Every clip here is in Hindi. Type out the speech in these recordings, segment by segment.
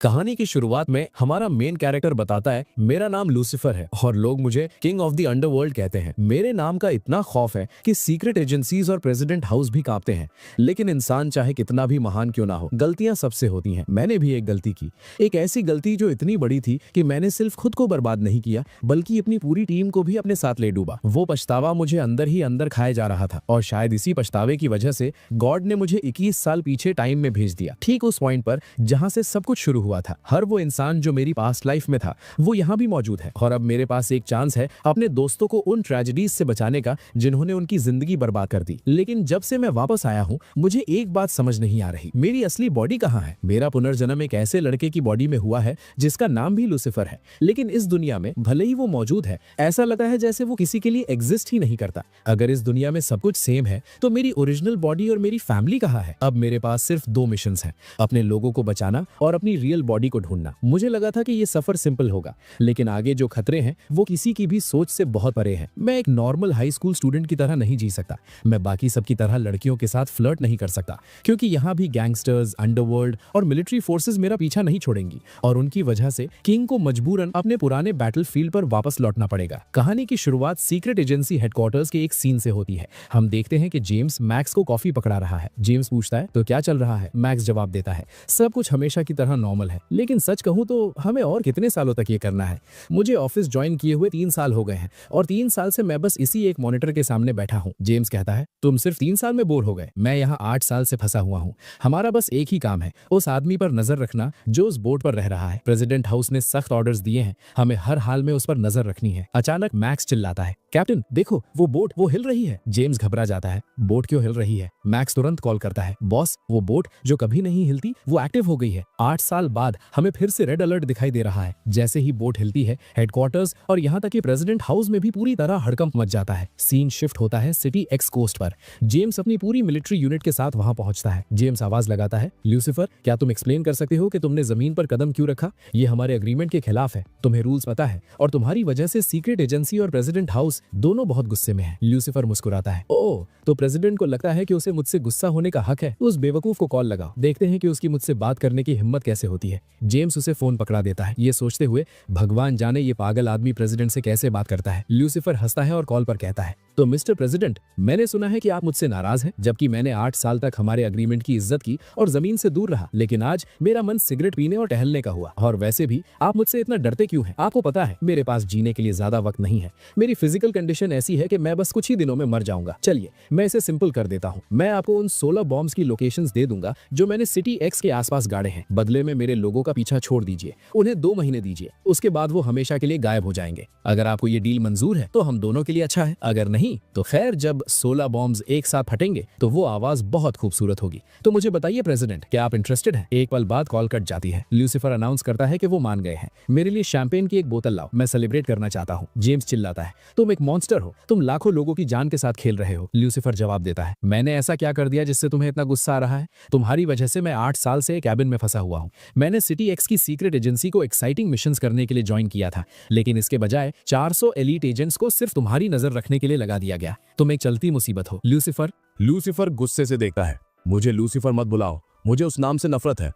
कहानी की शुरुआत में हमारा मेन कैरेक्टर बताता है मेरा नाम लूसीफर है और लोग मुझे किंग ऑफ द अंडरवर्ल्ड कहते हैं। मेरे नाम का इतना खौफ है कि सीक्रेट एजेंसीज और प्रेसिडेंट हाउस भी कांपते हैं। लेकिन इंसान चाहे कितना भी महान क्यों ना हो, गलतियां सबसे होती हैं। मैंने भी एक गलती की, एक ऐसी गलती जो इतनी बड़ी थी कि मैंने सिर्फ खुद को बर्बाद नहीं किया बल्कि अपनी पूरी टीम को भी अपने साथ ले डूबा। वो पछतावा मुझे अंदर ही अंदर खाए जा रहा था और शायद इसी पछतावे की वजह से गॉड ने मुझे 21 साल पीछे टाइम में भेज दिया, ठीक उस पॉइंट पर जहां से सब कुछ शुरू हुआ था। हर वो इंसान जो मेरी पास्ट लाइफ में था वो यहाँ भी मौजूद है और अब मेरे पास एक चांस है अपने दोस्तों को उन ट्रेजेडीज से बचाने का जिन्होंने उनकी जिंदगी बर्बाद कर दी। लेकिन जब से मैं वापस आया हूँ मुझे एक बात समझ नहीं आ रही, मेरी असली बॉडी कहाँ है। मेरा पुनर्जन्म एक ऐसे लड़के की बॉडी में हुआ है जिसका नाम भी लूसीफर है, लेकिन इस दुनिया में भले ही वो मौजूद है ऐसा लगता है जैसे वो किसी के लिए एग्जिस्ट ही नहीं करता। अगर इस दुनिया में सब कुछ सेम है तो मेरी ओरिजिनल बॉडी और मेरी फैमिली कहाँ है। अब मेरे पास सिर्फ दो मिशंस हैं, अपने लोगों को बचाना और अपनी रियल बॉडी को ढूंढना। मुझे लगा था कि ये सफर सिंपल होगा, लेकिन आगे जो खतरे हैं वो किसी की भी सोच से बहुत परे हैं। मैं एक नॉर्मल हाई स्कूल स्टूडेंट की तरह नहीं जी सकता, मैं बाकी सबकी तरह लड़कियों के साथ फ्लर्ट नहीं कर सकता, क्योंकि यहाँ भी गैंगस्टर्स, अंडरवर्ल्ड और मिलिट्री फोर्सेस मेरा पीछा नहीं छोड़ेंगी और उनकी वजह से किंग को मजबूरन अपने पुराने बैटलफील्ड पर वापस लौटना पड़ेगा। कहानी की शुरुआत सीक्रेट एजेंसी हेडक्वार्टर्स के एक सीन से होती है। हम देखते हैं कि जेम्स मैक्स को कॉफी पकड़ा रहा है। जेम्स पूछता है तो क्या चल रहा है। मैक्स जवाब देता है सब कुछ हमेशा की तरह नॉर्मल है, लेकिन सच कहूं तो हमें और कितने सालों तक ये करना है। मुझे ऑफिस ज्वाइन किए हुए 3 साल हो गए हैं और 3 साल से मैं बस इसी एक मॉनिटर के सामने बैठा हूँ। जेम्स कहता है तुम सिर्फ 3 साल में बोर हो गए, मैं यहाँ 8 साल से फंसा हुआ हूँ। हमारा बस एक ही काम है, उस आदमी पर नजर रखना जो उस बोट पर रह रहा है। प्रेसिडेंट हाउस ने सख्त ऑर्डर्स दिए हैं, हमें हर हाल में उस पर नजर रखनी है। अचानक मैक्स चिल्लाता है कैप्टन देखो वो बोट, वो हिल रही है। जेम्स घबरा जाता है, बोट क्यों हिल रही है। मैक्स तुरंत कॉल करता है बॉस वो बोट जो कभी नहीं हिलती वो एक्टिव हो गई है। 8 साल बाद हमें फिर से रेड अलर्ट दिखाई दे रहा है। जैसे ही बोट हिलती है हेडक्वार्टर्स और यहाँ तक कि प्रेसिडेंट हाउस में भी पूरी तरह हड़कंप मच जाता है। सीन शिफ्ट होता है सिटी एक्स कोस्ट पर। जेम्स अपनी पूरी मिलिट्री यूनिट के साथ वहां पहुंचता है। जेम्स आवाज लगाता है लूसीफर क्या तुम एक्सप्लेन कर सकते हो कि तुमने जमीन पर कदम क्यों रखा। ये हमारे एग्रीमेंट के खिलाफ है, तुम्हें रूल्स पता है और तुम्हारी वजह से सीक्रेट एजेंसी और प्रेसिडेंट हाउस दोनों बहुत गुस्से में है। लूसीफर मुस्कुराता है ओह तो प्रेसिडेंट को लगता है कि उसे मुझसे गुस्सा होने का हक है। उस बेवकूफ को कॉल लगाओ, देखते हैं कि उसकी मुझसे बात करने की हिम्मत कैसे होती है। जेम्स उसे फोन पकड़ा देता है, ये सोचते हुए भगवान जाने ये पागल आदमी प्रेसिडेंट से कैसे बात करता है। लूसीफर हंसता है और कॉल पर कहता है तो मिस्टर प्रेसिडेंट मैंने सुना है कि आप मुझसे नाराज हैं, जबकि मैंने 8 साल तक हमारे एग्रीमेंट की इज्जत की और जमीन से दूर रहा, लेकिन आज मेरा मन सिगरेट पीने और टहलने का हुआ। और वैसे भी आप मुझसे इतना डरते क्यों हैं? आपको पता है मेरे पास जीने के लिए ज्यादा वक्त नहीं है। मेरी फिजिकल कंडीशन ऐसी है कि मैं बस कुछ ही दिनों में मर जाऊंगा। चलिए मैं इसे सिंपल कर देता हूँ, मैं आपको उन 16 बॉम्ब्स की लोकेशंस दे दूंगा जो मैंने सिटी एक्स के आसपास गाड़े हैं। बदले में मेरे लोगों का पीछा छोड़ दीजिए, उन्हें 2 महीने दीजिए, उसके बाद वो हमेशा के लिए गायब हो जाएंगे। अगर आपको ये डील मंजूर है तो हम दोनों के लिए अच्छा है, अगर नहीं तो खैर जब 16 बॉम्ब्स एक साथ फटेंगे तो वो आवाज बहुत खूबसूरत होगी। तो मुझे बताइए प्रेसिडेंट क्या आप इंटरेस्टेड हैं? एक पल बाद कॉल कट जाती है। लूसीफर अनाउंस करता है कि वो मान गए हैं। मेरे लिए शैंपेन की एक बोतल लाओ, मैं सेलिब्रेट करना चाहता हूँ। जेम्स चिल्लाता है तुम एक मॉन्स्टर हो, तुम लाखों लोगों की जान के साथ खेल रहे हो। लूसीफर जवाब देता है मैंने ऐसा क्या कर दिया जिससे तुम्हें इतना गुस्सा आ रहा है? तुम्हारी वजह से मैं 8 साल से कैबिन में फंसा हुआ हूँ। मैंने सिटी एक्स की सीक्रेट एजेंसी को एक्साइटिंग मिशंस करने के लिए ज्वाइन किया था, लेकिन इसके बजाय 400 एलीट एजेंट्स को सिर्फ तुम्हारी नजर रखने के लिए लगा दिया गया। तुम एक चलती मुसीबत हो। लूसीफर गुस्से से देखता है मुझे लूसीफर मत बुलाओ, मुझे उस नाम से नफरत है।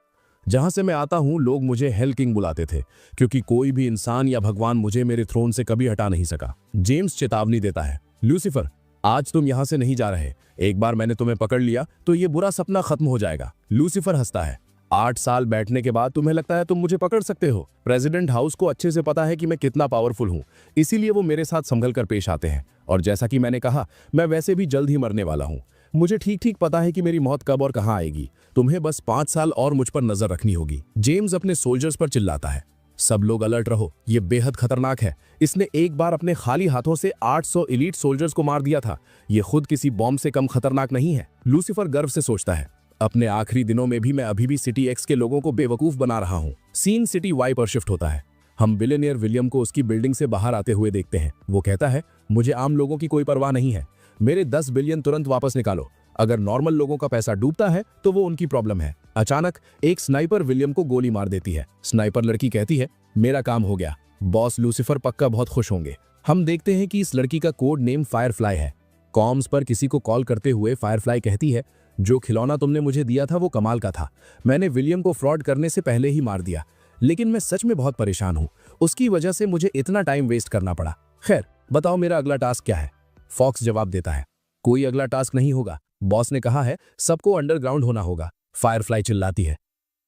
जहां से मैं आता हूं लोग मुझे हेल किंग बुलाते थे, क्योंकि कोई भी इंसान या भगवान मुझे मेरे थ्रोन से कभी हटा नहीं सका। जेम्स चेतावनी देता है लूसीफर आज तुम यहां से नहीं जा रहे, एक बार मैंने तुम्हें पकड़ लिया तो ये बुरा सपना खत्म हो जाएगा। लूसीफर हंसता है 8 साल बैठने के बाद तुम्हें लगता है तुम मुझे पकड़ सकते हो। प्रेसिडेंट हाउस को अच्छे से पता है कि मैं कितना पावरफुल हूँ, इसीलिए वो मेरे साथ संभल कर पेश आते हैं। और जैसा कि मैंने कहा मैं वैसे भी जल्द ही मरने वाला हूँ। मुझे ठीक ठीक पता है कि मेरी मौत कब और कहाँ आएगी। तुम्हें बस 5 साल और मुझ पर नजर रखनी होगी। जेम्स अपने सोल्जर्स पर चिल्लाता है सब लोग अलर्ट रहो, ये बेहद खतरनाक है। इसने एक बार अपने खाली हाथों से 800 एलीट सोल्जर्स को मार दिया था, ये खुद किसी बॉम्ब से कम खतरनाक नहीं है। लूसीफर गर्व से सोचता है अपने आखिरी दिनों में भी मैं अभी भी सिटी एक्स के लोगों को बेवकूफ बना रहा हूँ। सीन सिटी वाई पर शिफ्ट होता है। हम बिलियनियर विलियम को उसकी बिल्डिंग से बाहर आते हुए देखते हैं। वो कहता है मुझे आम लोगों की कोई परवाह नहीं है, मेरे 10 बिलियन तुरंत वापस निकालो। अगर नॉर्मल लोगों का पैसा डूबता है तो वो उनकी प्रॉब्लम है। अचानक एक स्नाइपर विलियम को गोली मार देती है। स्नाइपर लड़की कहती है मेरा काम हो गया, बॉस लूसीफर पक्का बहुत खुश होंगे। हम देखते हैं कि इस लड़की का कोड नेम फायरफ्लाई है। कॉम्स पर किसी को कॉल करते हुए फायरफ्लाई कहती है जो खिलौना तुमने मुझे दिया था वो कमाल का था, मैंने विलियम को फ्रॉड करने से पहले ही मार दिया। लेकिन मैं सच में बहुत परेशान हूँ। उसकी वजह से मुझे इतना टाइम वेस्ट करना पड़ा। खैर, बताओ मेरा अगला टास्क क्या है? फॉक्स जवाब देता है, कोई अगला टास्क नहीं होगा। बॉस ने कहा है सबको अंडरग्राउंड होना होगा। फायरफ्लाई चिल्लाती है,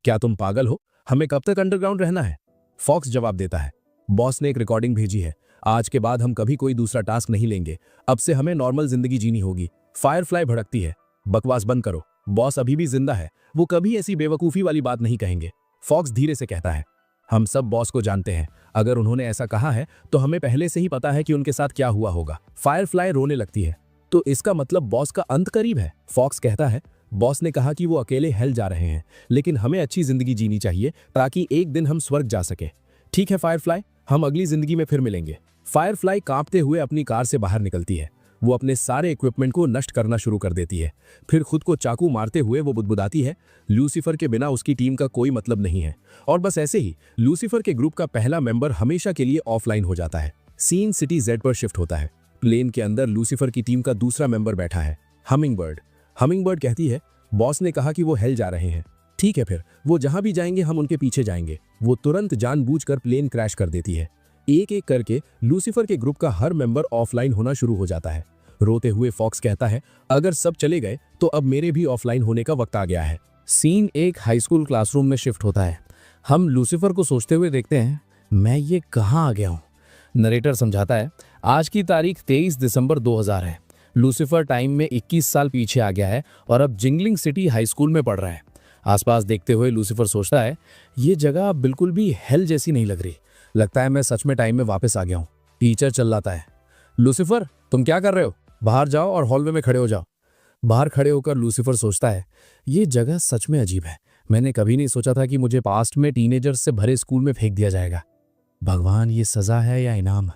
क्या तुम पागल हो? हमें कब तक अंडरग्राउंड रहना है? फॉक्स जवाब देता है, बॉस ने एक रिकॉर्डिंग भेजी है, आज के बाद हम कभी कोई दूसरा टास्क नहीं लेंगे। अब से हमें नॉर्मल जिंदगी जीनी होगी। फायरफ्लाई भड़कती है, बकवास बंद करो, बॉस अभी भी जिंदा है, वो कभी ऐसी बेवकूफी वाली बात नहीं कहेंगे। फॉक्स धीरे से कहता है, हम सब बॉस को जानते हैं, अगर उन्होंने ऐसा कहा है तो हमें पहले से ही पता है कि उनके साथ क्या हुआ होगा। फायरफ्लाई रोने लगती है, तो इसका मतलब बॉस का अंत करीब है। फॉक्स कहता है, बॉस ने कहा कि वो अकेले हेल जा रहे हैं, लेकिन हमें अच्छी जिंदगी जीनी चाहिए ताकि एक दिन हम स्वर्ग जा सके। ठीक है फायरफ्लाई, हम अगली जिंदगी में फिर मिलेंगे। फायरफ्लाई कांपते हुए अपनी कार से बाहर निकलती है। वो अपने सारे इक्विपमेंट को नष्ट करना शुरू कर देती है। फिर खुद को चाकू मारते हुए वो बुदबुदाती है, लूसीफर के बिना उसकी टीम का कोई मतलब नहीं है। और बस ऐसे ही लूसीफर के ग्रुप का पहला मेंबर हमेशा के लिए ऑफलाइन हो जाता है। सीन सिटी जेड पर शिफ्ट होता है। प्लेन के अंदर लूसीफर की टीम का दूसरा मेंबर बैठा है, हमिंगबर्ड। हमिंगबर्ड कहती है, बॉस ने कहा कि वो हेल जा रहे हैं। ठीक है, फिर वो जहां भी जाएंगे हम उनके पीछे जाएंगे। वो तुरंत जानबूझकर प्लेन क्रैश कर देती है। एक एक करके लूसीफर के ग्रुप का हर मेंबर ऑफलाइन होना शुरू हो जाता है। रोते हुए फॉक्स कहता है, अगर सब चले गए तो अब मेरे भी ऑफलाइन होने का वक्त आ गया है। सीन एक हाई स्कूल क्लासरूम में शिफ्ट होता है। हम लूसीफर को सोचते हुए देखते हैं, मैं ये कहाँ आ गया हूँ? नरेटर समझाता है, आज की तारीख 23 दिसंबर 2000 है। लूसीफर टाइम में 21 साल पीछे आ गया है और अब जिंगलिंग सिटी हाई स्कूल में पढ़ रहा है। आसपास देखते हुए लूसीफर सोचता है, ये जगह बिल्कुल भी हेल जैसी नहीं लग रही। लगता है मैं सच में टाइम में वापस आ गया हूँ। टीचर चिल्लाता है, लूसीफर तुम क्या कर रहे हो? बाहर जाओ और हॉलवे में खड़े हो जाओ। बाहर खड़े होकर लूसीफर सोचता है, ये जगह सच में अजीब है। मैंने कभी नहीं सोचा था कि मुझे पास्ट में टीनेजर्स से भरे स्कूल में फेंक दिया जाएगा। भगवान, ये सजा है या इनाम?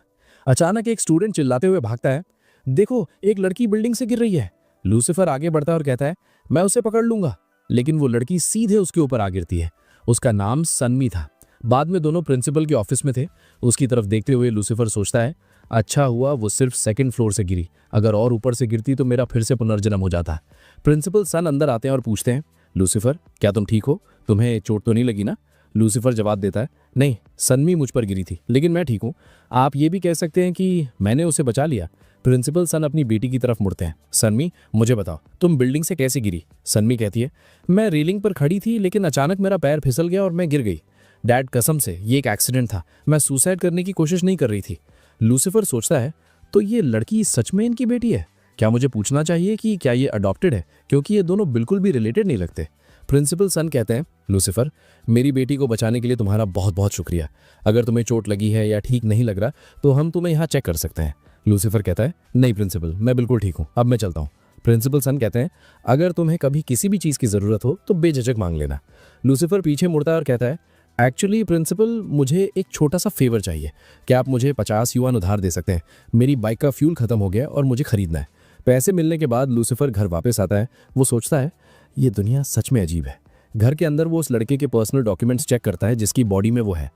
अचानक एक स्टूडेंट चिल्लाते हुए भागता है, देखो एक लड़की बिल्डिंग से गिर रही है। लूसीफर आगे बढ़ता है और कहता है, मैं उसे पकड़ लूंगा। लेकिन वो लड़की सीधे उसके ऊपर आ गिरती है। उसका नाम सन्मी था। बाद में दोनों प्रिंसिपल के ऑफिस में थे। उसकी तरफ देखते हुए लूसीफर सोचता है, अच्छा हुआ वो सिर्फ सेकंड फ्लोर से गिरी, अगर और ऊपर से गिरती तो मेरा फिर से पुनर्जन्म हो जाता। प्रिंसिपल सन अंदर आते हैं और पूछते हैं, लूसीफर क्या तुम ठीक हो? तुम्हें चोट तो नहीं लगी ना? लूसीफर जवाब देता है, नहीं, सन्मी मुझ पर गिरी थी, लेकिन मैं ठीक हूँ। आप ये भी कह सकते हैं कि मैंने उसे बचा लिया। प्रिंसिपल सन अपनी बेटी की तरफ मुड़ते हैं, सन्मी मुझे बताओ तुम बिल्डिंग से कैसे गिरी? सन्मी कहती है, मैं रेलिंग पर खड़ी थी लेकिन अचानक मेरा पैर फिसल गया और मैं गिर गई। डैड कसम से ये एक एक्सीडेंट था, मैं सुसाइड करने की कोशिश नहीं कर रही थी। लूसीफर सोचता है, तो ये लड़की सच में इनकी बेटी है? क्या मुझे पूछना चाहिए कि क्या ये अडॉप्टेड है, क्योंकि ये दोनों बिल्कुल भी रिलेटेड नहीं लगते। प्रिंसिपल सन कहते हैं, लूसीफर मेरी बेटी को बचाने के लिए तुम्हारा बहुत बहुत शुक्रिया। अगर तुम्हें चोट लगी है या ठीक नहीं लग रहा तो हम तुम्हें यहाँ चेक कर सकते हैं। लूसीफर कहता है, नहीं प्रिंसिपल, मैं बिल्कुल ठीक हूँ, अब मैं चलता हूँ। प्रिंसिपल सन कहते हैं, अगर तुम्हें कभी किसी भी चीज़ की ज़रूरत हो तो बेझिझक मांग लेना। लूसीफर पीछे मुड़ता है और कहता है, एक्चुअली प्रिंसिपल मुझे एक छोटा सा फेवर चाहिए। क्या आप मुझे 50 युआन उधार दे सकते हैं? मेरी बाइक का फ्यूल खत्म हो गया और मुझे खरीदना है। पैसे मिलने के बाद लूसीफर घर वापस आता है। वो सोचता है, ये दुनिया सच में अजीब है। घर के अंदर वो उस लड़के के पर्सनल डॉक्यूमेंट्स चेक करता है जिसकी बॉडी में वो है।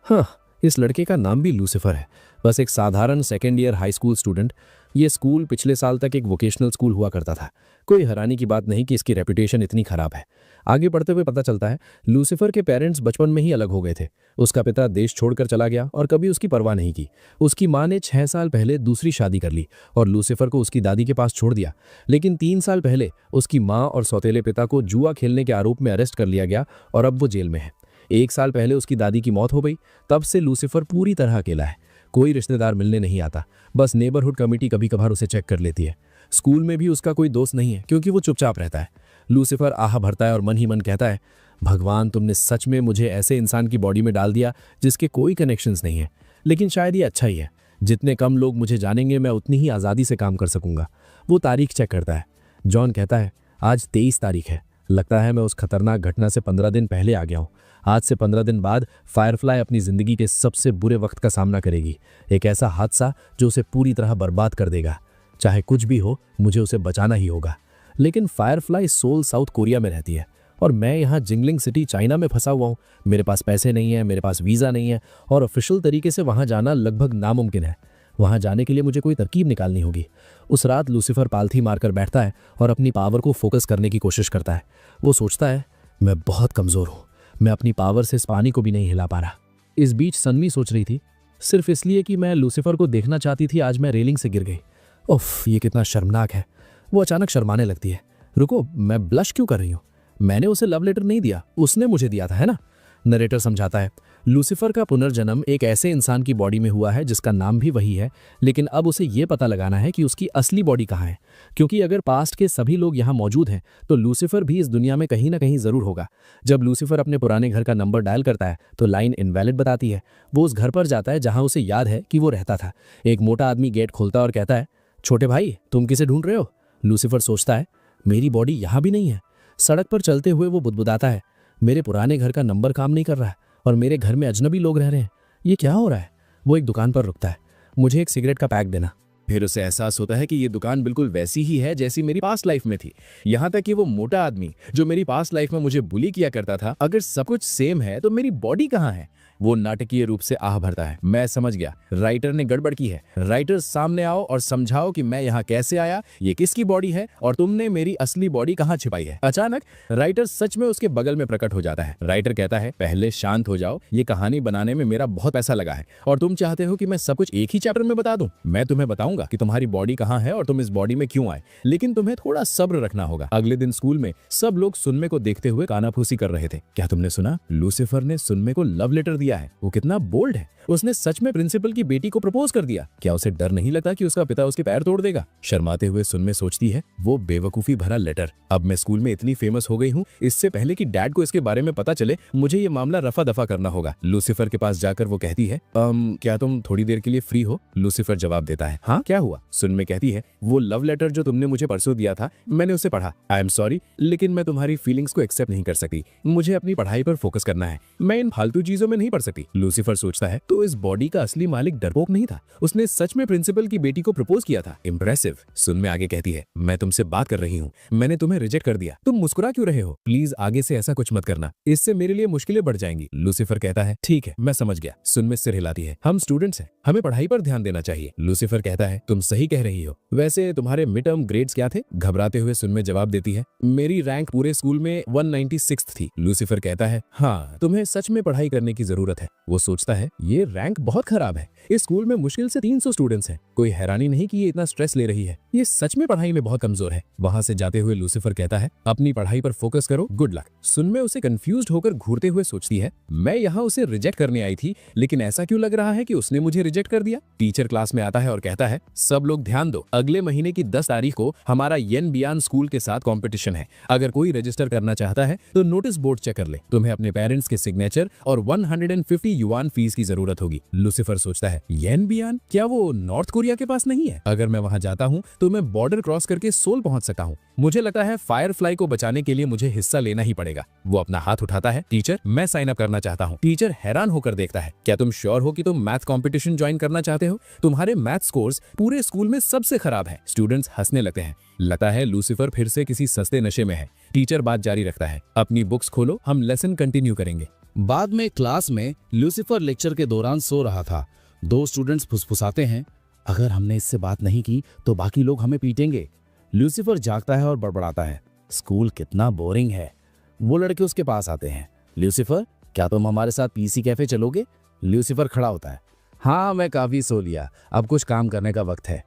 हाँ, इस लड़के का नाम भी लूसीफर है, बस एक साधारण second year high school student. ये स्कूल पिछले साल तक एक वोकेशनल स्कूल हुआ करता था। कोई हैरानी की बात नहीं कि इसकी रेपुटेशन इतनी खराब है। आगे बढ़ते हुए पता चलता है लूसीफर के पेरेंट्स बचपन में ही अलग हो गए थे। उसका पिता देश छोड़कर चला गया और कभी उसकी परवाह नहीं की। उसकी माँ ने 6 साल पहले दूसरी शादी कर ली और लूसीफर को उसकी दादी के पास छोड़ दिया। लेकिन 3 साल पहले उसकी माँ और सौतेले पिता को जुआ खेलने के आरोप में अरेस्ट कर लिया गया और अब वो जेल में है। 1 साल पहले उसकी दादी की मौत हो गई। तब से लूसीफर पूरी तरह अकेला है। कोई रिश्तेदार मिलने नहीं आता, बस नेबरहुड कमेटी कभी कभार उसे चेक कर लेती है। स्कूल में भी उसका कोई दोस्त नहीं है क्योंकि वो चुपचाप रहता है। लूसीफर आह भरता है और मन ही मन कहता है, भगवान तुमने सच में मुझे ऐसे इंसान की बॉडी में डाल दिया जिसके कोई कनेक्शंस नहीं है। लेकिन शायद ये अच्छा ही है, जितने कम लोग मुझे जानेंगे मैं उतनी ही आज़ादी से काम कर सकूंगा। वो तारीख चेक करता है। जॉन कहता है, आज 23 तारीख है। लगता है मैं उस खतरनाक घटना से 15 दिन पहले आ गया हूँ। आज से 15 दिन बाद फायरफ्लाई अपनी जिंदगी के सबसे बुरे वक्त का सामना करेगी। एक ऐसा हादसा जो उसे पूरी तरह बर्बाद कर देगा। चाहे कुछ भी हो, मुझे उसे बचाना ही होगा। लेकिन फायरफ्लाई सोल साउथ कोरिया में रहती है और मैं यहाँ जिंगलिंग सिटी चाइना में फंसा हुआ हूँ। मेरे पास पैसे नहीं है, मेरे पास वीज़ा नहीं है और ऑफिशियल तरीके से वहाँ जाना लगभग नामुमकिन है। वहाँ जाने के लिए मुझे कोई तरकीब निकालनी होगी। उस रात लूसीफर पालथी मारकर बैठता है और अपनी पावर को फोकस करने की कोशिश करता है। वो सोचता है, मैं बहुत कमज़ोर हूँ, मैं अपनी पावर से इस पानी को भी नहीं हिला पा रहा। इस बीच सन्मी सोच रही थी, सिर्फ इसलिए कि मैं लूसीफर को देखना चाहती थी, आज मैं रेलिंग से गिर गई। उफ, ये कितना शर्मनाक है। वो अचानक शर्माने लगती है। रुको, मैं ब्लश क्यों कर रही हूँ? मैंने उसे लव लेटर नहीं दिया, उसने मुझे दिया था, है ना? नरेटर समझाता है, लूसीफर का पुनर्जन्म एक ऐसे इंसान की बॉडी में हुआ है जिसका नाम भी वही है, लेकिन अब उसे ये पता लगाना है कि उसकी असली बॉडी कहाँ है। क्योंकि अगर पास्ट के सभी लोग यहाँ मौजूद हैं तो लूसीफर भी इस दुनिया में कहीं ना कहीं जरूर होगा। जब लूसीफर अपने पुराने घर का नंबर डायल करता है तो लाइन इनवैलिड बताती है। वो उस घर पर जाता है जहाँ उसे याद है कि वो रहता था। एक मोटा आदमी गेट खोलता है और कहता है, छोटे भाई, तुम किसे ढूंढ रहे हो? लूसीफर सोचता है, मेरी बॉडी यहाँ भी नहीं है। सड़क पर चलते हुए वो बुदबुदाता है, मेरे पुराने घर का नंबर काम नहीं कर रहा है और मेरे घर में अजनबी लोग रह रहे हैं। ये क्या हो रहा है? वो एक दुकान पर रुकता है, मुझे एक सिगरेट का पैक देना। फिर उसे एहसास होता है कि ये दुकान बिल्कुल वैसी ही है जैसी मेरी पास्ट लाइफ में थी। यहाँ तक कि वो मोटा आदमी जो मेरी पास्ट लाइफ में मुझे बुली किया करता था, अगर सब कुछ सेम है तो मेरी बॉडी कहाँ है? वो नाटकीय रूप से आह भरता है, मैं समझ गया, राइटर ने गड़बड़ की है। राइटर, सामने आओ और समझाओ कि मैं यहाँ कैसे आया, ये किसकी बॉडी है और तुमने मेरी असली बॉडी कहाँ छिपाई है। अचानक राइटर सच में उसके बगल में प्रकट हो जाता है। राइटर कहता है, पहले शांत हो जाओ, ये कहानी बनाने में मेरा बहुत पैसा लगा है और तुम चाहते हो कि मैं सब कुछ एक ही चैप्टर में बता दूं। मैं तुम्हें बताऊंगा कि तुम्हारी बॉडी कहाँ है और तुम इस बॉडी में क्यों आए, लेकिन तुम्हें थोड़ा सब्र रखना होगा। अगले दिन स्कूल में सब लोग सुनमे को देखते हुए कानाफूसी कर रहे थे। क्या तुमने सुना? लूसीफर ने सुनमे को लव लेटर दिया है। वो कितना बोल्ड है, उसने सच में प्रिंसिपल की बेटी को प्रपोज कर दिया। क्या उसे डर नहीं लगता कि उसका पिता उसके पैर तोड़ देगा? शर्माते हुए सुनमे सोचती है, वो बेवकूफी भरा लेटर। अब मैं स्कूल में इतनी फेमस हो गई हूँ, इससे पहले कि डैड को इसके बारे में पता चले मुझे ये मामला रफा दफा करना होगा। लूसीफर के पास जाकर वो कहती है, क्या तुम थोड़ी देर के लिए फ्री हो? लूसीफर जवाब देता है, हाँ, क्या हुआ? सुनमे कहती है, वो लव लेटर जो तुमने मुझे परसों दिया था, मैंने उसे पढ़ा। आई एम सॉरी, लेकिन मैं तुम्हारी फीलिंग्स को एक्सेप्ट नहीं कर सकती। मुझे अपनी पढ़ाई पर फोकस करना है, मैं इन फालतू चीजों में नहीं पढ़ सकती। लूसीफर सोचता है, तो इस बॉडी का असली मालिक डरपोक नहीं था, उसने सच में प्रिंसिपल की बेटी को प्रपोज किया था। इम्प्रेसिव। सुनमे आगे कहती है, मैं तुमसे बात कर रही हूँ, मैंने तुम्हें रिजेक्ट कर दिया, तुम मुस्कुरा क्यों रहे हो? प्लीज आगे से ऐसा कुछ मत करना, इससे मेरे लिए मुश्किलें बढ़ जाएंगी। लूसीफर कहता है, ठीक है, मैं समझ गया। सुनमे सिर हिलाती है, हम स्टूडेंट्स हैं, हमें पढ़ाई पर ध्यान देना चाहिए। लूसीफर कहता है, तुम सही कह रही हो। वैसे तुम्हारे मिड टर्म ग्रेड्स क्या थे? घबराते हुए सुनमे जवाब देती है, मेरी रैंक पूरे स्कूल में 196 थी। लूसीफर कहता है, हाँ, तुम्हें सच में पढ़ाई करने की जरूरत है। वो सोचता है, ये रैंक बहुत खराब है, इस स्कूल में मुश्किल से 300 स्टूडेंट्स हैं, कोई हैरानी नहीं कि ये इतना स्ट्रेस ले रही है, ये सच में पढ़ाई में बहुत कमजोर है। वहां से जाते हुए लूसीफर कहता है, अपनी पढ़ाई पर फोकस करो, गुड लक। सुनमे उसे कंफ्यूज्ड होकर घूरते हुए सोचती है, मैं यहाँ उसे रिजेक्ट करने आई थी, लेकिन ऐसा क्यों लग रहा है कि उसने मुझे रिजेक्ट कर दिया? टीचर क्लास में आता है और कहता है, सब लोग ध्यान दो, अगले महीने की 10 तारीख को हमारा येन बियान स्कूल के साथ कॉम्पिटिशन है। अगर कोई रजिस्टर करना चाहता है तो नोटिस बोर्ड चेक कर ले, तुम्हें अपने पेरेंट्स के सिग्नेचर और 150 युआन फीस की जरूरत होगी। लूसीफर सोचता है, येन बियान, क्या वो नॉर्थ कोरिया के पास नहीं है? अगर मैं वहां जाता हूं तो मैं बॉर्डर क्रॉस करके सोल पहुंच सकता हूं। मुझे लगता है फायरफ्लाई को बचाने के लिए मुझे हिस्सा लेना ही पड़ेगा। वो अपना हाथ उठाता है, टीचर, मैं साइन अप करना चाहता हूं। टीचर हैरान होकर देखता है, क्या तुम श्योर हो कि तुम मैथ कंपटीशन ज्वाइन करना चाहते हो? तुम्हारे मैथ स्कोर्स पूरे स्कूल में सबसे खराब है। स्टूडेंट्स हंसने लगते हैं। लगता है लूसीफर फिर से किसी सस्ते नशे में है। टीचर बात जारी रखता है, अपनी बुक्स खोलो, हम लेसन कंटिन्यू करेंगे। बाद में क्लास में लूसीफर लेक्चर के दौरान सो रहा था। 2 स्टूडेंट्स फुसफुसाते हैं, अगर हमने इससे बात नहीं की तो बाकी लोग हमें पीटेंगे। लूसीफर जागता है और बड़बड़ाता है, स्कूल कितना बोरिंग है। वो लड़के उसके पास आते हैं, लूसीफर, क्या तुम हमारे साथ पीसी कैफे चलोगे? लूसीफर खड़ा होता है, हाँ, मैं काफी सो लिया, अब कुछ काम करने का वक्त है।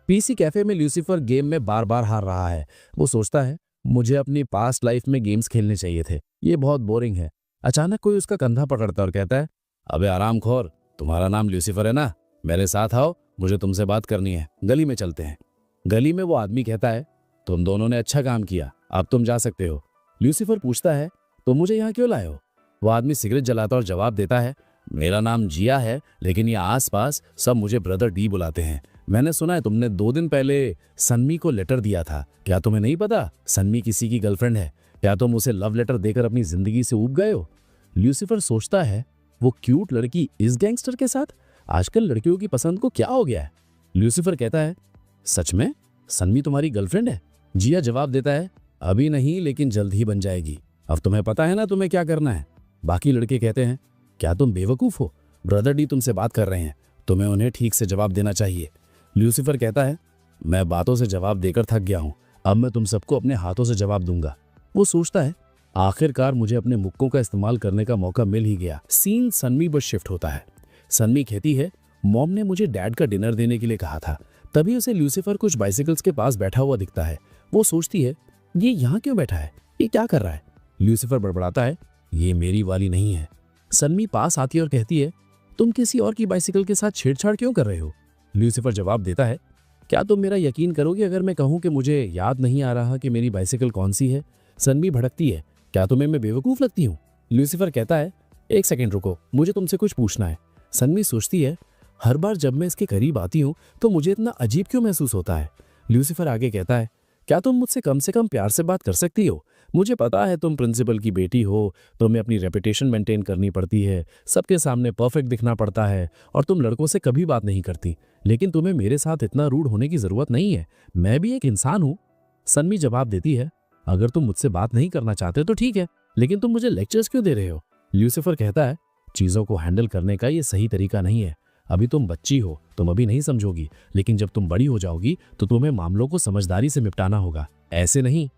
पीसी कैफे में लूसीफर गेम में बार बार हार रहा है। वो सोचता है, मुझे अपनी पास्ट लाइफ में गेम्स खेलने चाहिए थे, ये बहुत बोरिंग है। अचानक कोई उसका कंधा पकड़ता और कहता है, अबे आरामखोर, तुम्हारा नाम लूसीफर है ना? मेरे साथ आओ, मुझे तुमसे बात करनी है, गली में चलते हैं। गली में वो आदमी कहता है, तुम दोनों ने अच्छा काम किया, अब तुम जा सकते हो। लूसीफर पूछता है, तुम मुझे यहाँ क्यों लाए हो? वो आदमी सिगरेट जलाता और जवाब देता है, मेरा नाम जिया है, लेकिन ये आसपास सब मुझे ब्रदर डी बुलाते हैं। मैंने सुना है तुमने 2 दिन पहले सन्मी को लेटर दिया था, क्या तुम्हें नहीं पता सन्मी किसी की गर्लफ्रेंड है? क्या तुम उसे लव लेटर देकर अपनी जिंदगी से ऊब गए हो? लूसीफर सोचता है, वो क्यूट लड़की इस गैंगस्टर के साथ, आजकल लड़कियों की पसंद को क्या हो गया है? लूसीफर कहता है, सच में सन्मी तुम्हारी गर्लफ्रेंड है? जिया जवाब देता है, अभी नहीं, लेकिन जल्द ही बन जाएगी। अब तुम्हें पता है ना तुम्हें क्या करना है? बाकी लड़के कहते हैं, क्या तुम बेवकूफ हो? ब्रदर डी तुमसे बात कर रहे हैं, तुम्हें उन्हें ठीक से जवाब देना चाहिए। लूसीफर कहता है, मैं बातों से जवाब देकर थक गया हूं, अब मैं तुम सबको अपने हाथों से जवाब दूंगा। वो सोचता है, आखिरकार मुझे अपने मुक्कों का इस्तेमाल करने का मौका मिल ही गया। सीन सन्मी पर शिफ्ट होता है। सन्मी कहती है मॉम ने मुझे डैड का डिनर देने के लिए कहा था। तभी उसे ल्यूसीफर कुछ बाइसिकल्स के पास बैठा हुआ दिखता है। वो सोचती है ये यहाँ क्यों बैठा है, ये क्या कर रहा है। ल्यूसीफर बड़बड़ाता है ये मेरी वाली नहीं है। सन्मी पास आती है और कहती है तुम किसी और की बाइसिकल के साथ छेड़छाड़ क्यों कर रहे हो। ल्यूसीफर जवाब देता है क्या तुम मेरा यकीन करोगे अगर मैं कहूं कि मुझे याद नहीं आ रहा कि मेरी बाइसिकल कौन सी है। सन्मी भड़कती है क्या तुम्हें मैं बेवकूफ लगती हूँ। ल्यूसीफर कहता है एक सेकंड रुको, मुझे तुमसे कुछ पूछना है। सन्मी सोचती है हर बार जब मैं इसके करीब आती हूँ तो मुझे इतना अजीब क्यों महसूस होता है। ल्यूसीफर आगे कहता है क्या तुम मुझसे कम से कम प्यार से बात कर सकती हो। मुझे पता है तुम प्रिंसिपल की बेटी हो, तुम्हें अपनी रेपुटेशन मेंटेन करनी पड़ती है, सबके सामने परफेक्ट दिखना पड़ता है और तुम लड़कों से कभी बात नहीं करती, लेकिन तुम्हें मेरे साथ इतना रूड होने की जरूरत नहीं है, मैं भी एक इंसान हूँ। सन्मी जवाब देती है अगर तुम मुझसे बात नहीं करना चाहते तो ठीक है, लेकिन तुम मुझे लेक्चर्स क्यों दे रहे हो। ल्यूसीफर कहता है चीजों को हैंडल करने का ये सही तरीका नहीं है। अभी तुम बच्ची हो, तुम अभी नहीं समझोगी, लेकिन जब तुम बड़ी हो जाओगी तो तुम्हें मामलों को समझदारी से निपटाना होगा, ऐसे नहीं।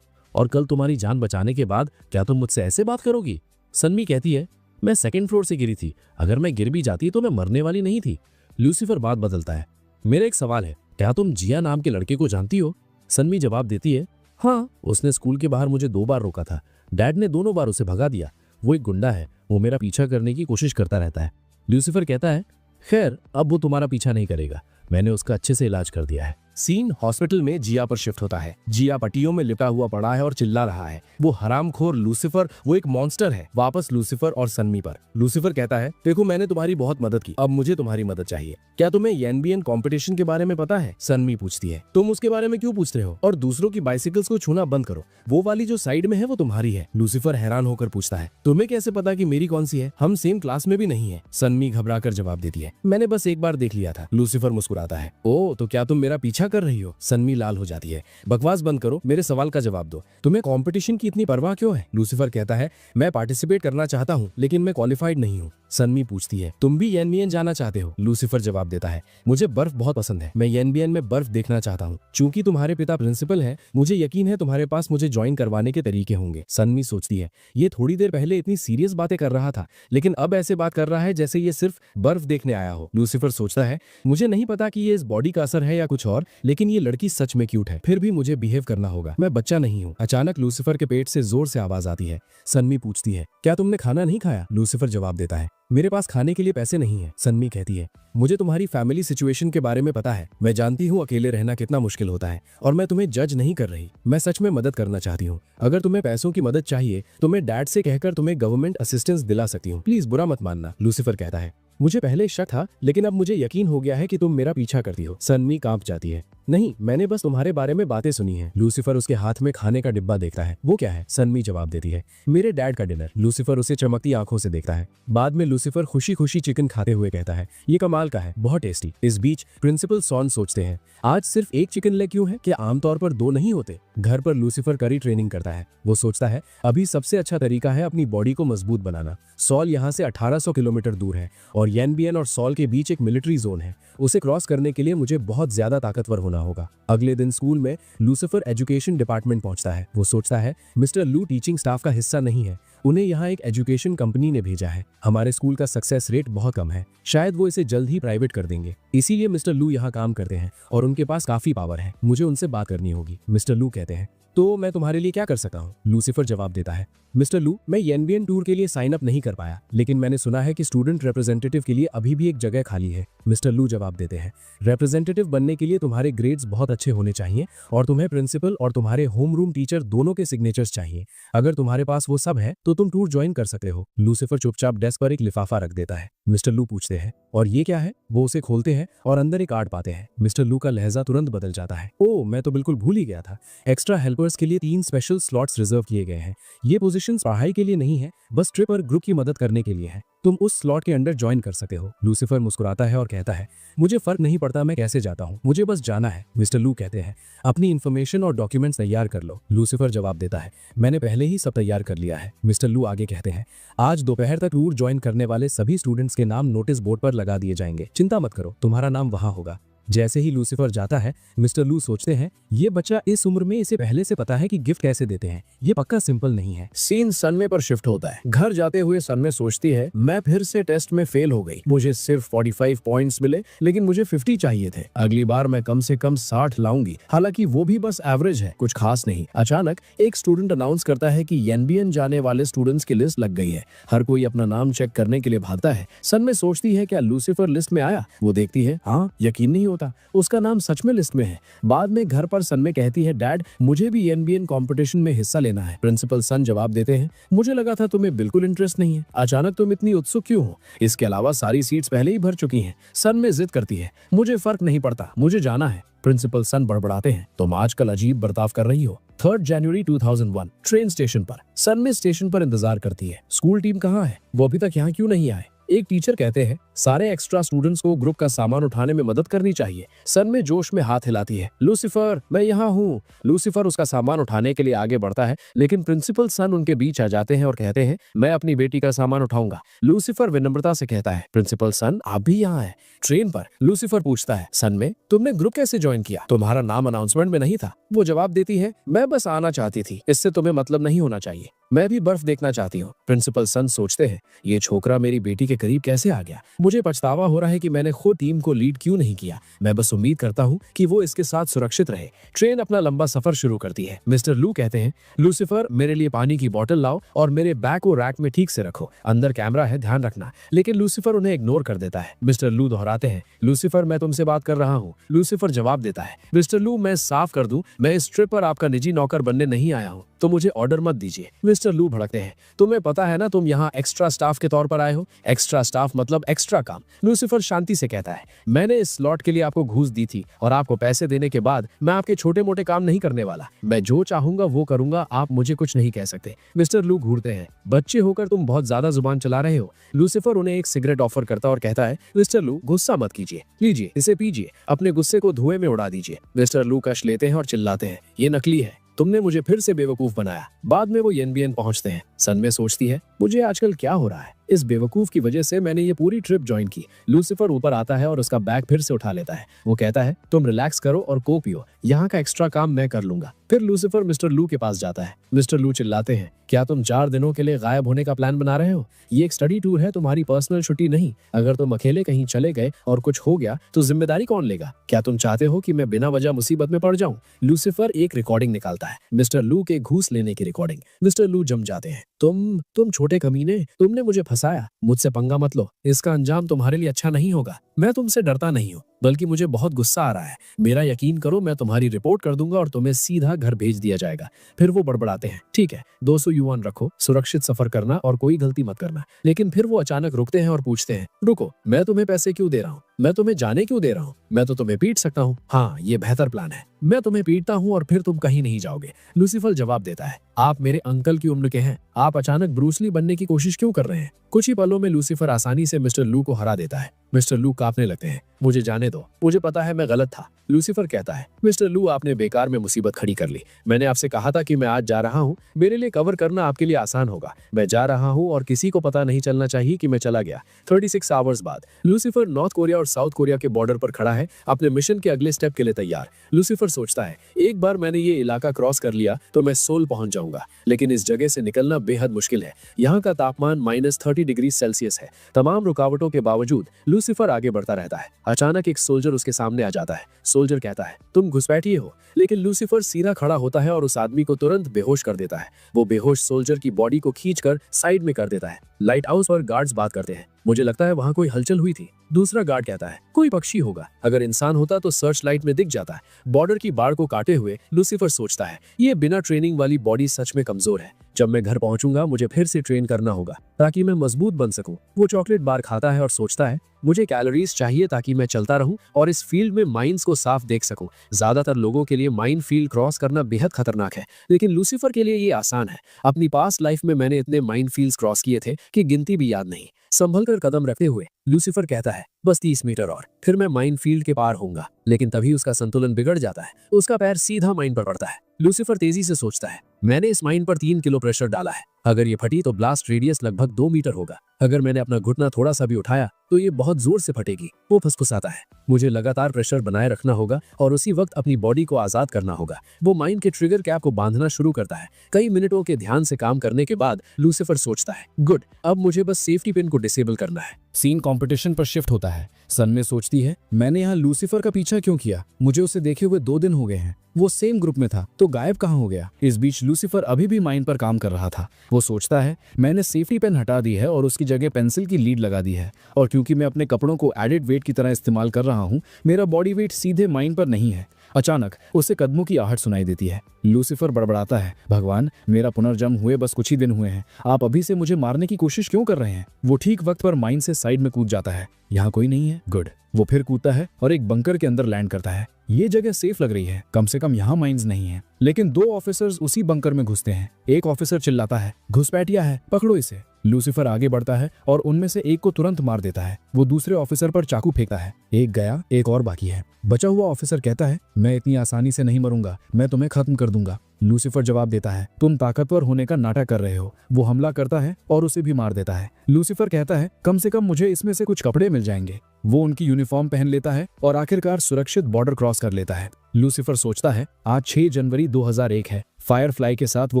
और कल तुम्हारी जान बचाने के बाद क्या तुम मुझसे ऐसे बात करोगी। सन्मी कहती है मैं सेकंड फ्लोर से गिरी थी, अगर मैं गिर भी जाती तो मैं मरने वाली नहीं थी। ल्यूसीफर बात बदलता है मेरा एक सवाल है, क्या तुम जिया नाम के लड़के को जानती हो। सन्मी जवाब देती है हाँ, उसने स्कूल के बाहर मुझे 2 बार रोका था, डैड ने दोनों बार उसे भगा दिया। वो एक गुंडा है, वो मेरा पीछा करने की कोशिश करता रहता है। ल्यूसीफर कहता है खैर अब वो तुम्हारा पीछा नहीं करेगा, मैंने उसका अच्छे से इलाज कर दिया है। सीन हॉस्पिटल में जिया पर शिफ्ट होता है। जिया पट्टियों में लिपटा हुआ पड़ा है और चिल्ला रहा है। वो हरामखोर लूसीफर, वो एक मॉन्स्टर है। वापस लूसीफर और सन्मी पर। लूसीफर कहता है देखो मैंने तुम्हारी बहुत मदद की, अब मुझे तुम्हारी मदद चाहिए। क्या तुम्हें एनबीएन कंपटीशन के बारे में पता है। सन्मी पूछती है तुम उसके बारे में क्यों पूछ रहे हो, और दूसरों की बाइसिकल्स को छूना बंद करो, वो वाली जो साइड में है वो तुम्हारी है। लूसीफर हैरान होकर पूछता है तुम्हें कैसे पता कि मेरी कौन सी है, हम सेम क्लास में भी नहीं है। सन्मी घबरा कर जवाब देती है मैंने बस एक बार देख लिया था। लूसीफर मुस्कुराता है ओ तो क्या तुम मेरा पीछा कर रही हो। सन्मी लाल हो जाती है बकवास बंद करो, मेरे सवाल का जवाब दो, तुम्हें कंपटीशन की इतनी परवाह क्यों है। लूसीफर कहता है मैं पार्टिसिपेट करना चाहता हूँ लेकिन मैं क्वालिफाइड नहीं हूँ। सन्मी पूछती है तुम भी एनबीएन जाना चाहते हो। लूसीफर जवाब देता है मुझे बर्फ बहुत पसंद है, मैं एनबीएन में बर्फ देखना चाहता हूँ। चूंकि तुम्हारे पिता प्रिंसिपल हैं, मुझे यकीन है तुम्हारे पास मुझे ज्वाइन करवाने के तरीके होंगे। सन्मी सोचती है ये थोड़ी देर पहले इतनी सीरियस बातें कर रहा था, लेकिन अब ऐसे बात कर रहा है जैसे ये सिर्फ बर्फ देखने आया हो। लूसीफर सोचता है मुझे नहीं पता कि ये इस बॉडी का असर है या कुछ और, लेकिन ये लड़की सच में क्यूट है, फिर भी मुझे बिहेव करना होगा, मैं बच्चा नहीं हूँ। अचानक लूसीफर के पेट से जोर से आवाज आती है। सन्मी पूछती है क्या तुमने खाना नहीं खाया। लूसीफर जवाब देता है मेरे पास खाने के लिए पैसे नहीं है। सन्मी कहती है मुझे तुम्हारी फैमिली सिचुएशन के बारे में पता है, मैं जानती हूँ अकेले रहना कितना मुश्किल होता है, और मैं तुम्हें जज नहीं कर रही, मैं सच में मदद करना चाहती हूँ। अगर तुम्हें पैसों की मदद चाहिए तो मैं डैड से कहकर तुम्हें गवर्नमेंट असिस्टेंस दिला सकती हूँ, प्लीज बुरा मत मानना। लूसीफर कहता है मुझे पहले शक था, लेकिन अब मुझे यकीन हो गया है कि तुम मेरा पीछा करती हो। सन्मी कांप जाती है नहीं, मैंने बस तुम्हारे बारे में बातें सुनी हैं। लूसीफर उसके हाथ में खाने का डिब्बा देखता है। वो क्या है। सन्मी जवाब देती है मेरे डैड का डिनर। लूसीफर उसे चमकती आंखों से देखता है। बाद में लूसीफर खुशी खुशी चिकन खाते हुए कहता है ये कमाल का है, बहुत टेस्टी। इस बीच प्रिंसिपल सॉन सोचते हैं आज सिर्फ एक चिकन लेग क्यों है, क्या आमतौर पर 2 नहीं होते। घर पर लूसीफर करी ट्रेनिंग करता है। वो सोचता है अभी सबसे अच्छा तरीका है अपनी बॉडी को मजबूत बनाना। सॉल यहाँ से 1800 किलोमीटर दूर है और एनबीएन और सॉल के बीच एक मिलिट्री जोन है, उसे क्रॉस करने के लिए मुझे बहुत ज्यादा ताकतवर होना होगा। अगले दिन स्कूल में लूसीफर एजुकेशन डिपार्टमेंट पहुंचता है। वो सोचता है मिस्टर लू टीचिंग स्टाफ का हिस्सा नहीं है, उन्हें यहाँ एक एजुकेशन कंपनी ने भेजा है। हमारे स्कूल का सक्सेस रेट बहुत कम है, शायद वो इसे जल्द ही प्राइवेट कर देंगे, इसीलिए मिस्टर लू यहाँ काम करते हैं और उनके पास काफी पावर है, मुझे उनसे बात करनी होगी। मिस्टर लू कहते हैं तो मैं तुम्हारे लिए क्या कर सकता हूँ। लूसीफर जवाब देता है मिस्टर लू मैं एनबीएन टूर के लिए साइन अप नहीं कर पाया, लेकिन मैंने सुना है कि स्टूडेंट रिप्रेजेंटेटिव के लिए अभी भी एक जगह खाली है। मिस्टर लू जवाब देते हैं रिप्रेजेंटेटिव बनने के लिए तुम्हारे ग्रेड्स बहुत अच्छे होने चाहिए और तुम्हें प्रिंसिपल और तुम्हारे होम रूम टीचर दोनों के सिग्नेचर्स चाहिए। अगर तुम्हारे पास वो सब है तो तुम टूर ज्वाइन कर सकते हो। लूसीफर चुपचाप डेस्क पर एक लिफाफा रख देता है। मिस्टर लू पूछते हैं और ये क्या है। वो उसे खोलते हैं और अंदर एक कार्ड पाते हैं। मिस्टर लू का लहजा तुरंत बदल जाता है। ओह, मैं तो बिल्कुल भूल ही गया था, एक्स्ट्रा हेल्पर्स के लिए 3 स्पेशल स्लॉट्स रिजर्व किए गए हैं। ये पोजीशंस पढ़ाई के लिए नहीं है, बस ट्रिप और ग्रुप की मदद करने के लिए है, तुम उस स्लॉट के अंडर ज्वाइन कर सकते हो। लूसीफर मुस्कुराता है और कहता है मुझे फर्क नहीं पड़ता मैं कैसे जाता हूँ, मुझे बस जाना है। मिस्टर लू कहते हैं अपनी इन्फॉर्मेशन और डॉक्यूमेंट्स तैयार कर लो। लूसीफर जवाब देता है मैंने पहले ही सब तैयार कर लिया है। मिस्टर लू आगे कहते हैं आज दोपहर तक टूर ज्वाइन करने वाले सभी स्टूडेंट्स के नाम नोटिस बोर्ड पर लगा दिए जाएंगे, चिंता मत करो, तुम्हारा नाम वहाँ होगा। जैसे ही लूसीफर जाता है, मिस्टर लू सोचते हैं ये बच्चा इस उम्र में इसे पहले से पता है कि गिफ्ट कैसे देते हैं, ये पक्का सिंपल नहीं है। सीन सनमे पर शिफ्ट होता है। घर जाते हुए सनमे सोचती है मैं फिर से टेस्ट में फेल हो गई। मुझे सिर्फ 45 पॉइंट्स मिले, लेकिन मुझे 50 चाहिए थे। अगली बार मैं कम से कम 60 लाऊंगी। हालांकि वो भी बस एवरेज है, कुछ खास नहीं। अचानक एक स्टूडेंट अनाउंस करता है कि एनबीएन जाने वाले स्टूडेंट्स की लिस्ट लग गई है। हर कोई अपना नाम चेक करने के लिए भागता है। सनमे सोचती है क्या लूसीफर लिस्ट में आया? वो देखती है, हाँ, यकीन नहीं होता, उसका नाम सच में लिस्ट में है। बाद में घर पर सनमे कहती है डैड मुझे भी एनबीएन कंपटीशन में हिस्सा लेना है। प्रिंसिपल सन जवाब देते हैं मुझे लगा था तुम्हें बिल्कुल इंटरेस्ट नहीं है, अचानक तुम इतनी उत्सुक क्यों हो? इसके अलावा सारी सीट्स पहले ही भर चुकी हैं। सनमे जिद करती है मुझे फर्क नहीं पड़ता, मुझे जाना है। प्रिंसिपल सन बड़बड़ाते हैं तुम आजकल अजीब बर्ताव कर रही हो। 3 जनवरी 2001 ट्रेन स्टेशन पर सनमे स्टेशन पर इंतजार करती है। स्कूल टीम कहाँ है? वो अभी तक यहाँ क्यों नहीं आए? एक टीचर कहते हैं सारे एक्स्ट्रा स्टूडेंट्स को ग्रुप का सामान उठाने में मदद करनी चाहिए। सनमे जोश में हाथ हिलाती है लूसीफर मैं यहाँ हूँ। लूसीफर उसका सामान उठाने के लिए आगे बढ़ता है, लेकिन प्रिंसिपल सन उनके बीच आ जाते हैं और कहते हैं मैं अपनी बेटी का सामान उठाऊंगा। लूसीफर विनम्रता से कहता है प्रिंसिपल सन आप भी यहाँ है। ट्रेन पर लूसीफर पूछता है सनमे तुमने ग्रुप कैसे ज्वाइन किया? तुम्हारा नाम अनाउंसमेंट में नहीं था। वो जवाब देती है मैं बस आना चाहती थी, इससे तुम्हें मतलब नहीं होना चाहिए। मैं भी बर्फ देखना चाहती हूँ। प्रिंसिपल सन सोचते हैं ये छोकरा मेरी बेटी के करीब कैसे आ गया? मुझे पछतावा हो रहा है कि मैंने खुद टीम को लीड क्यों नहीं किया। मैं बस उम्मीद करता हूँ कि वो इसके साथ सुरक्षित रहे। ट्रेन अपना लंबा सफर शुरू करती है। मिस्टर लू कहते हैं लूसीफर मेरे लिए पानी की बोतल लाओ और मेरे बैग को रैक में ठीक से रखो, अंदर कैमरा है, ध्यान रखना। लेकिन लूसीफर उन्हें इग्नोर कर देता है। मिस्टर लू दोहराते हैं लूसीफर मैं तुमसे बात कर रहा हूँ। लूसीफर जवाब देता है मिस्टर लू मैं साफ कर दूं, मैं इस ट्रिप पर आपका निजी नौकर बनने नहीं आया हूँ, तो मुझे ऑर्डर मत दीजिए। मिस्टर लू भड़कते हैं तुम्हें पता है ना तुम यहाँ एक्स्ट्रा स्टाफ के तौर पर आए हो। एक्स्ट्रा स्टाफ मतलब एक्स्ट्रा काम। लूसीफर शांति से कहता है मैंने इस स्लॉट के लिए आपको घूस दी थी और आपको पैसे देने के बाद मैं आपके छोटे मोटे काम नहीं करने वाला। मैं जो चाहूंगा वो करूंगा, आप मुझे कुछ नहीं कह सकते। मिस्टर लू घूरते हैं बच्चे होकर तुम बहुत ज्यादा जुबान चला रहे हो। लूसीफर उन्हें एक सिगरेट ऑफर करता और कहता है मिस्टर लू गुस्सा मत कीजिए, लीजिए इसे पीजिए, अपने गुस्से को धुएं में उड़ा दीजिए। मिस्टर लू कश लेते हैं और चिल्लाते हैं ये नकली है, तुमने मुझे फिर से बेवकूफ बनाया। बाद में वो एनबीएन पहुंचते हैं। सनमे सोचती है मुझे आजकल क्या हो रहा है, इस बेवकूफ की वजह से मैंने ये पूरी ट्रिप ज्वाइन की। लूसीफर ऊपर आता है और उसका बैग फिर से उठा लेता है। वो कहता है तुम रिलैक्स करो और कोक पियो, यहाँ का एक्स्ट्रा काम मैं कर लूंगा। फिर लूसीफर मिस्टर लू के पास जाता है। मिस्टर लू चिल्लाते हैं क्या तुम 4 दिनों के लिए गायब होने का प्लान बना रहे हो? ये एक स्टडी टूर है, तुम्हारी पर्सनल छुट्टी नहीं। अगर तुम अकेले कहीं चले गए और कुछ हो गया तो जिम्मेदारी कौन लेगा? क्या तुम चाहते हो कि मैं बिना वजह मुसीबत में पड़ जाऊं? लूसीफर एक रिकॉर्डिंग निकालता है, मिस्टर लू के घूस लेने की रिकॉर्डिंग। मिस्टर लू जम जाते हैं तुम छोटे कमीने, तुमने मुझे फंसाया, मुझसे पंगा मत लो, इसका अंजाम तुम्हारे लिए अच्छा नहीं होगा। मैं तुमसे डरता नहीं हूँ, बल्कि मुझे बहुत गुस्सा आ रहा है। मेरा यकीन करो मैं तुम्हारी रिपोर्ट कर दूंगा और तुम्हें सीधा घर भेज दिया जाएगा। फिर वो बड़बड़ाते हैं ठीक है 200 युआन रखो, सुरक्षित सफर करना और कोई गलती मत करना। लेकिन फिर वो अचानक रुकते हैं और पूछते हैं रुको, मैं तुम्हें पैसे क्यों दे रहा हूँ? मैं तुम्हें जाने क्यों दे रहा हूँ? मैं तो तुम्हें पीट सकता हूँ। हाँ ये बेहतर प्लान है, मैं तुम्हें पीटता हूँ और फिर तुम कहीं नहीं जाओगे। लूसीफर जवाब देता है आप मेरे अंकल की उम्र के हैं, आप अचानक ब्रूस ली बनने की कोशिश क्यों कर रहे हैं? कुछ ही पलों में लूसीफर आसानी से मिस्टर लू को हरा देता है। मिस्टर लू कांपने लगते हैं मुझे जाने दो, मुझे पता है मैं गलत था। लूसीफर कहता है मिस्टर लू आपने बेकार में मुसीबत खड़ी कर ली। मैंने आपसे कहा था कि मैं आज जा रहा हूँ, मेरे लिए कवर करना आपके लिए आसान होगा। मैं जा रहा हूँ और किसी को पता नहीं चलना चाहिए कि मैं चला गया। 36 आवर्स बाद लूसीफर नॉर्थ कोरिया और साउथ कोरिया के बॉर्डर पर खड़ा है, अपने मिशन के अगले स्टेप के लिए तैयार। लूसीफर सोचता है एक बार मैंने ये इलाका क्रॉस कर लिया तो मैं सोल पहुंच जाऊंगा, लेकिन इस जगह से निकलना बेहद मुश्किल है। यहाँ का तापमान -30 डिग्री सेल्सियस है। तमाम रुकावटों के बावजूद लूसीफर आगे बढ़ता रहता है। अचानक एक सोल्जर उसके सामने आ जाता है। सोल्जर कहता है तुम घुसपैठिए हो, लेकिन लूसीफर सीधा खड़ा होता है और उस आदमी को तुरंत बेहोश कर देता है। वो बेहोश सोल्जर की बॉडी को खींचकर साइड में कर देता है। लाइट हाउस और गार्ड्स बात करते हैं, मुझे लगता है वहाँ कोई हलचल हुई थी। दूसरा गार्ड कहता है कोई पक्षी होगा, अगर इंसान होता तो सर्च लाइट में दिख जाता है। बॉर्डर की बाड़ को काटे हुए लूसीफर सोचता है ये बिना ट्रेनिंग वाली बॉडी सच में कमजोर है। जब मैं घर पहुंचूंगा मुझे फिर से ट्रेन करना होगा ताकि मैं मजबूत बन सकूं। वो चॉकलेट बार खाता है और सोचता है मुझे कैलोरीज चाहिए ताकि मैं चलता रहूं और इस फील्ड में माइंस को साफ देख सकूं। ज्यादातर लोगों के लिए माइन फील्ड क्रॉस करना बेहद खतरनाक है, लेकिन लूसीफर के लिए ये आसान है। अपनी पास्ट लाइफ में मैंने इतने माइन फील्ड्स क्रॉस किए थे कि गिनती भी याद नहीं। संभल कर कदम रखते हुए लूसीफर कहता है बस 30 मीटर और फिर मैं माइन फील्ड के पार होऊंगा। लेकिन तभी उसका संतुलन बिगड़ जाता है, उसका पैर सीधा माइन पर पड़ता है। लूसीफर तेजी से सोचता है मैंने इस माइन पर 3 किलो प्रेशर डाला है, अगर ये फटी तो ब्लास्ट रेडियस लगभग 2 मीटर होगा। अगर मैंने अपना घुटना थोड़ा सा भी उठाया तो ये बहुत जोर से फटेगी। वो फुसफुसाता है। मुझे लगातार प्रेशर बनाए रखना होगा और उसी वक्त अपनी बॉडी को आजाद करना होगा। वो माइंड के ट्रिगर कैप को बांधना शुरू करता है। कई मिनटों के ध्यान से काम करने के बाद लूसीफर सोचता है, गुड, अब मुझे बस सेफ्टी पिन को डिसेबल करना है। सीन कंपटीशन पर शिफ्ट होता है। सनमे सोचती है, मैंने यहाँ लूसीफर का पीछा क्यों किया? मुझे उसे देखे हुए 2 दिन हो गए हैं। वो सेम ग्रुप में था तो गायब कहाँ हो गया? इस बीच लूसीफर अभी भी माइंड पर काम कर रहा था। वो सोचता है, मैंने सेफ्टी पेन हटा दी है और उसकी जगह पेंसिल की लीड लगा दी है, और क्योंकि मैं अपने कपड़ों को एडेड वेट की तरह इस्तेमाल कर रहा हूँ, मेरा बॉडी वेट सीधे माइंड पर नहीं है। अचानक उसे कदमों की आहट सुनाई देती है। लूसीफर बड़बड़ाता है, भगवान, मेरा पुनर्जन्म हुए बस कुछ ही दिन हुए हैं, आप अभी से मुझे मारने की कोशिश क्यों कर रहे हैं? वो ठीक वक्त पर माइंड से साइड में कूद जाता है। यहाँ कोई नहीं है, गुड। वो फिर कूदता है और एक बंकर के अंदर लैंड करता है। ये जगह सेफ लग रही है, कम से कम यहाँ माइंस नहीं है। लेकिन 2 ऑफिसर्स उसी बंकर में घुसते हैं। एक ऑफिसर चिल्लाता है, घुसपैठिया है, पकड़ो इसे। लूसीफर आगे बढ़ता है और उनमें से एक को तुरंत मार देता है। वो दूसरे ऑफिसर पर चाकू फेंकता है। एक गया, एक और बाकी है। बचा हुआ ऑफिसर कहता है, मैं इतनी आसानी से नहीं मरूंगा, मैं तुम्हें खत्म कर दूंगा। लूसीफर जवाब देता है, तुम ताकतवर होने का नाटक कर रहे हो। वो हमला करता है और उसे भी मार देता है। लूसीफर कहता है, कम से कम मुझे इसमें से कुछ कपड़े मिल जाएंगे। वो उनकी यूनिफॉर्म पहन लेता है और आखिरकार सुरक्षित बॉर्डर क्रॉस कर लेता है। लूसीफर सोचता है, आज 6 जनवरी 2001 है। फायरफ्लाई के साथ वो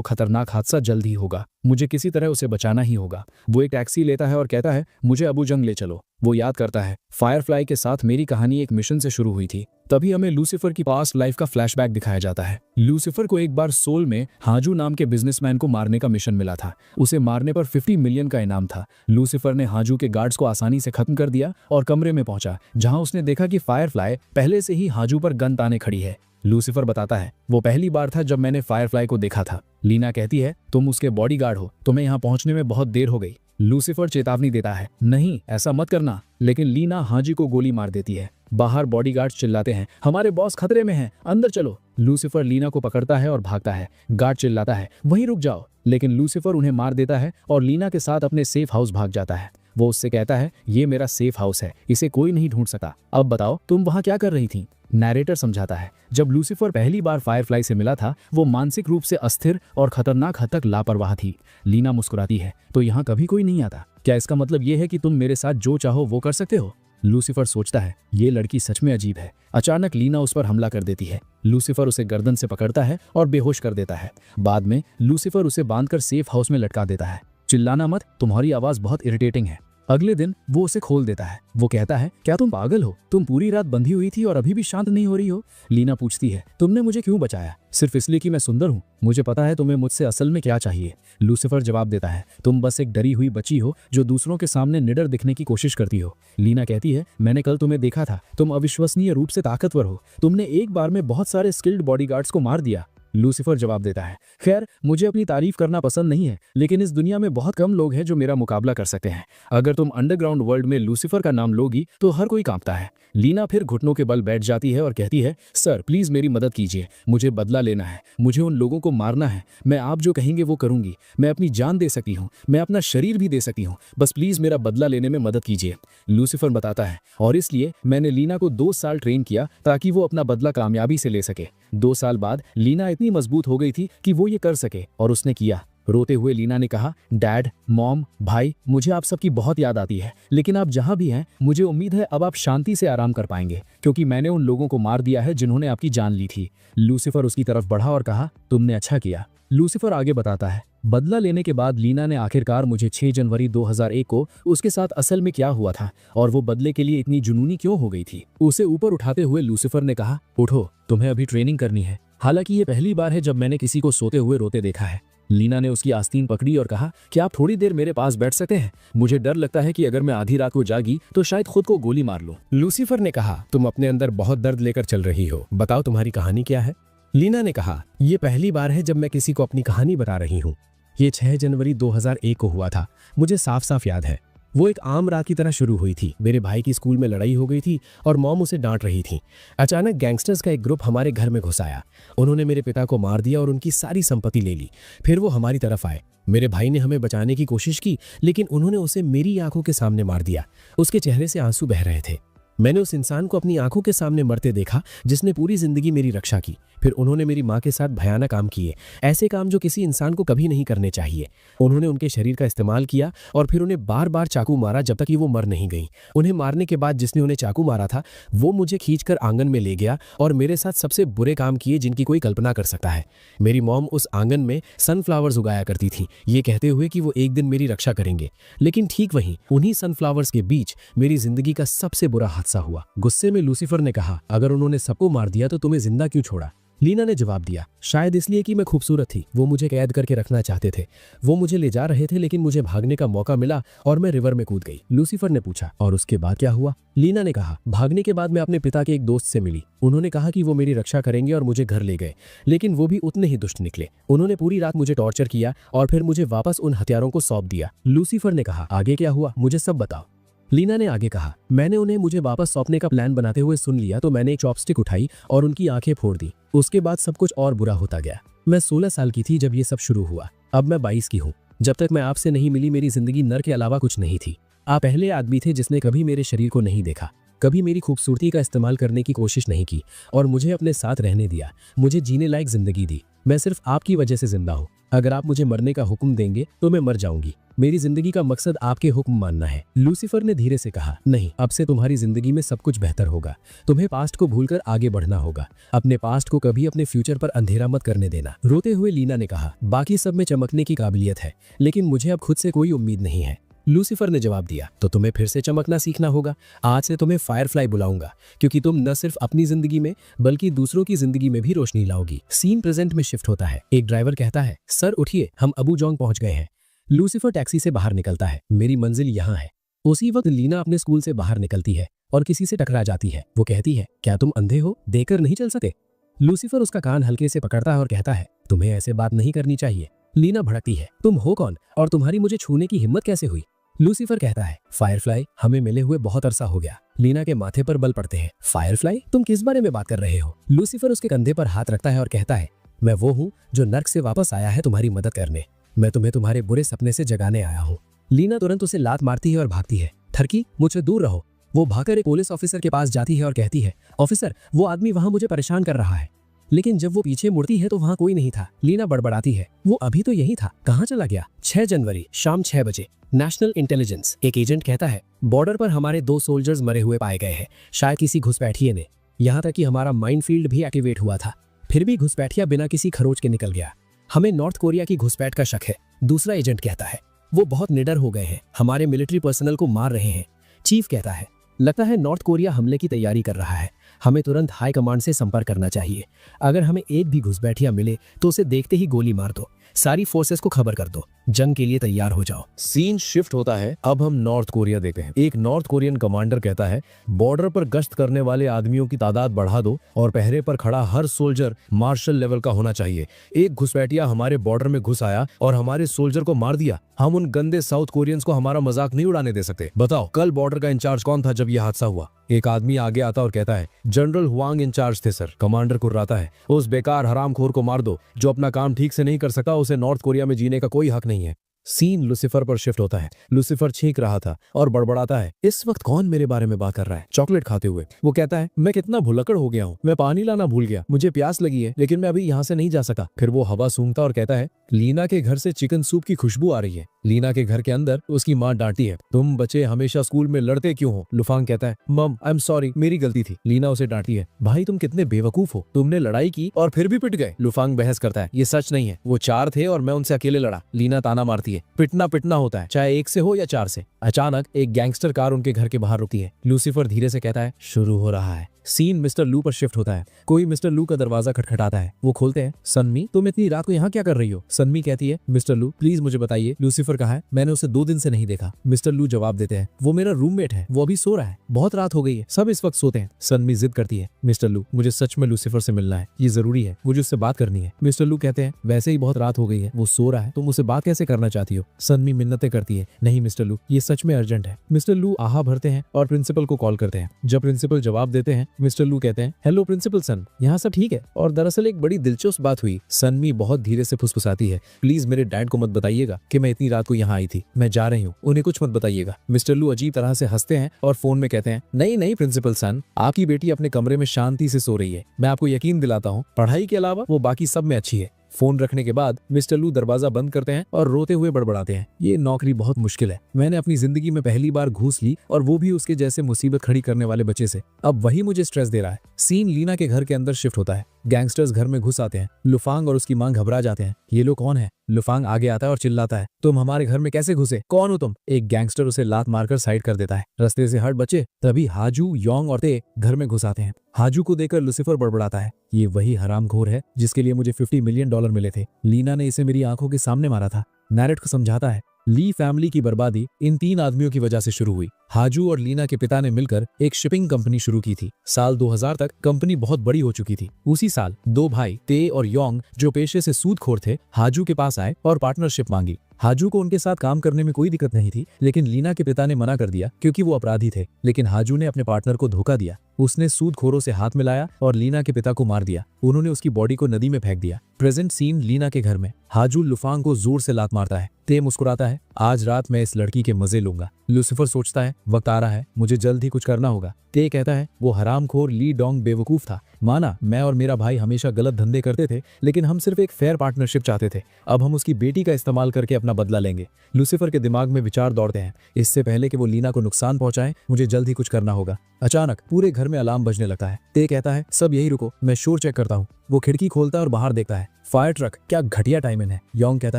खतरनाक हादसा जल्द ही होगा। मुझे किसी तरह उसे बचाना ही होगा। वो एक टैक्सी लेता है और कहता है, मुझे अबू जंग ले चलो। वो याद करता है, फायरफ्लाई के साथ मेरी कहानी एक मिशन से शुरू हुई थी। तभी हमें लूसीफर की पास्ट लाइफ का फ्लैशबैक दिखाया जाता है। लूसीफर को एक बार सोल में हाजू नाम के बिजनेसमैन को मारने का मिशन मिला था। उसे मारने पर 50 मिलियन का इनाम था। लूसीफर ने हाजू के गार्ड्स को आसानी से खत्म कर दिया और कमरे में पहुंचा, जहां उसने देखा कि फायरफ्लाई पहले से ही हाजू पर गन ताने खड़ी है। लूसीफर बताता है, वो पहली बार था जब मैंने फायरफ्लाई को देखा था। लीना कहती है, तुम उसके बॉडीगार्ड हो, तुम्हें यहाँ पहुंचने में बहुत देर हो गई। लूसीफर चेतावनी देता है, नहीं ऐसा मत करना, लेकिन लीना हाजी को गोली मार देती है। बाहर बॉडीगार्ड्स चिल्लाते हैं, हमारे बॉस खतरे में हैं, अंदर चलो। लूसीफर लीना को पकड़ता है और भागता है। गार्ड चिल्लाता है, वहीं रुक जाओ, लेकिन लूसीफर उन्हें मार देता है और लीना के साथ अपने सेफ हाउस भाग जाता है। वो उससे कहता है, ये मेरा सेफ हाउस है, इसे कोई नहीं ढूंढ सकता। अब बताओ तुम वहां क्या कर रही थी? नैरेटर समझाता है, जब लूसीफर पहली बार फायरफ्लाई से मिला था, वो मानसिक रूप से अस्थिर और खतरनाक हद तक लापरवाह थी। लीना मुस्कुराती है, तो यहाँ कभी कोई नहीं आता? क्या इसका मतलब ये है कि तुम मेरे साथ जो चाहो वो कर सकते हो? लूसीफर सोचता है, ये लड़की सच में अजीब है। अचानक लीना उस पर हमला कर देती है। लूसीफर उसे गर्दन से पकड़ता है और बेहोश कर देता है। बाद में लूसीफर उसे बांधकर सेफ हाउस में लटका देता है। चिल्लाना मत, तुम्हारी आवाज बहुत इरिटेटिंग है। अगले दिन वो उसे खोल देता है। वो कहता है, क्या तुम पागल हो? तुम पूरी रात बंधी हुई थी और अभी भी शांत नहीं हो रही हो? लीना पूछती है, तुमने मुझे क्यों बचाया? सिर्फ इसलिए कि मैं सुंदर हूँ? मुझे पता है तुम्हें मुझसे असल में क्या चाहिए। लूसीफर जवाब देता है, तुम बस एक डरी हुई बच्ची हो जो दूसरों के सामने निडर दिखने की कोशिश करती हो। लीना कहती है, मैंने कल तुम्हें देखा था, तुम अविश्वसनीय रूप से ताकतवर हो। तुमने एक बार में बहुत सारे स्किल्ड बॉडीगार्ड्स को मार दिया। लूसीफर जवाब देता है, खैर मुझे अपनी तारीफ करना पसंद नहीं है, लेकिन इस दुनिया में बहुत कम लोग हैं जो मेरा मुकाबला कर सकते हैं। अगर तुम अंडरग्राउंड वर्ल्ड में लूसीफर का नाम लोगी तो हर कोई कांपता है। लीना फिर घुटनों के बल बैठ जाती है और कहती है, सर प्लीज मेरी मदद कीजिए, मुझे बदला लेना है, मुझे उन लोगों को मारना है। मैं आप जो कहेंगे वो करूंगी, मैं अपनी जान दे सकती हूँ, मैं अपना शरीर भी दे सकती हूँ, बस प्लीज मेरा बदला लेने में मदद कीजिए। लूसीफर बताता है, और इसलिए मैंने लीना को 2 साल ट्रेन किया ताकि वो अपना बदला कामयाबी से ले सके। 2 साल बाद लीना इतनी मजबूत हो गई थी कि वो ये कर सके, और उसने किया। रोते हुए लीना ने कहा, डैड, मॉम, भाई, मुझे आप सबकी बहुत याद आती है, लेकिन आप जहां भी हैं मुझे उम्मीद है अब आप शांति से आराम कर पाएंगे, क्योंकि मैंने उन लोगों को मार दिया है जिन्होंने आपकी जान ली थी। लूसीफर उसकी तरफ बढ़ा और कहा, तुमने अच्छा किया। लूसीफर आगे बताता है, बदला लेने के बाद लीना ने आखिरकार मुझे 6 जनवरी 2001 को उसके साथ असल में क्या हुआ था और वो बदले के लिए इतनी जुनूनी क्यों हो गई थी। उसे ऊपर उठाते हुए लूसीफर ने कहा, उठो, तुम्हें अभी ट्रेनिंग करनी है। हालांकि ये पहली बार है जब मैंने किसी को सोते हुए रोते देखा है। लीना ने उसकी आस्तीन पकड़ी और कहा, क्या आप थोड़ी देर मेरे पास बैठ सकते हैं? मुझे डर लगता है कि अगर मैं आधी रात को जागी तो शायद खुद को गोली मार लूं। लूसीफर ने कहा, तुम अपने अंदर बहुत दर्द लेकर चल रही हो, बताओ तुम्हारी कहानी क्या है? लीना ने कहा, ये पहली बार है जब मैं किसी को अपनी कहानी बता रही हूँ। ये 6 जनवरी 2001 को हुआ था, मुझे साफ साफ याद है। वो एक आम रात की तरह शुरू हुई थी। मेरे भाई की स्कूल में लड़ाई हो गई थी और मॉम उसे डांट रही थी। अचानक गैंगस्टर्स का एक ग्रुप हमारे घर में घुस आया। उन्होंने मेरे पिता को मार दिया और उनकी सारी संपत्ति ले ली। फिर वो हमारी तरफ आए। मेरे भाई ने हमें बचाने की कोशिश की, लेकिन उन्होंने उसे मेरी आंखों के सामने मार दिया। उसके चेहरे से आंसू बह रहे थे। मैंने उस इंसान को अपनी आंखों के सामने मरते देखा जिसने पूरी जिंदगी मेरी रक्षा की। फिर उन्होंने मेरी माँ के साथ भयानक काम किए, ऐसे काम जो किसी इंसान को कभी नहीं करने चाहिए। उन्होंने उनके शरीर का इस्तेमाल किया और फिर उन्हें बार बार चाकू मारा जब तक कि वो मर नहीं गई। उन्हें मारने के बाद जिसने उन्हें चाकू मारा था वो मुझे खींचकर आंगन में ले गया और मेरे साथ सबसे बुरे काम किए जिनकी कोई कल्पना कर सकता है। मेरी मॉम उस आंगन में सनफ्लावर्स उगाया करती थी, ये कहते हुए कि वो एक दिन मेरी रक्षा करेंगे। लेकिन ठीक वहीं उन्हीं सनफ्लावर्स के बीच मेरी जिंदगी का सबसे बुरा हादसा हुआ। गुस्से में लूसीफर ने कहा, अगर उन्होंने सबको मार दिया तो तुम्हें जिंदा क्यों छोड़ा? लीना ने जवाब दिया, शायद इसलिए कि मैं खूबसूरत थी। वो मुझे कैद करके रखना चाहते थे। वो मुझे ले जा रहे थे लेकिन मुझे भागने का मौका मिला और मैं रिवर में कूद गई। लूसीफर ने पूछा, और उसके बाद क्या हुआ? लीना ने कहा, भागने के बाद मैं अपने पिता के एक दोस्त से मिली। उन्होंने कहा कि वो मेरी रक्षा करेंगे और मुझे घर ले गए, लेकिन वो भी उतने ही दुष्ट निकले। उन्होंने पूरी रात मुझे टॉर्चर किया और फिर मुझे वापस उन हथियारों को सौंप दिया। लूसीफर ने कहा, आगे क्या हुआ, मुझे सब बताओ। लीना ने आगे कहा, मैंने उन्हें मुझे वापस सौंपने का प्लान बनाते हुए सुन लिया तो मैंने एक चॉपस्टिक उठाई और उनकी आंखें फोड़ दी। उसके बाद सब कुछ और बुरा होता गया। मैं 16 साल की थी जब ये सब शुरू हुआ। अब मैं 22 की हूँ। जब तक मैं आपसे नहीं मिली मेरी जिंदगी नर के अलावा कुछ नहीं थी। आप पहले आदमी थे जिसने कभी मेरे शरीर को नहीं देखा, कभी मेरी खूबसूरती का इस्तेमाल करने की कोशिश नहीं की और मुझे अपने साथ रहने दिया, मुझे जीने लायक जिंदगी दी। मैं सिर्फ आपकी वजह से जिंदा हूँ। अगर आप मुझे मरने का हुक्म देंगे तो मैं मर जाऊंगी। मेरी जिंदगी का मकसद आपके हुक्म मानना है। लूसीफर ने धीरे से कहा, नहीं, अब से तुम्हारी जिंदगी में सब कुछ बेहतर होगा। तुम्हें पास्ट को भूलकर आगे बढ़ना होगा। अपने पास्ट को कभी अपने फ्यूचर पर अंधेरा मत करने देना। रोते हुए लीना ने कहा, बाकी सब में चमकने की काबिलियत है लेकिन मुझे अब खुद से कोई उम्मीद नहीं है। लूसीफर ने जवाब दिया, तो तुम्हें फिर से चमकना सीखना होगा। आज से तुम्हें फायरफ्लाई बुलाऊंगा क्योंकि तुम न सिर्फ अपनी जिंदगी में बल्कि दूसरों की जिंदगी में भी रोशनी लाओगी। सीन प्रेजेंट में शिफ्ट होता है। एक ड्राइवर कहता है, सर उठिए, हम अबू जोंग पहुंच गए हैं। लूसीफर टैक्सी से बाहर निकलता है, मेरी मंजिल यहाँ है। उसी वक्त लीना अपने स्कूल से बाहर निकलती है और किसी से टकरा जाती है। वो कहती है, क्या तुम अंधे हो, देखकर नहीं चल सके? लूसीफर उसका कान हल्के से पकड़ता है और कहता है, तुम्हें ऐसे बात नहीं करनी चाहिए। लीना भड़कती है, तुम हो कौन और तुम्हारी मुझे छूने की हिम्मत कैसे हुई? लूसीफर कहता है, फायरफ्लाई, हमें मिले हुए बहुत अरसा हो गया। लीना के माथे पर बल पड़ते हैं। फायरफ्लाई, तुम किस बारे में बात कर रहे हो? लूसीफर उसके कंधे पर हाथ रखता है और कहता है, मैं वो हूँ जो नर्क से वापस आया है तुम्हारी मदद करने। मैं तुम्हें तुम्हारे बुरे सपने से जगाने आया हूँ। लीना तुरंत उसे लात मारती है और भागती है। थरकी, मुझसे दूर रहो। वो भागकर एक पुलिस ऑफिसर के पास जाती है और कहती है, ऑफिसर, वो आदमी वहां मुझे परेशान कर रहा है। लेकिन जब वो पीछे मुड़ती है तो वहां कोई नहीं था। लीना बड़बड़ाती है, वो अभी तो यही था, कहाँ चला गया? 6 जनवरी शाम 6 बजे। नेशनल इंटेलिजेंस, एक एजेंट कहता है, बॉर्डर पर हमारे 2 सोल्जर्स मरे हुए पाए गए हैं, शायद किसी घुसपैठिए ने। यहाँ तक कि हमारा माइनफील्ड भी एक्टिवेट हुआ था, फिर भी घुसपैठिया बिना किसी खरोच के निकल गया। हमें नॉर्थ कोरिया की घुसपैठ का शक है। दूसरा एजेंट कहता है, वो बहुत निडर हो गए हैं, हमारे मिलिट्री पर्सनल को मार रहे हैं। चीफ कहता है, लगता है नॉर्थ कोरिया हमले की तैयारी कर रहा है, हमें तुरंत हाई कमांड से संपर्क करना चाहिए। अगर हमें एक भी घुसपैठिया मिले तो उसे देखते ही गोली मार दो। सारी फोर्सेस को खबर कर दो, जंग के लिए तैयार हो जाओ। सीन शिफ्ट होता है। अब हम नॉर्थ कोरिया देखते हैं। एक नॉर्थ कोरियन कमांडर कहता है, बॉर्डर पर गश्त करने वाले आदमियों की तादाद बढ़ा दो और पहरे पर खड़ा हर सोल्जर मार्शल लेवल का होना चाहिए। एक घुसपैठिया हमारे बॉर्डर में घुस आया और हमारे सोल्जर को मार दिया। हम उन गंदे साउथ कोरियंस को हमारा मजाक नहीं उड़ाने दे सकते। बताओ, कल बॉर्डर का इंचार्ज कौन था जब यह हादसा हुआ? एक आदमी आगे आता और कहता है, जनरल हुआंग इंचार्ज थे सर। कमांडर कुर्राता है, उस बेकार हरामखोर को मार दो जो अपना काम ठीक से नहीं कर सका। उसे नॉर्थ कोरिया में जीने का कोई हक नहीं है। सीन लूसीफर पर शिफ्ट होता है। लूसीफर छींक रहा था और बड़बड़ाता है, इस वक्त कौन मेरे बारे में बात कर रहा है? चॉकलेट खाते हुए वो कहता है, मैं कितना भुलक्कड़ हो गया हूँ, मैं पानी लाना भूल गया, मुझे प्यास लगी है लेकिन मैं अभी यहाँ से नहीं जा सका। फिर वो हवा सूंघता और कहता है, लीना के घर से चिकन सूप की खुशबू आ रही है। लीना के घर के अंदर उसकी माँ डांटती है, तुम बच्चे हमेशा स्कूल में लड़ते क्यों हो? लुफांग कहता है, मम आई एम सॉरी, मेरी गलती थी। लीना उसे डांटती है, भाई तुम कितने बेवकूफ हो, तुमने लड़ाई की और फिर भी पिट गए। लुफांग बहस करता है, ये सच नहीं है, वो 4 थे और मैं उनसे अकेले लड़ा। लीना ताना मारती है, पिटना होता है, चाहे 1 से हो या 4 से। अचानक एक गैंगस्टर कार उनके घर के बाहर रुकती है। लूसीफर धीरे से कहता है, शुरू हो रहा है। सीन मिस्टर लू पर शिफ्ट होता है। कोई मिस्टर लू का दरवाजा खटखटाता है। वो खोलते हैं। सनमी, तुम इतनी रात को यहाँ क्या कर रही हो? सनमी कहती है, मिस्टर लू प्लीज मुझे बताइए। लूसीफर कहा है, मैंने उसे 2 दिन से नहीं देखा। मिस्टर लू जवाब देते हैं, वो मेरा रूममेट है, वो अभी सो रहा है, बहुत रात हो गई है, सब इस वक्त सोते हैं। सनमी जिद करती है, मिस्टर लू मुझे सच में लूसीफर से मिलना है, ये जरूरी है, मुझे उससे बात करनी है। मिस्टर लू कहते हैं, वैसे ही बहुत रात हो गई है, वो सो रहा है, तुम उससे बात कैसे करना चाहती हो? सनमी मिन्नतें करती है, नहीं मिस्टर लू, ये सच में अर्जेंट है। मिस्टर लू आहा भरते हैं और प्रिंसिपल को कॉल करते हैं। जब प्रिंसिपल जवाब देते हैं मिस्टर लू कहते हैं, हेलो प्रिंसिपल सन, यहाँ सब ठीक है? और दरअसल एक बड़ी दिलचस्प बात हुई। सनमी बहुत धीरे से फुसफुसाती है, प्लीज मेरे डैड को मत बताइएगा कि मैं इतनी रात को यहाँ आई थी। मैं जा रही हूँ, उन्हें कुछ मत बताइएगा। मिस्टर लू अजीब तरह से हंसते हैं और फोन में कहते हैं, नहीं नहीं प्रिंसिपल सन, आपकी बेटी अपने कमरे में शांति से सो रही है। मैं आपको यकीन दिलाता हूँ, पढ़ाई के अलावा वो बाकी सब में अच्छी है। फोन रखने के बाद मिस्टर लू दरवाजा बंद करते हैं और रोते हुए बड़बड़ाते हैं, ये नौकरी बहुत मुश्किल है। मैंने अपनी जिंदगी में पहली बार घूस ली और वो भी उसके जैसे मुसीबत खड़ी करने वाले बच्चे से। अब वही मुझे स्ट्रेस दे रहा है। सीन लीना के घर के अंदर शिफ्ट होता है। गैंगस्टर्स घर में घुस आते हैं। लुफांग और उसकी मां घबरा जाते हैं, ये लोग कौन है? लुफांग आगे आता है और चिल्लाता है, तुम हमारे घर में कैसे घुसे? कौन हो तुम? एक गैंगस्टर उसे लात मारकर साइड कर देता है। रास्ते से हट बच्चे। तभी हाजू, योंग और ते घर में घुस आते हैं। हाजू को देखकर लुसिफर बड़बड़ाता है, ये वही हरामखोर है जिसके लिए मुझे $50 मिलियन मिले थे। लीना ने इसे मेरी आंखों के सामने मारा था। नैरेट को समझाता है, ली फैमिली की बर्बादी इन 3 आदमियों की वजह से शुरू हुई। हाजू और लीना के पिता ने मिलकर एक शिपिंग कंपनी शुरू की थी। साल 2000 तक कंपनी बहुत बड़ी हो चुकी थी। उसी साल 2 भाई ते और योंग, जो पेशे से सूदखोर थे, हाजू के पास आए और पार्टनरशिप मांगी। हाजू को उनके साथ काम करने में कोई दिक्कत नहीं थी, लेकिन लीना के पिता ने मना कर दिया क्योंकि वो अपराधी थे। लेकिन हाजू ने अपने पार्टनर को धोखा दिया। उसने सूदखोरों से हाथ मिलाया और लीना के पिता को मार दिया। उन्होंने उसकी बॉडी को नदी में फेंक दिया। प्रेजेंट सीन लीना के घर में। हाजू लुफांग को जोर से लात मारता है। ते मुस्कुराता है, आज रात मैं इस लड़की के मजे लूंगा। लुसिफर सोचता है, वक्त आ रहा है, मुझे जल्द ही कुछ करना होगा। ते कहता है, वो हरामखोर ली डोंग बेवकूफ था। माना मैं और मेरा भाई हमेशा गलत धंधे करते थे, लेकिन हम सिर्फ एक फेयर पार्टनरशिप चाहते थे। अब हम उसकी बेटी का इस्तेमाल करके अपना बदला लेंगे। लुसिफर के दिमाग में विचार दौड़ते हैं, इससे पहले कि वो लीना को नुकसान पहुंचाए, मुझे जल्द ही कुछ करना होगा। अचानक पूरे घर में अलार्म बजने लगता है। ते कहता है, सब यही रुको, मैं शोर चेक करता हूँ। वो खिड़की खोलता है और बाहर देखता है, फायर ट्रक। क्या घटिया टाइमिंग है। योंग कहता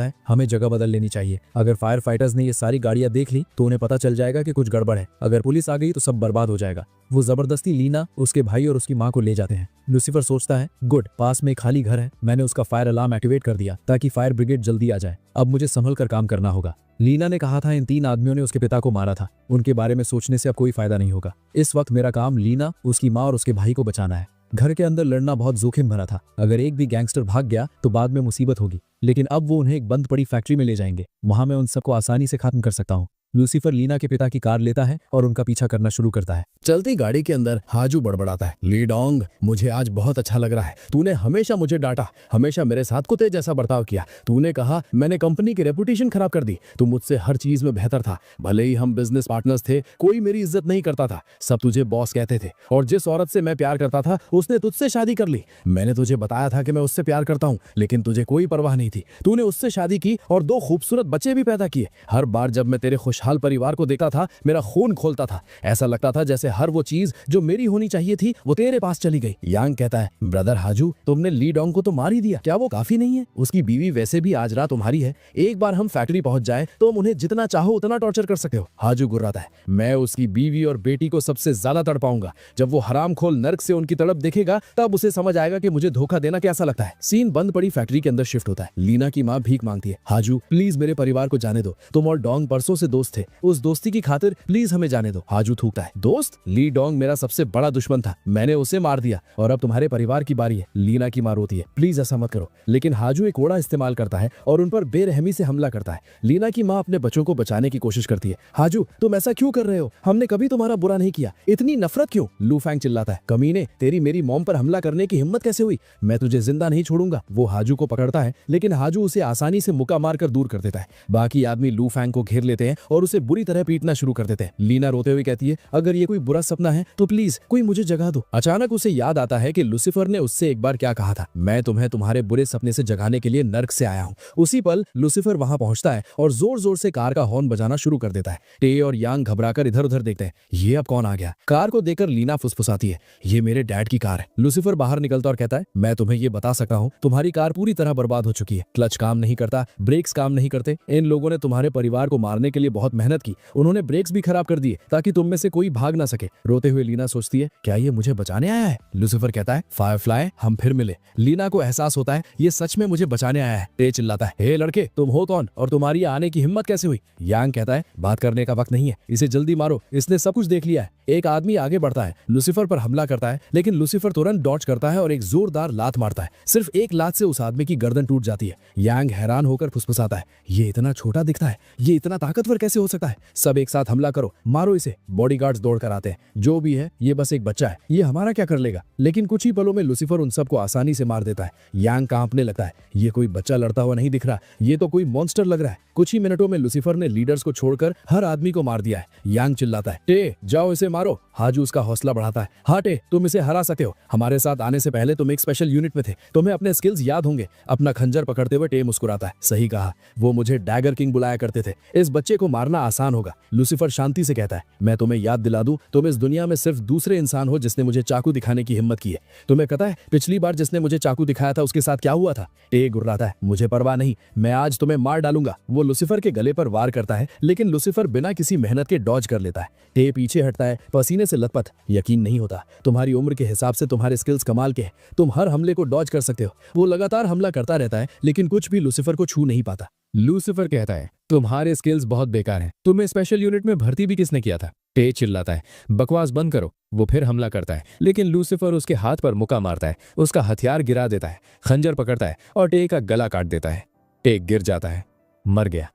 है, हमें जगह बदल लेनी चाहिए। अगर फायर फाइटर्स ने ये सारी गाड़ियां देख ली तो उन्हें पता चल जाएगा कि कुछ गड़बड़ है। अगर पुलिस आ गई तो सब बर्बाद हो जाएगा। वो जबरदस्ती लीना, उसके भाई और उसकी मां को ले जाते हैं। लुसिफर सोचता है, गुड, पास में एक खाली घर है, मैंने उसका फायर अलार्म एक्टिवेट कर दिया ताकि फायर ब्रिगेड जल्दी आ जाए। अब मुझे संभल कर काम करना होगा। लीना ने कहा था इन 3 आदमियों ने उसके पिता को मारा था। उनके बारे में सोचने से अब कोई फायदा नहीं होगा। इस वक्त मेरा काम लीना, उसकी माँ और उसके भाई को बचाना है। घर के अंदर लड़ना बहुत जोखिम भरा था। अगर एक भी गैंगस्टर भाग गया तो बाद में मुसीबत होगी। लेकिन अब वो उन्हें एक बंद पड़ी फैक्ट्री में ले जाएंगे, वहां मैं उन सबको आसानी से खत्म कर सकता हूँ। लुसिफर लीना के पिता की कार लेता है और उनका पीछा करना शुरू करता है। चलती गाड़ी के अंदर हाजू बड़बड़ाता है, ली डोंग, मुझे आज बहुत अच्छा लग रहा है। तूने हमेशा मुझे डांटा, हमेशा मेरे साथ कुत्ते जैसा बर्ताव किया। तूने कहा मैंने कंपनी की रेपुटेशन खराब कर दी। तू मुझसे हर चीज में बेहतर था। भले ही हम बिजनेस पार्टनर्स थे, कोई मेरी इज्जत नहीं करता था। सब तुझे बॉस कहते थे। और जिस औरत से मैं प्यार करता था उसने तुझसे शादी कर ली। मैंने तुझे बताया था कि मैं उससे प्यार करता हूँ, लेकिन तुझे कोई परवाह नहीं थी। तूने उससे शादी की और 2 खूबसूरत बच्चे भी पैदा किए। हर बार जब मैं तेरे खुशहाल परिवार को देखता था, मेरा खून खोलता था। ऐसा लगता था जैसे हर वो चीज जो मेरी होनी चाहिए थी वो तेरे पास चली गई। यांग कहता है, ब्रदर हाजू, तुमने ली डोंग को तो मार ही दिया, क्या वो काफी नहीं है? उसकी बीवी वैसे भी आज रात तुम्हारी है। एक बार हम फैक्ट्री पहुंच जाए तो तुम उन्हें जितना चाहो उतना टॉर्चर कर सकते हो। हाजू गुर्राता है, मैं उसकी बीवी और बेटी को सबसे ज्यादा तड़पाऊंगा। जब वो हरामखोर नर्क से उनकी तड़प देखेगा तब उसे समझ आएगा कि मुझे धोखा देना कैसा लगता है। सीन बंद पड़ी फैक्ट्री के अंदर शिफ्ट होता है। लीना की माँ भीख मांगती है, हाजू प्लीज मेरे परिवार को जाने दो, तुम और डोंग परसों से दोस्त थे, उस दोस्ती की खातिर प्लीज हमें जाने दो। हाजू थूकता है, दोस्त? ली डोंग मेरा सबसे बड़ा दुश्मन था, मैंने उसे मार दिया और अब तुम्हारे परिवार की बारी है। लीना की मां रोती है, प्लीज ऐसा मत करो। लेकिन हाजू एक कोड़ा इस्तेमाल करता है और उन पर बेरहमी से हमला करता है। लीना की मां अपने बच्चों को बचाने की कोशिश करती है। हाजू तुम ऐसा क्यों कर रहे हो? हमने कभी तुम्हारा बुरा नहीं किया, इतनी नफरत क्यों? लू फैंग चिल्लाता है, कमीने, तेरी मेरी मॉम पर हमला करने की हिम्मत कैसे हुई? मैं तुझे जिंदा नहीं छोड़ूंगा। वो हाजू को पकड़ता है, लेकिन हाजू उसे आसानी से मुक्का मारकर दूर कर देता है। बाकी आदमी लू फैंग को घेर लेते हैं और उसे बुरी तरह पीटना शुरू कर देते हैं। लीना रोते हुए कहती है, अगर ये कोई बुरा सपना है तो प्लीज कोई मुझे जगा दो। अचानक उसे याद आता है कि लुसिफर ने उससे एक बार क्या कहा था, मैं तुम्हें तुम्हारे बुरे सपने से जगाने के लिए नर्क से आया हूँ। उसी पल लुसिफर वहां पहुंचता है और जोर जोर से कार का हॉर्न बजाना शुरू कर देता है। टे और यांग घबराकर इधर उधर देखते हैं, ये अब कौन आ गया? कार को देखकर लीना फुसफुसाती है, ये मेरे डैड की कार है। लुसिफर बाहर निकलता और कहता है, मैं तुम्हें ये बता सकता हूँ, तुम्हारी कार पूरी तरह बर्बाद हो चुकी है। क्लच काम नहीं करता, ब्रेक्स काम नहीं करते। इन लोगों ने तुम्हारे परिवार को मारने के लिए बहुत मेहनत की, उन्होंने ब्रेक्स भी खराब कर दिए ताकि तुम में से कोई भाग ना सके। रोते हुए लीना सोचती है, क्या ये मुझे बचाने आया है? लुसिफर कहता है, फायरफ्लाई हम फिर मिले। लीना को एहसास होता है ये सच में मुझे बचाने आया है। टे चिल्लाता है, हे लड़के, तुम हो कौन और तुम्हारी आने की हिम्मत कैसे हुई? यांग कहता है, बात करने का वक्त नहीं है, इसे जल्दी मारो, इसने सब कुछ देख लिया है। एक आदमी आगे बढ़ता है, लुसिफर पर हमला करता है, लेकिन लुसिफर तुरंत डॉज करता है और एक जोरदार लात मारता है। सिर्फ एक लात से उस आदमी की गर्दन टूट जाती है। यांग हैरान होकर फुसफुसाता है, ये इतना छोटा दिखता है, ये इतना ताकतवर कैसे कैसे हो सकता है? सब एक साथ हमला करो, मारो इसे। बॉडीगार्ड्स दौड़ कर आते हैं। जो भी है ये बस एक बच्चा है, ये हमारा क्या कर लेगा? लेकिन कुछ ही पलों में लूसीफर उन सबको आसानी से मार देता है। यांग कांपने लगता है। ये कोई बच्चा लड़ता हुआ नहीं दिख रहा, ये तो कोई मॉन्स्टर लग रहा है। कुछ ही मिनटों में लूसीफर ने लीडर्स को छोड़कर हर आदमी को मार दिया है। यांग चिल्लाता है, टे जाओ इसे मारो। हाजू उसका हौसला बढ़ाता है, हाँ टे तुम इसे हरा सकते हो। हमारे साथ आने से पहले तुम एक स्पेशल यूनिट में थे, तुम्हें अपने स्किल्स याद होंगे। अपना खंजर पकड़ते हुए टे मुस्कुराता है, सही कहा, वो मुझे डैगर किंग बुलाया करते थे। इस बच्चे को मारना आसान होगा। लूसीफर शांति से कहता है, मैं तुम्हें याद दिला दूं, तुम इस दुनिया में सिर्फ दूसरे इंसान हो जिसने मुझे चाकू दिखाने की हिम्मत की है। तुम्हें पता है पिछली बार जिसने मुझे चाकू दिखाया था उसके साथ क्या हुआ था? टे गुर्राता है, मुझे परवाह नहीं, मैं आज तुम्हें मार डालूंगा। वो लूसीफर के गले पर वार करता है, लेकिन लूसीफर बिना किसी मेहनत के डॉज कर लेता है। टे पीछे हटता है, पसीने से लथपथ। यकीन नहीं होता, तुम्हारी उम्र के हिसाब से तुम्हारे स्किल्स कमाल के हैं। तुम हर हमले को डॉज कर सकते हो। वो लगातार हमला करता रहता है, लेकिन कुछ भी लूसीफर को छू नहीं पाता। लूसीफर कहता है, तुम्हारे स्किल्स बहुत बेकार हैं। तुम्हें स्पेशल यूनिट में भर्ती भी किसने किया था? टे चिल्लाता है, बकवास बंद करो। वो फिर हमला करता है, लेकिन लूसीफर उसके हाथ पर मुक्का मारता है, उसका हथियार गिरा देता है, खंजर पकड़ता है और टे का गला काट देता है। टे गिर जाता है, मर गया।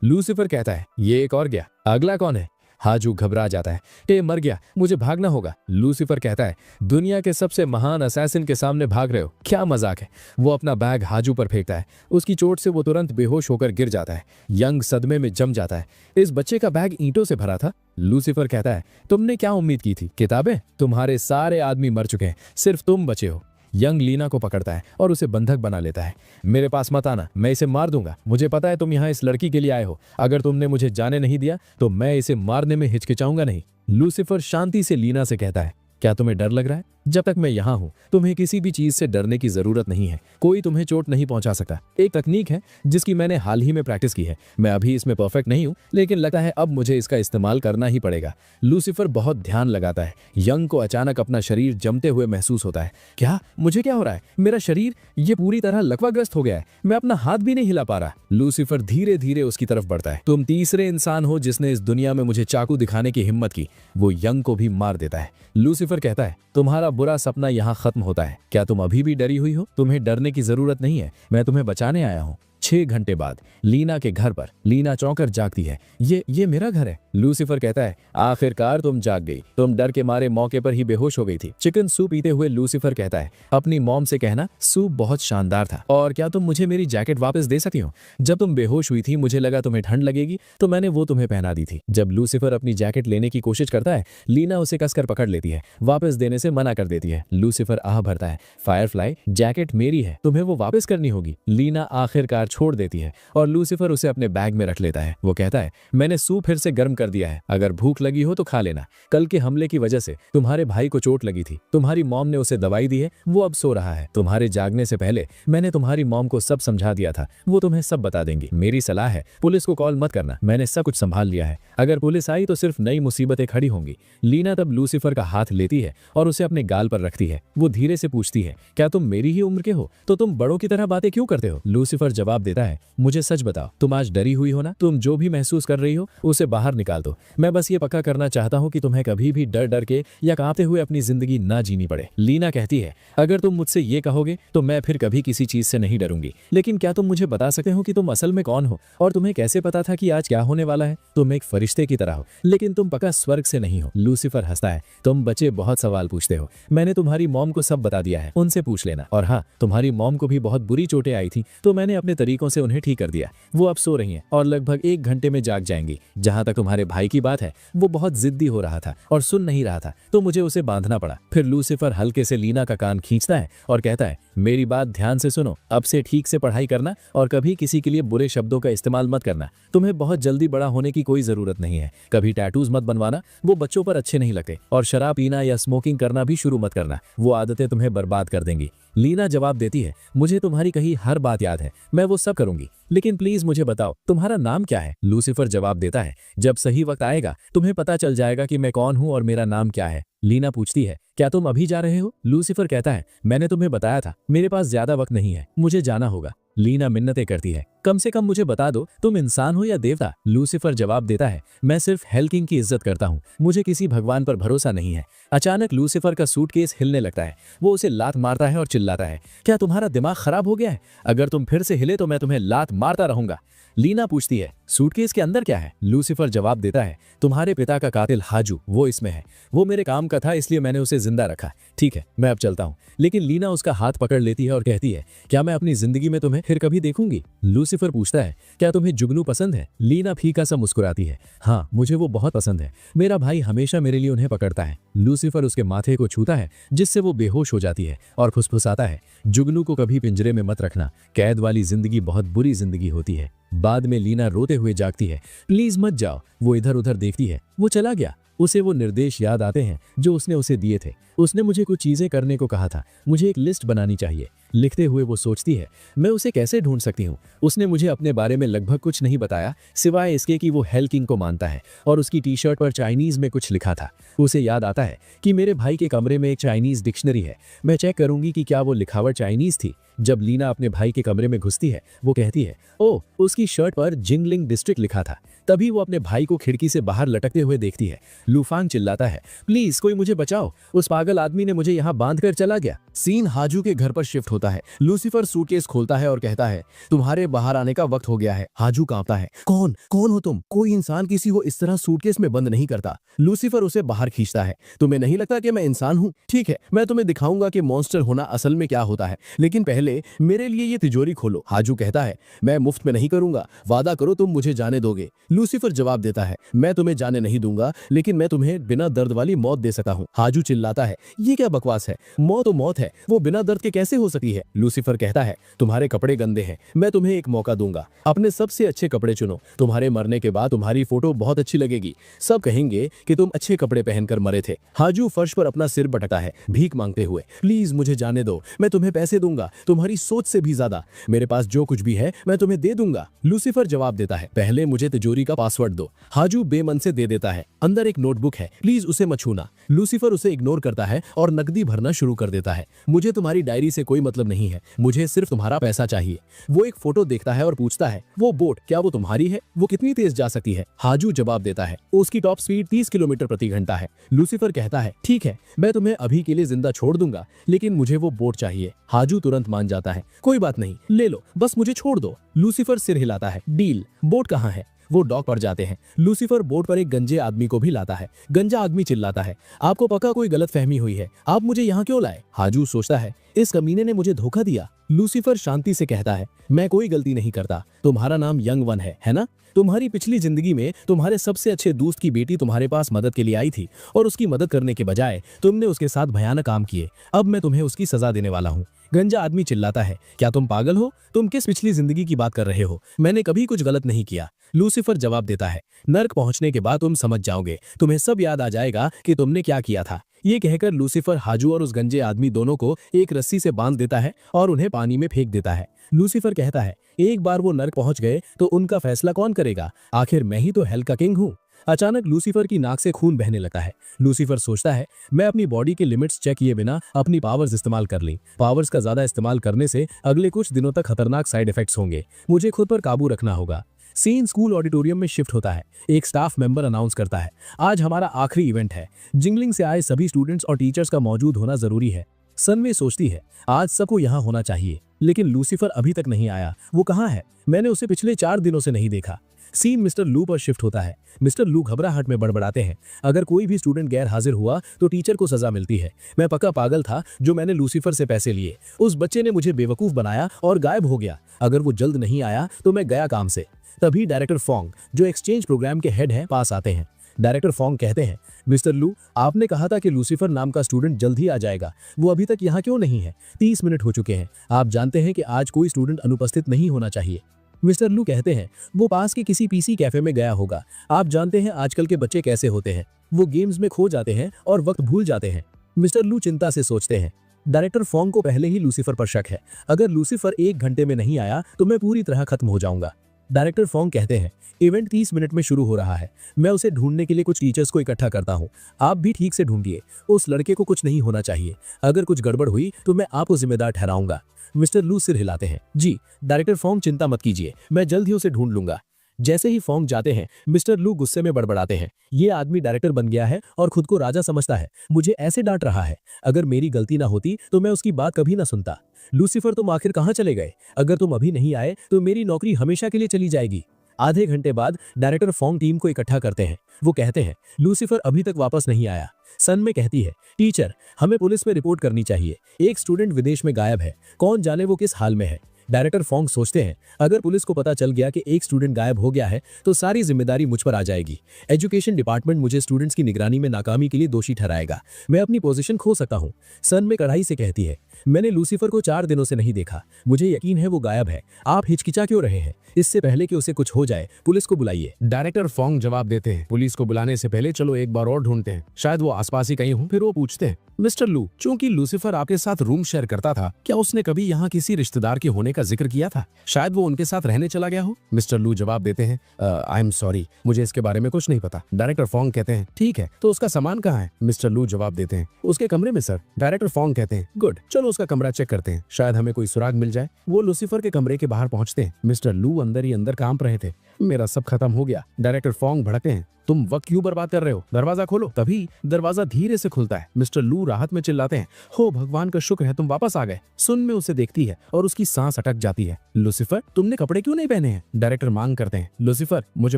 लूसीफर कहता है, ये एक और गया, अगला कौन है? हाजू घबरा जाता है, टे मर गया, मुझे भागना होगा। लूसीफर कहता है, दुनिया के सबसे महान असैसिन के सामने भाग रहे हो, क्या मजाक है? वो अपना बैग हाजू पर फेंकता है, उसकी चोट से वो तुरंत बेहोश होकर गिर जाता है। यंग सदमे में जम जाता है। इस बच्चे का बैग ईंटों से भरा था। लूसीफर कहता है, तुमने क्या उम्मीद की थी? किताबें? तुम्हारे सारे आदमी मर चुके हैं, सिर्फ तुम बचे हो। यंग लीना को पकड़ता है और उसे बंधक बना लेता है। मेरे पास मत आना, मैं इसे मार दूंगा। मुझे पता है तुम यहाँ इस लड़की के लिए आए हो। अगर तुमने मुझे जाने नहीं दिया तो मैं इसे मारने में हिचकिचाऊंगा नहीं। लूसीफर शांति से लीना से कहता है, क्या तुम्हें डर लग रहा है? जब तक मैं यहाँ हूँ तुम्हें किसी भी चीज से डरने की जरूरत नहीं है। कोई तुम्हें चोट नहीं पहुंचा सकता। एक तकनीक है जिसकी मैंने हाल ही में प्रैक्टिस की है। मैं अभी इसमें परफेक्ट नहीं हूँ, लेकिन लगता है अब मुझे इसका इस्तेमाल करना ही पड़ेगा। लूसीफर बहुत ध्यान लगाता है। यंग को अचानक अपना शरीर जमते हुए महसूस होता है। क्या मुझे क्या हो रहा है? मेरा शरीर ये पूरी तरह लकवाग्रस्त हो गया है, मैं अपना हाथ भी नहीं हिला पा रहा। लूसीफर धीरे धीरे उसकी तरफ बढ़ता है। तुम तीसरे इंसान हो जिसने इस दुनिया में मुझे चाकू दिखाने की हिम्मत की। वो यंग को भी मार देता है। लूसीफर कहता है, तुम्हारा बुरा सपना यहाँ खत्म होता है। क्या तुम अभी भी डरी हुई हो? तुम्हें डरने की जरूरत नहीं है, मैं तुम्हें बचाने आया हूँ। 6 घंटे बाद लीना के घर पर लीना चौंकर जागती है। ये मेरा घर है। लूसीफर कहता है, आखिरकार तुम जाग गई। तुम डर के मारे मौके पर ही बेहोश हो गई थी। चिकन सूप पीते हुए लूसीफर कहता है, अपनी मॉम से कहना सूप बहुत शानदार था। और क्या तुम मुझे मेरी जैकेट वापस दे सकती हो? जब तुम बेहोश हुई थी मुझे लगा तुम्हें ठंड लगेगी तो मैंने वो तुम्हें पहना दी थी। जब लूसीफर अपनी जैकेट लेने की कोशिश करता है, लीना उसे कसकर पकड़ लेती है, वापस देने से मना कर देती है। लूसीफर आह भरता है, फायरफ्लाई जैकेट मेरी है, तुम्हें वो वापस करनी होगी। लीना आखिरकार छोड़ देती है और लूसीफर उसे अपने बैग में रख लेता है। वो कहता है, मैंने सूप फिर से गर्म कर दिया है, अगर भूख लगी हो तो खा लेना। कल के हमले की वजह से तुम्हारे भाई को चोट लगी थी, तुम्हारी मॉम ने उसे दवाई दी है, वो अब सो रहा है। तुम्हारे जागने से पहले मैंने तुम्हारी मॉम को सब समझा दिया था, वो तुम्हें सब बता देंगी। मेरी सलाह है पुलिस को कॉल मत करना, मैंने सब कुछ संभाल लिया है। अगर पुलिस आई तो सिर्फ नई मुसीबतें खड़ी होंगी। लीना तब लूसीफर का हाथ लेती है और उसे अपने गाल पर रखती है। वो धीरे से पूछती है, क्या तुम मेरी ही उम्र के हो? तो तुम बड़ों की तरह बातें क्यों करते हो? लूसीफर जवाब देता है, मुझे सच बताओ, तुम आज डरी हुई हो ना? तुम जो भी महसूस कर रही हो उसे बाहर निकाल दो। मैं बस ये पक्का करना चाहता हूँ कि तुम्हें कभी भी डर डर के या कांपते हुए अपनी जिंदगी ना जीनी पड़े। लीना कहती है, अगर तुम मुझसे ये कहोगे तो मैं फिर कभी किसी चीज से नहीं डरूंगी। लेकिन क्या तुम मुझे बता सकते हो कि तुम असल में कौन हो और तुम्हें कैसे पता था कि आज क्या होने वाला है? तुम एक फरिश्ते की तरह हो, लेकिन तुम पक्का स्वर्ग से नहीं हो। लूसीफर हंसता है, तुम बच्चे बहुत सवाल पूछते हो। मैंने तुम्हारी मॉम को सब बता दिया है, उनसे पूछ लेना। और हाँ, तुम्हारी मॉम को भी बहुत बुरी चोटें आई थी तो मैंने अपने तरीकों से उन्हें ठीक कर दिया। वो अब सो रही हैं और लगभग 1 घंटे में जाग जाएंगी। जहां तक तुम्हारे भाई की बात है, वो बहुत जिद्दी हो रहा था और सुन नहीं रहा था तो मुझे उसे बांधना पड़ा। फिर लूसीफर हल्के से लीना का कान खींचता है और कहता है, मेरी बात ध्यान से सुनो, अब से ठीक से पढ़ाई करना और कभी किसी के लिए बुरे शब्दों का इस्तेमाल मत करना। तुम्हें बहुत जल्दी बड़ा होने की कोई जरूरत नहीं है। कभी टैटूज मत बनवाना, वो बच्चों पर अच्छे नहीं लगते। और शराब पीना या स्मोकिंग करना भी शुरू मत करना, वो आदतें तुम्हें बर्बाद कर देंगी। लीना जवाब देती है, मुझे तुम्हारी कही हर बात याद है, मैं वो सब करूंगी, लेकिन प्लीज मुझे बताओ तुम्हारा नाम क्या है? लूसीफर जवाब देता है, जब सही वक्त आएगा तुम्हें पता चल जाएगा कि मैं कौन हूं और मेरा नाम क्या है। लीना पूछती है, क्या तुम अभी जा रहे हो? लूसीफर कहता है, मैंने तुम्हें बताया था मेरे पास ज्यादा वक्त नहीं है, मुझे जाना होगा। लीना मिन्नतें करती है, कम से कम मुझे बता दो तुम इंसान हो या देवता? लूसीफर जवाब देता है, मैं सिर्फ हेल किंग की इज्जत करता हूँ, मुझे किसी भगवान पर भरोसा नहीं है। अचानक लूसीफर का सूटकेस हिलने लगता है। वो उसे लात मारता है और चिल्लाता है, क्या तुम्हारा दिमाग खराब हो गया है? अगर तुम फिर से हिले तो मैं तुम्हें लात मारता रहूंगा। लीना पूछती है, सूटकेस के अंदर क्या है? लूसीफर जवाब देता है, तुम्हारे पिता का कातिल हाजू वो इसमें है। वो मेरे काम का था इसलिए मैंने उसे जिंदा रखा। ठीक है, मैं अब चलता हूँ। लेकिन लीना उसका हाथ पकड़ लेती है और कहती है, क्या मैं अपनी जिंदगी में तुम्हें फिर कभी देखूंगी? लूसीफर पूछता है, क्या तुम्हें जुगनू पसंद है? लीना फीका सा मुस्कुराती है, हाँ मुझे वो बहुत पसंद है। मेरा भाई हमेशा मेरे लिए उन्हें पकड़ता है। लूसीफर उसके माथे को छूता है जिससे वो बेहोश हो जाती है और फुसफुसाता है, जुगनू को कभी पिंजरे में मत रखना, कैद वाली जिंदगी बहुत बुरी जिंदगी होती है। बाद में लीना रोते हुए जागती है, प्लीज मत जाओ। वो इधर उधर देखती है, वो चला गया। उसे वो निर्देश याद आते हैं जो उसने उसे दिए थे। उसने मुझे कुछ चीजें करने को कहा था, मुझे एक लिस्ट बनानी चाहिए। लिखते हुए वो सोचती है, मैं उसे कैसे ढूंढ सकती हूँ? उसने मुझे अपने बारे में लगभग कुछ नहीं बताया सिवाय इसके कि वो हेल किंग को मानता है और उसकी टी शर्ट पर चाइनीज में कुछ लिखा था। उसे याद आता है कि मेरे भाई के कमरे में एक चाइनीज डिक्शनरी है, मैं चेक करूंगी कि क्या वो लिखावट चाइनीज थी। जब लीना अपने भाई के कमरे में घुसती है, वो कहती है, ओह उसकी शर्ट पर जिंगलिंग डिस्ट्रिक्ट लिखा था। तभी वो अपने भाई को खिड़की से बाहर लटकते हुए देखती है। लूफांग चिल्लाता है, प्लीज कोई मुझे बचाओ, उस पागल आदमी ने मुझे यहाँ बांध कर चला गया। सीन हाजू के घर पर शिफ्ट होता है। लूसीफर सूटकेस खोलता है और कहता है, तुम्हारे बाहर आने का वक्त हो गया है। हाजू कांपता है, कौन कौन हो तुम? कोई इंसान किसी को इस तरह सूटकेस में बंद नहीं करता। लूसीफर उसे बाहर खींचता है, तुम्हें नहीं लगता कि मैं इंसान हूँ? ठीक है, मैं तुम्हें दिखाऊंगा कि मॉन्स्टर होना असल में क्या होता है, लेकिन पहले मेरे लिए ये तिजोरी खोलो। हाजू कहता है, मैं मुफ्त में नहीं करूंगा, वादा करो तुम मुझे जाने दोगे। लूसीफर जवाब देता है, मैं तुम्हें जाने नहीं दूंगा, लेकिन मैं तुम्हें बिना दर्द वाली मौत दे सकता हूँ। हाजू चिल्लाता है, ये क्या बकवास है? मौत तो मौत है, वो बिना दर्द के कैसे हो सकती है? लूसीफर कहता है, तुम्हारे कपड़े गंदे हैं, मैं तुम्हें एक मौका दूंगा, अपने सबसे अच्छे कपड़े चुनो। तुम्हारे मरने के बाद तुम्हारी फोटो बहुत अच्छी लगेगी, सब कहेंगे कि तुम अच्छे कपड़े पहनकर मरे थे। हाजू फर्श पर अपना सिर पटकता है भीख मांगते हुए, प्लीज मुझे जाने दो, मैं तुम्हें पैसे दूंगा, तुम्हारी सोच से भी ज्यादा। मेरे पास जो कुछ भी है मैं तुम्हें दे दूंगा। लूसीफर जवाब देता है, पहले मुझे तिजोरी का पासवर्ड दो। हाजू बेमन से दे देता है, अंदर एक नोटबुक है, प्लीज उसे मत छूना। लूसीफर उसे इग्नोर करता है और नकदी भरना शुरू कर देता है। मुझे तुम्हारी डायरी से कोई मतलब नहीं है, मुझे सिर्फ तुम्हारा पैसा चाहिए। वो एक फोटो देखता है और पूछता है, वो बोट क्या वो तुम्हारी है? वो कितनी तेज जा सकती है? हाजू जवाब देता है, उसकी टॉप स्पीड 30 किलोमीटर प्रति घंटा है। लूसीफर कहता है, ठीक है, मैं तुम्हें अभी के लिए जिंदा छोड़ दूंगा, लेकिन मुझे वो बोट चाहिए। हाजू तुरंत मान जाता है, कोई बात नहीं, ले लो, बस मुझे छोड़ दो। लूसीफर सिर हिलाता है, डील। बोट कहाँ है? वो डॉक पर जाते हैं। लूसीफर बोट पर एक गंजे आदमी को भी लाता है। गंजा आदमी चिल्लाता है, आपको पक्का कोई गलत फहमी हुई है, आप मुझे यहाँ क्यों लाए? हाजू सोचता है, इस कमीने ने मुझे धोखा दिया। लूसीफर शांति से कहता है, मैं कोई गलती नहीं करता, तुम्हारा नाम यंग वन है ना? तुम्हारी पिछली जिंदगी में तुम्हारे सबसे अच्छे दोस्त की बेटी तुम्हारे पास मदद के लिए आई थी और उसकी मदद करने के बजाय तुमने उसके साथ भयानक काम किए। अब मैं तुम्हें उसकी सजा देने वाला हूँ। गंजा आदमी चिल्लाता है, क्या तुम पागल हो? तुम किस पिछली जिंदगी की बात कर रहे हो? मैंने कभी कुछ गलत नहीं किया। लूसीफर जवाब देता है, नर्क पहुंचने के बाद तुम समझ जाओगे, तुम्हें सब याद आ जाएगा कि तुमने क्या किया था। ये कहकर लूसीफर हाजू और उस गंजे आदमी दोनों को एक रस्सी से बांध देता है और उन्हें पानी में फेंक देता है। लूसीफर कहता है, एक बार वो नर्क पहुंच गए तो उनका फैसला कौन करेगा? आखिर मैं ही तो हेल का किंग हूँ। अचानक लूसीफर की नाक से खून बहने लगता है। लूसीफर सोचता है, मैं अपनी बॉडी के लिमिट्स चेक किए बिना अपनी पावर्स इस्तेमाल कर ली। पावर्स का ज्यादा इस्तेमाल करने से अगले कुछ दिनों तक खतरनाक साइड इफेक्ट्स होंगे, मुझे खुद पर काबू रखना होगा। सीन स्कूल ऑडिटोरियम में शिफ्ट होता है। एक स्टाफ मेंबर अनाउंस करता है, आज हमारा आखिरी इवेंट है, जिंगलिंग से आए सभी स्टूडेंट्स और टीचर्स का मौजूद होना जरूरी है। सनवे सोचती है, आज सबको यहाँ होना चाहिए, लेकिन लूसीफर अभी तक नहीं आया। वो कहाँ है? मैंने उसे पिछले 4 दिनों से नहीं देखा। सीन मिस्टर लू पर शिफ्ट होता है। मिस्टर लू घबराहट में बड़बड़ाते हैं, अगर कोई भी स्टूडेंट गैर हाजिर हुआ तो टीचर को सजा मिलती है। मैं पक्का पागल था जो मैंने लूसीफर से पैसे लिए। उस बच्चे ने मुझे बेवकूफ बनाया और गायब हो गया। अगर वो जल्द नहीं आया तो मैं गया काम से। तभी डायरेक्टर फोंग, जो एक्सचेंज प्रोग्राम के हेड हैं, पास आते हैं। डायरेक्टर फोंग कहते हैं, मिस्टर लू, आपने कहा था कि लूसीफर नाम का स्टूडेंट जल्द ही आ जाएगा, वो अभी तक यहाँ क्यों नहीं है? 30 मिनट हो चुके हैं। आप जानते हैं कि आज कोई स्टूडेंट अनुपस्थित नहीं होना चाहिए। मिस्टर लू कहते हैं, वो पास के किसी पीसी कैफे में गया होगा। आप जानते हैं आजकल के बच्चे कैसे होते हैं, वो गेम्स में खो जाते हैं और वक्त भूल जाते हैं। मिस्टर लू चिंता से सोचते हैं। डायरेक्टर फोंग को पहले ही लूसीफर पर शक है, अगर लूसीफर 1 घंटे में नहीं आया तो मैं पूरी तरह खत्म हो जाऊंगा। डायरेक्टर फोंग कहते हैं, इवेंट 30 मिनट में शुरू हो रहा है, मैं उसे ढूंढने के लिए कुछ टीचर्स को इकट्ठा करता हूँ, आप भी ठीक से ढूंढिए, उस लड़के को कुछ नहीं होना चाहिए, अगर कुछ गड़बड़ हुई तो मैं आपको जिम्मेदार ठहराऊंगा। मिस्टर लू सिर हिलाते हैं, जी डायरेक्टर फोंग, चिंता मत कीजिए, मैं जल्द ही उसे ढूंढ लूंगा। जैसे ही फोंग जाते हैं, मिस्टर लू गुस्से में बड़बड़ाते हैं, ये आदमी डायरेक्टर बन गया है और खुद को राजा समझता है, मुझे ऐसे डांट रहा है, अगर मेरी गलती ना होती तो मैं उसकी बात कभी ना सुनता। लूसीफर, तुम आखिर कहाँ चले गए? अगर तुम अभी नहीं आए तो मेरी नौकरी हमेशा के लिए चली जाएगी। आधे घंटे बाद डायरेक्टर फोंग टीम को इकट्ठा करते हैं। वो कहते हैं लूसीफर अभी तक वापस नहीं आया। सन में कहती है टीचर हमें पुलिस में रिपोर्ट करनी चाहिए, एक स्टूडेंट विदेश में गायब है, कौन जाने वो किस हाल में है। डायरेक्टर फोंग सोचते हैं अगर पुलिस को पता चल गया कि एक स्टूडेंट गायब हो गया है तो सारी जिम्मेदारी मुझ पर आ जाएगी। एजुकेशन डिपार्टमेंट मुझे स्टूडेंट्स की निगरानी में नाकामी के लिए दोषी ठहराएगा, मैं अपनी पोजीशन खो सकता हूं। सन में कड़ाई से कहती है मैंने लूसीफर को 4 दिनों से नहीं देखा, मुझे यकीन है वो गायब है, आप हिचकिचा क्यों रहे हैं? इससे पहले कि उसे कुछ हो जाए पुलिस को बुलाइए। डायरेक्टर फोंग जवाब देते हैं पुलिस को बुलाने से पहले चलो एक बार और ढूंढते हैं, शायद वो आसपास ही कहीं हो। फिर वो पूछते हैं मिस्टर लू, चूंकि लूसीफर आपके साथ रूम शेयर करता था, क्या उसने कभी यहाँ किसी रिश्तेदार के होने का जिक्र किया था? शायद वो उनके साथ रहने चला गया हो। मिस्टर लू जवाब देते हैं आई एम सॉरी, मुझे इसके बारे में कुछ नहीं पता। डायरेक्टर फोंग कहते हैं ठीक है, तो उसका सामान कहाँ है? मिस्टर लू जवाब देते हैं उसके कमरे में सर। डायरेक्टर फोंग कहते हैं गुड, चलो उसका कमरा चेक करते हैं, शायद हमें कोई सुराग मिल जाए। वो लूसीफर के कमरे के बाहर पहुंचते हैं। मिस्टर लू अंदर ही अंदर कांप रहे थे, मेरा सब खत्म हो गया। डायरेक्टर फोंग भड़कते हैं तुम वक्त क्यों बर्बाद कर रहे हो, दरवाजा खोलो। तभी दरवाजा धीरे से खुलता है। मिस्टर लू राहत में चिल्लाते हैं हो भगवान का शुक्र है तुम वापस आ गए। सुन में उसे देखती है और उसकी सांस अटक जाती है। लूसीफर तुमने कपड़े क्यों नहीं पहने हैं? डायरेक्टर मांग करते हैं लूसीफर मुझे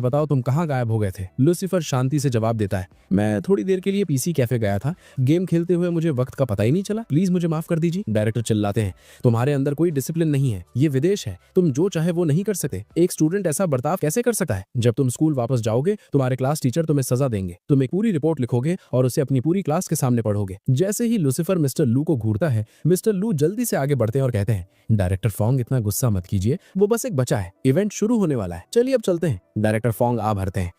बताओ तुम कहाँ गायब हो गए थे? लूसीफर शांति से जवाब देता है मैं थोड़ी देर के लिए पीसी कैफे गया था, गेम खेलते हुए मुझे वक्त का पता ही नहीं चला, प्लीज मुझे माफ कर दीजिए। डायरेक्टर चिल्लाते हैं तुम्हारे अंदर कोई डिसिप्लिन नहीं है, ये विदेश है, तुम जो चाहे वो नहीं कर सकते। एक स्टूडेंट ऐसा बर्ताव कैसे कर सकता है? जब तुम स्कूल वापस जाओगे तुम्हारे क्लास टीचर तुम्हें सजा देंगे, तुम एक पूरी रिपोर्ट लिखोगे और उसे अपनी पूरी क्लास के सामने पढ़ोगे। जैसे ही लूसीफर मिस्टर लू को घूरता है, मिस्टर लू जल्दी से आगे बढ़ते हैं और कहते हैं डायरेक्टर फोंग इतना गुस्सा मत कीजिए, वो बस एक बच्चा है, इवेंट शुरू होने वाला है, चलिए अब चलते हैं। डायरेक्टर फोंग आ भरते हैं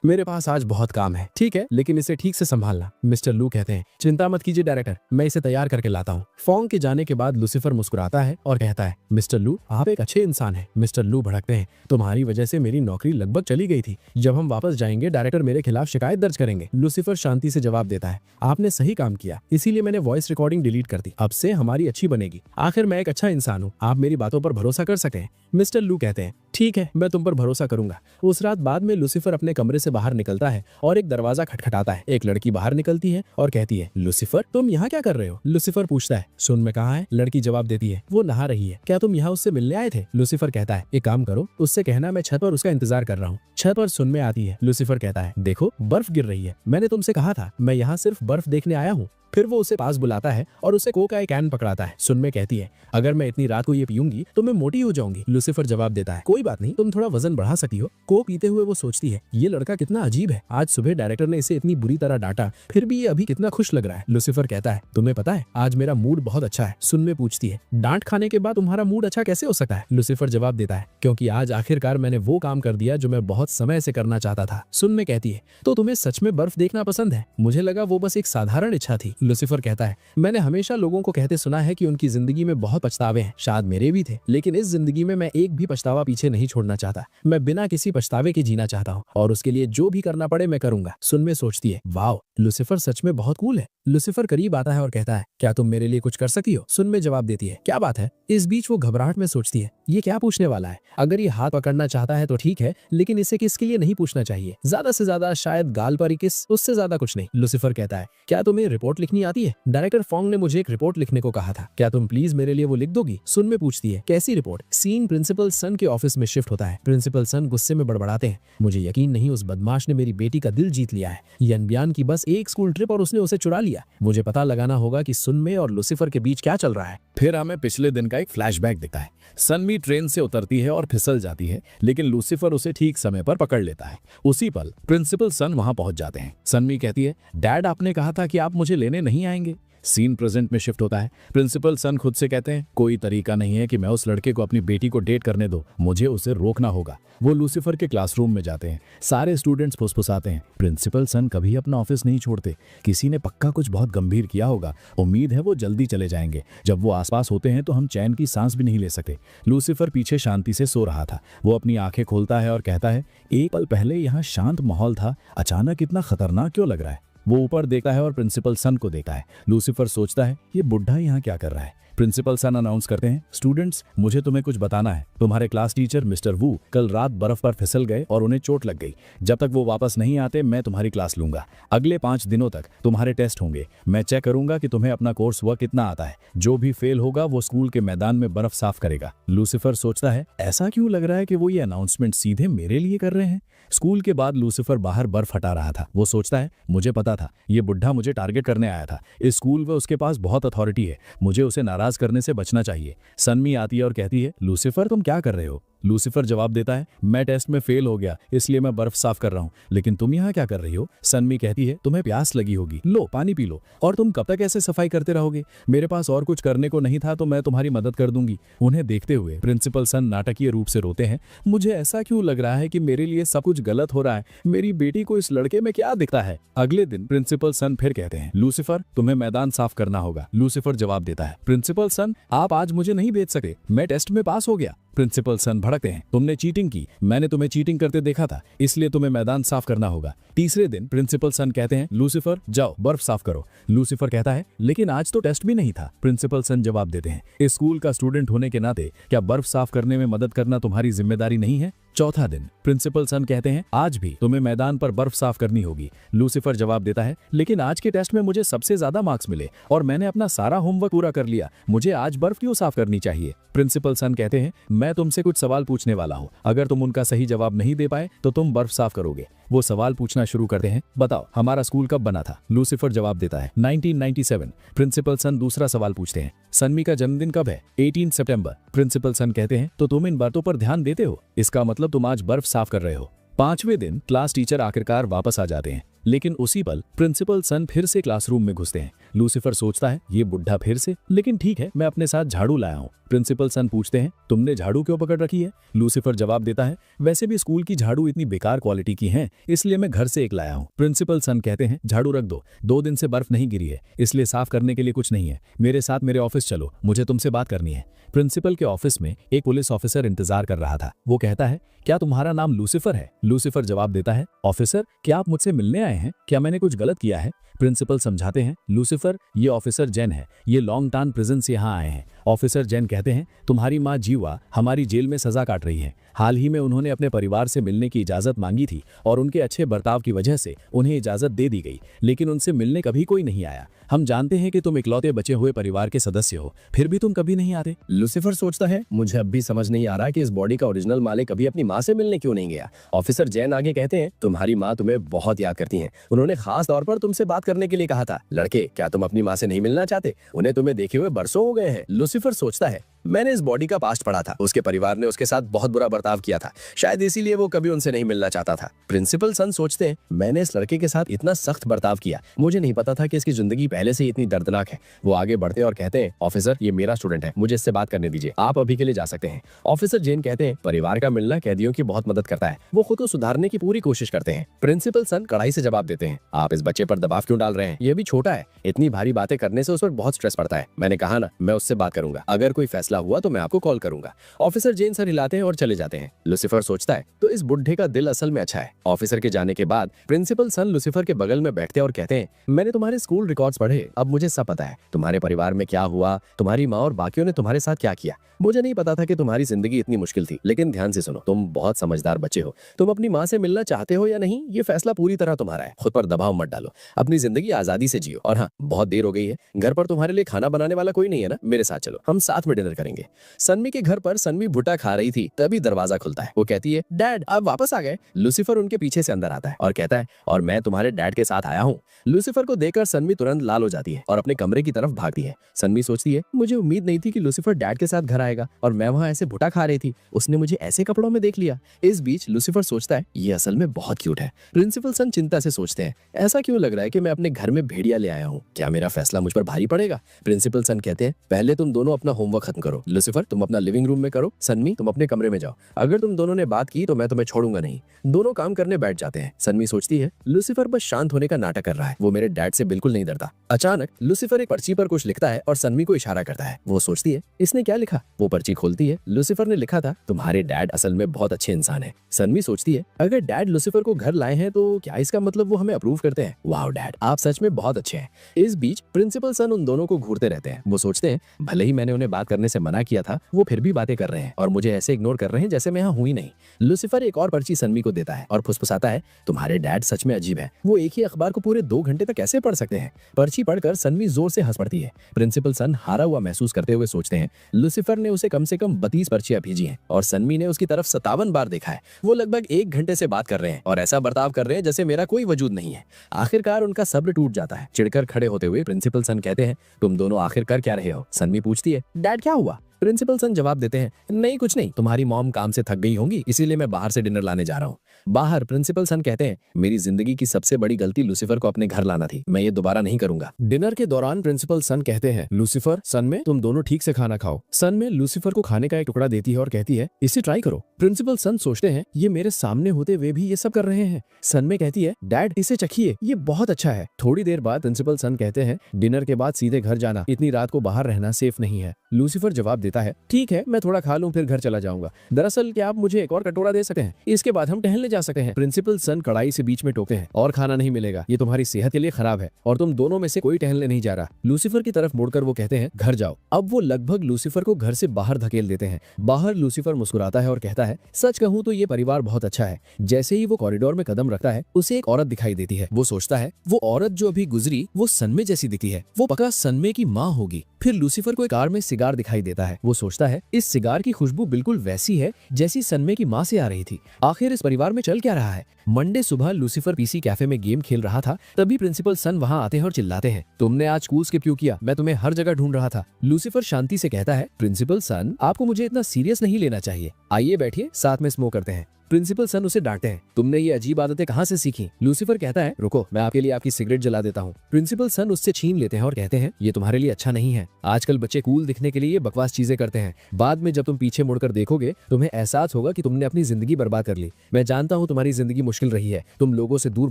मेरे पास आज बहुत काम है। ठीक है, लेकिन इसे ठीक से संभालना। मिस्टर लू कहते हैं चिंता मत कीजिए डायरेक्टर, मैं इसे तैयार करके लाता हूँ। फोंग के जाने के बाद लूसीफर मुस्कुराता है और कहता है मिस्टर लू आप एक अच्छे इंसान हैं। मिस्टर लू भड़कते हैं तुम्हारी वजह से मेरी नौकरी लगभग चली गई थी, जब हम वापस जाएंगे डायरेक्टर मेरे खिलाफ शिकायत दर्ज करेंगे। लूसीफर शांति से जवाब देता है आपने सही काम किया, इसीलिए मैंने वॉइस रिकॉर्डिंग डिलीट कर दी, अब से हमारी अच्छी बनेगी। आखिर मैं एक अच्छा इंसान हूँ, आप मेरी बातों पर भरोसा कर सकते हैं। मिस्टर लू कहते हैं ठीक है, मैं तुम पर भरोसा करूंगा। उस रात बाद में लूसीफर अपने कमरे से बाहर निकलता है और एक दरवाजा खटखटाता है। एक लड़की बाहर निकलती है और कहती है लूसीफर तुम यहाँ क्या कर रहे हो? लूसीफर पूछता है सुन में कहाँ है? लड़की जवाब देती है वो नहा रही है, क्या तुम यहाँ उससे मिलने आए थे? लूसीफर कहता है एक काम करो, उससे कहना मैं छत पर उसका इंतजार कर रहा हूँ। छत पर सुन में आती है। लूसीफर कहता है देखो बर्फ गिर रही है, मैंने तुमसे कहा था मैं यहाँ सिर्फ बर्फ देखने आया हूँ। फिर वो उसे पास बुलाता है और उसे कोक का एक कैन पकड़ाता है। सुन में कहती है अगर मैं इतनी रात को ये पीऊंगी तो मैं मोटी हो जाऊंगी। लूसीफर जवाब देता है कोई बात नहीं, तुम थोड़ा वजन बढ़ा सकती हो। कोक पीते हुए वो सोचती है ये लड़का कितना अजीब है, आज सुबह डायरेक्टर ने इसे इतनी बुरी तरह डांटा, फिर भी ये अभी कितना खुश लग रहा है। लूसीफर कहता है तुम्हें पता है आज मेरा मूड बहुत अच्छा है। सुन में पूछती है डांट खाने के बाद तुम्हारा मूड अच्छा कैसे हो सकता है? लूसीफर जवाब देता है क्योंकि आज आखिरकार मैंने वो काम कर दिया जो मैं बहुत समय से करना चाहता था। सुन में कहती है तो तुम्हें सच में बर्फ देखना पसंद है? मुझे लगा वो बस एक साधारण इच्छा थी। लूसीफर कहता है मैंने हमेशा लोगों को कहते सुना है कि उनकी जिंदगी में बहुत पछतावे हैं, शायद मेरे भी थे, लेकिन इस जिंदगी में मैं एक भी पछतावा पीछे नहीं छोड़ना चाहता। मैं बिना किसी पछतावे के जीना चाहता हूँ और उसके लिए जो भी करना पड़े मैं करूंगा। सुन में सोचती है वाओ लूसीफर सच में बहुत कूल है। लूसीफर करीब आता है और कहता है क्या तुम मेरे लिए कुछ कर सकती हो? सुन में जवाब देती है क्या बात है? इस बीच वो घबराहट में सोचती है ये क्या पूछने वाला है, अगर ये हाथ पकड़ना चाहता है तो ठीक है, लेकिन इसे किसके लिए नहीं पूछना चाहिए, ज्यादा से ज्यादा शायद गाल पर ही किस, उससे ज्यादा कुछ नहीं। लूसीफर कहता है क्या तुम्हें रिपोर्ट लिखनी आती है? डायरेक्टर फोंग ने मुझे एक रिपोर्ट लिखने को कहा था, क्या तुम प्लीज मेरे लिए वो लिख दोगी? सुन में पूछती है कैसी रिपोर्ट? सीन प्रिंसिपल सन के ऑफिस में शिफ्ट होता है। प्रिंसिपल सन गुस्से में बड़बड़ाते हैं मुझे यकीन नहीं उस बदमाश ने मेरी बेटी का दिल जीत लिया है, यनबियान की बस एक स्कूल ट्रिप और उसने उसे चुरा लिया। मुझे पता लगाना होगा कि सुनमे और लूसीफर के बीच क्या चल रहा है। फिर हमें पिछले दिन का एक फ्लैशबैक दिखता है। सनमी ट्रेन से उतरती है और फिसल जाती है, लेकिन लूसीफर उसे ठीक समय पर पकड़ लेता है। उसी पल प्रिंसिपल सन वहां पहुंच जाते हैं। सनमी कहती है डैड आपने कहा था कि आप मुझे लेने नहीं आएंगे। सीन प्रेजेंट में शिफ्ट होता है। प्रिंसिपल सन खुद से कहते हैं कोई तरीका नहीं है कि मैं उस लड़के को अपनी बेटी को डेट करने दो, मुझे उसे रोकना होगा। वो लूसीफर के क्लासरूम में जाते हैं। सारे स्टूडेंट्स फुसफुसाते हैं प्रिंसिपल सन कभी अपना ऑफिस नहीं छोड़ते, किसी ने पक्का कुछ बहुत गंभीर किया होगा, उम्मीद है वो जल्दी चले जाएंगे। जब वो आसपास होते हैं तो हम चैन की सांस भी नहीं ले सकते। लूसीफर पीछे शांति से सो रहा था। वो अपनी आंखें खोलता है और कहता है एक पल पहले यहाँ शांत माहौल था, अचानक इतना खतरनाक क्यों लग रहा है? वो ऊपर देखता है और प्रिंसिपल सन को देखता है। लूसीफर सोचता है ये बुढ़ा यहाँ क्या कर रहा है? प्रिंसिपल सन अनाउंस करते हैं, स्टूडेंट्स मुझे तुम्हें कुछ बताना है। तुम्हारे क्लास टीचर मिस्टर वू कल रात बर्फ पर फिसल गए और उन्हें चोट लग गई। जब तक वो वापस नहीं आते मैं तुम्हारी क्लास लूंगा। अगले 5 दिनों तक तुम्हारे टेस्ट होंगे। मैं चेक करूंगा कि तुम्हें अपना कोर्स वर्क कितना आता है। जो भी फेल होगा वो स्कूल के मैदान में बर्फ साफ करेगा। लूसीफर सोचता है, ऐसा क्यों लग रहा है कि वो ये अनाउंसमेंट सीधे मेरे लिए कर रहे हैं। स्कूल के बाद लूसीफर बाहर बर्फ हटा रहा था। वो सोचता है, मुझे पता था ये बुढ़ा मुझे टारगेट करने आया था। इस स्कूल में उसके पास बहुत अथॉरिटी है, मुझे उसे नाराज करने से बचना चाहिए। सनमी आती है और कहती है, लूसीफर तुम क्या कर रहे हो। लूसीफर जवाब देता है, मैं टेस्ट में फेल हो गया इसलिए मैं बर्फ साफ कर रहा हूँ। लेकिन तुम यहाँ क्या कर रही हो। सनमी कहती है, तुम्हें प्यास लगी होगी, लो पानी पी लो। और तुम कब तक ऐसे सफाई करते रहोगे। मेरे पास और कुछ करने को नहीं था तो मैं तुम्हारी मदद कर दूंगी। उन्हें देखते हुए प्रिंसिपल सन नाटकीय रूप से रोते हैं। मुझे ऐसा क्यों लग रहा है कि मेरे लिए सब कुछ गलत हो रहा है। मेरी बेटी को इस लड़के में क्या दिखता है। अगले दिन प्रिंसिपल सन फिर कहते हैं, लूसीफर तुम्हें मैदान साफ करना होगा। लूसीफर जवाब देता है, प्रिंसिपल सन आप आज मुझे नहीं भेज सके, मैं टेस्ट में पास हो गया। प्रिंसिपल सन भड़कते हैं, तुमने चीटिंग की, मैंने तुम्हें चीटिंग करते देखा था, इसलिए तुम्हें मैदान साफ करना होगा। तीसरे दिन प्रिंसिपल सन कहते हैं, लूसीफर जाओ बर्फ साफ करो। लूसीफर कहता है, लेकिन आज तो टेस्ट भी नहीं था। प्रिंसिपल सन जवाब देते हैं, इस स्कूल का स्टूडेंट होने के नाते क्या बर्फ साफ करने में मदद करना तुम्हारी जिम्मेदारी नहीं है। चौथा दिन प्रिंसिपल सन कहते हैं, आज भी तुम्हें मैदान पर बर्फ साफ करनी होगी। लूसीफर जवाब देता है, लेकिन आज के टेस्ट में मुझे सबसे ज्यादा मार्क्स मिले और मैंने अपना सारा होमवर्क पूरा कर लिया, मुझे आज बर्फ क्यों साफ करनी चाहिए। प्रिंसिपल सन कहते हैं, मैं तुमसे कुछ सवाल पूछने वाला हूँ, अगर तुम उनका सही जवाब नहीं दे पाए तो तुम बर्फ साफ करोगे। वो सवाल पूछना शुरू करते हैं, बताओ हमारा स्कूल कब बना था। लूसीफर जवाब देता है, 1997। प्रिंसिपल सन दूसरा सवाल पूछते हैं, सनमी का जन्मदिन कब है। 18 सितंबर। प्रिंसिपल सन कहते हैं, तो तुम इन बातों पर ध्यान देते हो, इसका मतलब तुम आज बर्फ साफ कर रहे हो। 5वें दिन क्लास टीचर आखिरकार वापस आ जाते हैं, लेकिन उसी पल प्रिंसिपल सन फिर से क्लासरूम में घुसते हैं। लूसीफर सोचता है, ये बुढ़ा फिर से, लेकिन ठीक है मैं अपने साथ झाड़ू लाया हूँ। प्रिंसिपल सन पूछते हैं, तुमने झाड़ू क्यों पकड़ रखी है। लूसीफर जवाब देता है, वैसे भी स्कूल की झाड़ू इतनी बेकार क्वालिटी की हैं, इसलिए मैं घर से एक लाया हूँ। प्रिंसिपल सन कहते हैं, झाड़ू रख दो, 2 दिन से बर्फ नहीं गिरी है, इसलिए साफ करने के लिए कुछ नहीं है। मेरे साथ मेरे ऑफिस चलो, मुझे तुमसे बात करनी है। प्रिंसिपल के ऑफिस में एक पुलिस ऑफिसर इंतजार कर रहा था। वो कहता है, क्या तुम्हारा नाम लूसीफर है। लूसीफर जवाब देता है, ऑफिसर क्या आप मुझसे मिलने आए हैं, क्या मैंने कुछ गलत किया है। प्रिंसिपल समझाते हैं, लूसीफर ये ऑफिसर जेन है, ये लॉन्ग टार्म प्रिजन से यहाँ आए हैं। ऑफिसर जेन कहते हैं, तुम्हारी माँ जीवा हमारी जेल में सजा काट रही है। हाल ही में उन्होंने अपने परिवार से मिलने की इजाजत मांगी थी और उनके अच्छे बर्ताव की वजह से उन्हें इजाजत दे दी गई, लेकिन उनसे मिलने कभी कोई नहीं आया। हम जानते हैं कि तुम इकलौते बचे हुए परिवार के सदस्य हो, फिर भी तुम कभी नहीं आते। लूसीफर सोचता है, मुझे अब भी समझ नहीं आ रहा कि इस बॉडी का ओरिजिनल मालिक कभी अपनी माँ से मिलने क्यों नहीं गया। ऑफिसर जैन आगे कहते हैं, तुम्हारी माँ तुम्हें बहुत याद करती हैं, उन्होंने खास तौर पर तुमसे बात करने के लिए कहा था। लड़के क्या तुम अपनी माँ से नहीं मिलना चाहते, उन्हें तुम्हें देखे हुए बरसों हो गए हैं। लूसीफर सोचता है, मैंने इस बॉडी का पास्ट पढ़ा था, उसके परिवार ने उसके साथ बहुत बुरा बर्ताव किया था, शायद इसीलिए वो कभी उनसे नहीं मिलना चाहता था। प्रिंसिपल सन सोचते हैं, मैंने इस लड़के के साथ इतना सख्त बर्ताव किया, मुझे नहीं पता था कि इसकी जिंदगी पहले से ही इतनी दर्दनाक है। वो आगे बढ़ते हैं और कहते हैं, ऑफिसर ये मेरा स्टूडेंट है, मुझे इससे बात करने दीजिए, आप अभी के लिए जा सकते हैं। ऑफिसर जेन कहते हैं, परिवार का मिलना कैदियों की बहुत मदद करता है, वो खुद को सुधारने की पूरी कोशिश करते हैं। प्रिंसिपल सन कड़ाई से जवाब देते हैं, आप इस बच्चे पर दबाव क्यों डाल रहे हैं, ये भी छोटा है, इतनी भारी बातें करने से उस पर बहुत स्ट्रेस पड़ता है। मैंने कहा ना, मैं उससे बात करूंगा, अगर कोई फैसला हुआ तो मैं आपको कॉल करूंगा। ऑफिसर जेन सर हिलाते हैं और चले जाते हैं। लूसीफर सोचता है, तो इस बुढ़े का दिल असल में अच्छा है। ऑफिसर के जाने के बाद प्रिंसिपल सन लूसीफर के बगल में बैठते हैं और कहते हैं, मैंने तुम्हारे स्कूल रिकॉर्ड्स पढ़े, अब मुझे सब पता है, तुम्हारे परिवार में क्या हुआ, तुम्हारी माँ और बाकियों ने तुम्हारे साथ क्या किया। मुझे नहीं पता था कि तुम्हारी जिंदगी इतनी मुश्किल थी, लेकिन ध्यान से सुनो, तुम बहुत समझदार बच्चे हो, तुम अपनी माँ से मिलना चाहते हो या नहीं, ये फैसला पूरी तरह तुम्हारा है। खुद पर दबाव मत डालो, अपनी जिंदगी आजादी से जियो। और हाँ, बहुत देर हो गई है, घर पर तुम्हारे लिए खाना बनाने वाला कोई नहीं है ना, मेरे साथ चलो, हम साथ में डिनर करेंगे। सनमी के घर पर सनमी भुट्टा खा रही थी, तभी दरवाजा खुलता है। वो कहती है, डैड आप वापस आ गए। लूसीफर उनके पीछे से अंदर आता है और कहता है, और मैं तुम्हारे डैड के साथ आया हूँ। लूसीफर को देखकर सनमी तुरंत लाल हो जाती है और अपने कमरे की तरफ भागती है। सनमी सोचती है, मुझे उम्मीद नहीं थी कि लूसीफर डैड के साथ घर आएगा और मैं वहाँ ऐसे भुट्टा खा रही थी, उसने मुझे ऐसे कपड़ों में देख लिया। इस बीच लूसीफर सोचता है, ये असल में बहुत क्यूट है। प्रिंसिपल सन चिंता से सोचते हैं, ऐसा क्यों लग रहा है कि मैं अपने घर में भेड़िया ले आया हूँ, क्या मेरा फैसला मुझ पर भारी पड़ेगा। प्रिंसिपल सन कहते हैं, पहले तुम दोनों अपना होमवर्क खत्म करो। लूसीफर तुम अपना लिविंग रूम में करो, सनमी तुम अपने कमरे में जाओ, अगर तुम दोनों ने बात की तो मैं तुम्हें छोड़ूंगा नहीं। दोनों काम करने बैठ जाते हैं। सनमी सोचती है, लूसीफर बस शांत होने का नाटक कर रहा है, वो मेरे डैड से बिल्कुल नहीं डरता। अचानक लूसीफर एक पर्ची पर कुछ लिखता है और सन्मी को इशारा करता है। वो सोचती है इसने क्या लिखा। वो पर्ची खोलती है। लूसीफर ने लिखा था, तुम्हारे डैड असल में बहुत अच्छे इंसान है। सन्मी सोचती है अगर डैड लूसीफर को घर लाए हैं तो क्या इसका मतलब वो हमें अप्रूव करते हैं। वाह डैड, आप सच में बहुत अच्छे हैं। इस बीच प्रिंसिपल सन उन दोनों को घूरते रहते हैं। वो सोचते हैं भले ही मैंने उन्हें बात करने से मना किया था, वो फिर भी बातें कर रहे हैं और मुझे ऐसे इग्नोर कर रहे हैं जैसे मैं यहाँ हुई नहीं। लूसीफर एक और पर्ची सन्मी को देता है और फुसफुसाता है, तुम्हारे डैड सच में अजीब है। वो एक ही अखबार को पूरे 2 घंटे तक कैसे पढ़ सकते हैं। पर्ची पढ़कर सन्मी जोर से हंस पड़ती है। प्रिंसिपल सन हारा हुआ महसूस करते हुए सोचते हैं लूसीफर ने उसे कम से कम 32 पर्चियां भेजी हैं और सन्मी ने उसकी तरफ 57 बार देखा है। वो लगभग 1 घंटे से बात कर रहे हैं और ऐसा बर्ताव कर रहे हैं जैसे मेरा कोई वजूद नहीं है। आखिरकार उनका सब्र टूट जाता है। चिढ़कर खड़े होते हुए प्रिंसिपल सन कहते हैं, तुम दोनों आखिर कर क्या रहे हो। सन्मी पूछती है, डैड क्या हुआ। प्रिंसिपल सन जवाब देते हैं, नहीं कुछ नहीं, तुम्हारी मॉम काम से थक गई होंगी इसीलिए मैं बाहर से डिनर लाने जा रहा हूँ। बाहर प्रिंसिपल सन कहते हैं, मेरी जिंदगी की सबसे बड़ी गलती लूसीफर को अपने घर लाना थी, मैं ये दोबारा नहीं करूंगा। डिनर के दौरान प्रिंसिपल सन कहते हैं, लूसीफर सन में तुम दोनों ठीक से खाना खाओ। सन में लूसीफर को खाने का एक टुकड़ा देती है और कहती है, इसे ट्राई करो। प्रिंसिपल सन सोचते हैं ये मेरे सामने होते हुए भी ये सब कर रहे हैं। सन में कहती है, डैड इसे चखिए, ये बहुत अच्छा है। थोड़ी देर बाद प्रिंसिपल सन कहते हैं, डिनर के बाद सीधे घर जाना, इतनी रात को बाहर रहना सेफ नहीं है। लूसीफर जवाब देता है, ठीक है मैं थोड़ा खा लूं फिर घर चला जाऊंगा। दरअसल क्या आप मुझे एक और कटोरा दे सकते हैं, इसके बाद हम टहलने जा सकते हैं। प्रिंसिपल सन कड़ाई से बीच में टोकते हैं, और खाना नहीं मिलेगा, ये तुम्हारी सेहत के लिए खराब है और तुम दोनों में से कोई टहलने नहीं जा रहा। लूसीफर की तरफ मुड़कर वो कहते हैं, घर जाओ। अब वो लगभग लूसीफर को घर से बाहर धकेल देते हैं। बाहर लूसीफर मुस्कुराता है और कहता है, सच कहूं तो ये परिवार बहुत अच्छा है। जैसे ही वो कॉरिडोर में कदम रखता है उसे एक औरत दिखाई देती है। वो सोचता है वो औरत जो अभी गुजरी वो सनमे जैसी दिखती है, वो पक्का सनमे की माँ होगी। फिर लूसीफर को एक कार में सिगार दिखाई देता है। वो सोचता है इस सिगार की खुशबू बिल्कुल वैसी है जैसी सनमे की माँ से आ रही थी। आखिर इस परिवार में चल क्या रहा है। मंडे सुबह लूसीफर पीसी कैफे में गेम खेल रहा था, तभी प्रिंसिपल सन वहाँ आते हैं और चिल्लाते हैं, तुमने आज स्कूल स्किप क्यों किया, मैं तुम्हें हर जगह ढूंढ रहा था। लूसीफर शांति से कहता है, प्रिंसिपल सन आपको मुझे इतना सीरियस नहीं लेना चाहिए, आइए बैठिए साथ में स्मोक करते हैं। प्रिंसिपल सन उसे डांटते हैं, तुमने ये अजीब आदतें कहाँ से सीखी। लूसीफर कहता है, रुको मैं आपके लिए आपकी सिगरेट जला देता हूँ। प्रिंसिपल सन उससे छीन लेते हैं और कहते हैं, ये तुम्हारे लिए अच्छा नहीं है। आजकल बच्चे कूल दिखने के लिए ये बकवास चीजें करते हैं, बाद में जब तुम पीछे मुड़कर देखोगे तुम्हें एहसास होगा कि तुमने अपनी जिंदगी बर्बाद कर ली। मैं जानता हूँ तुम्हारी जिंदगी मुश्किल रही है, तुम लोगों से दूर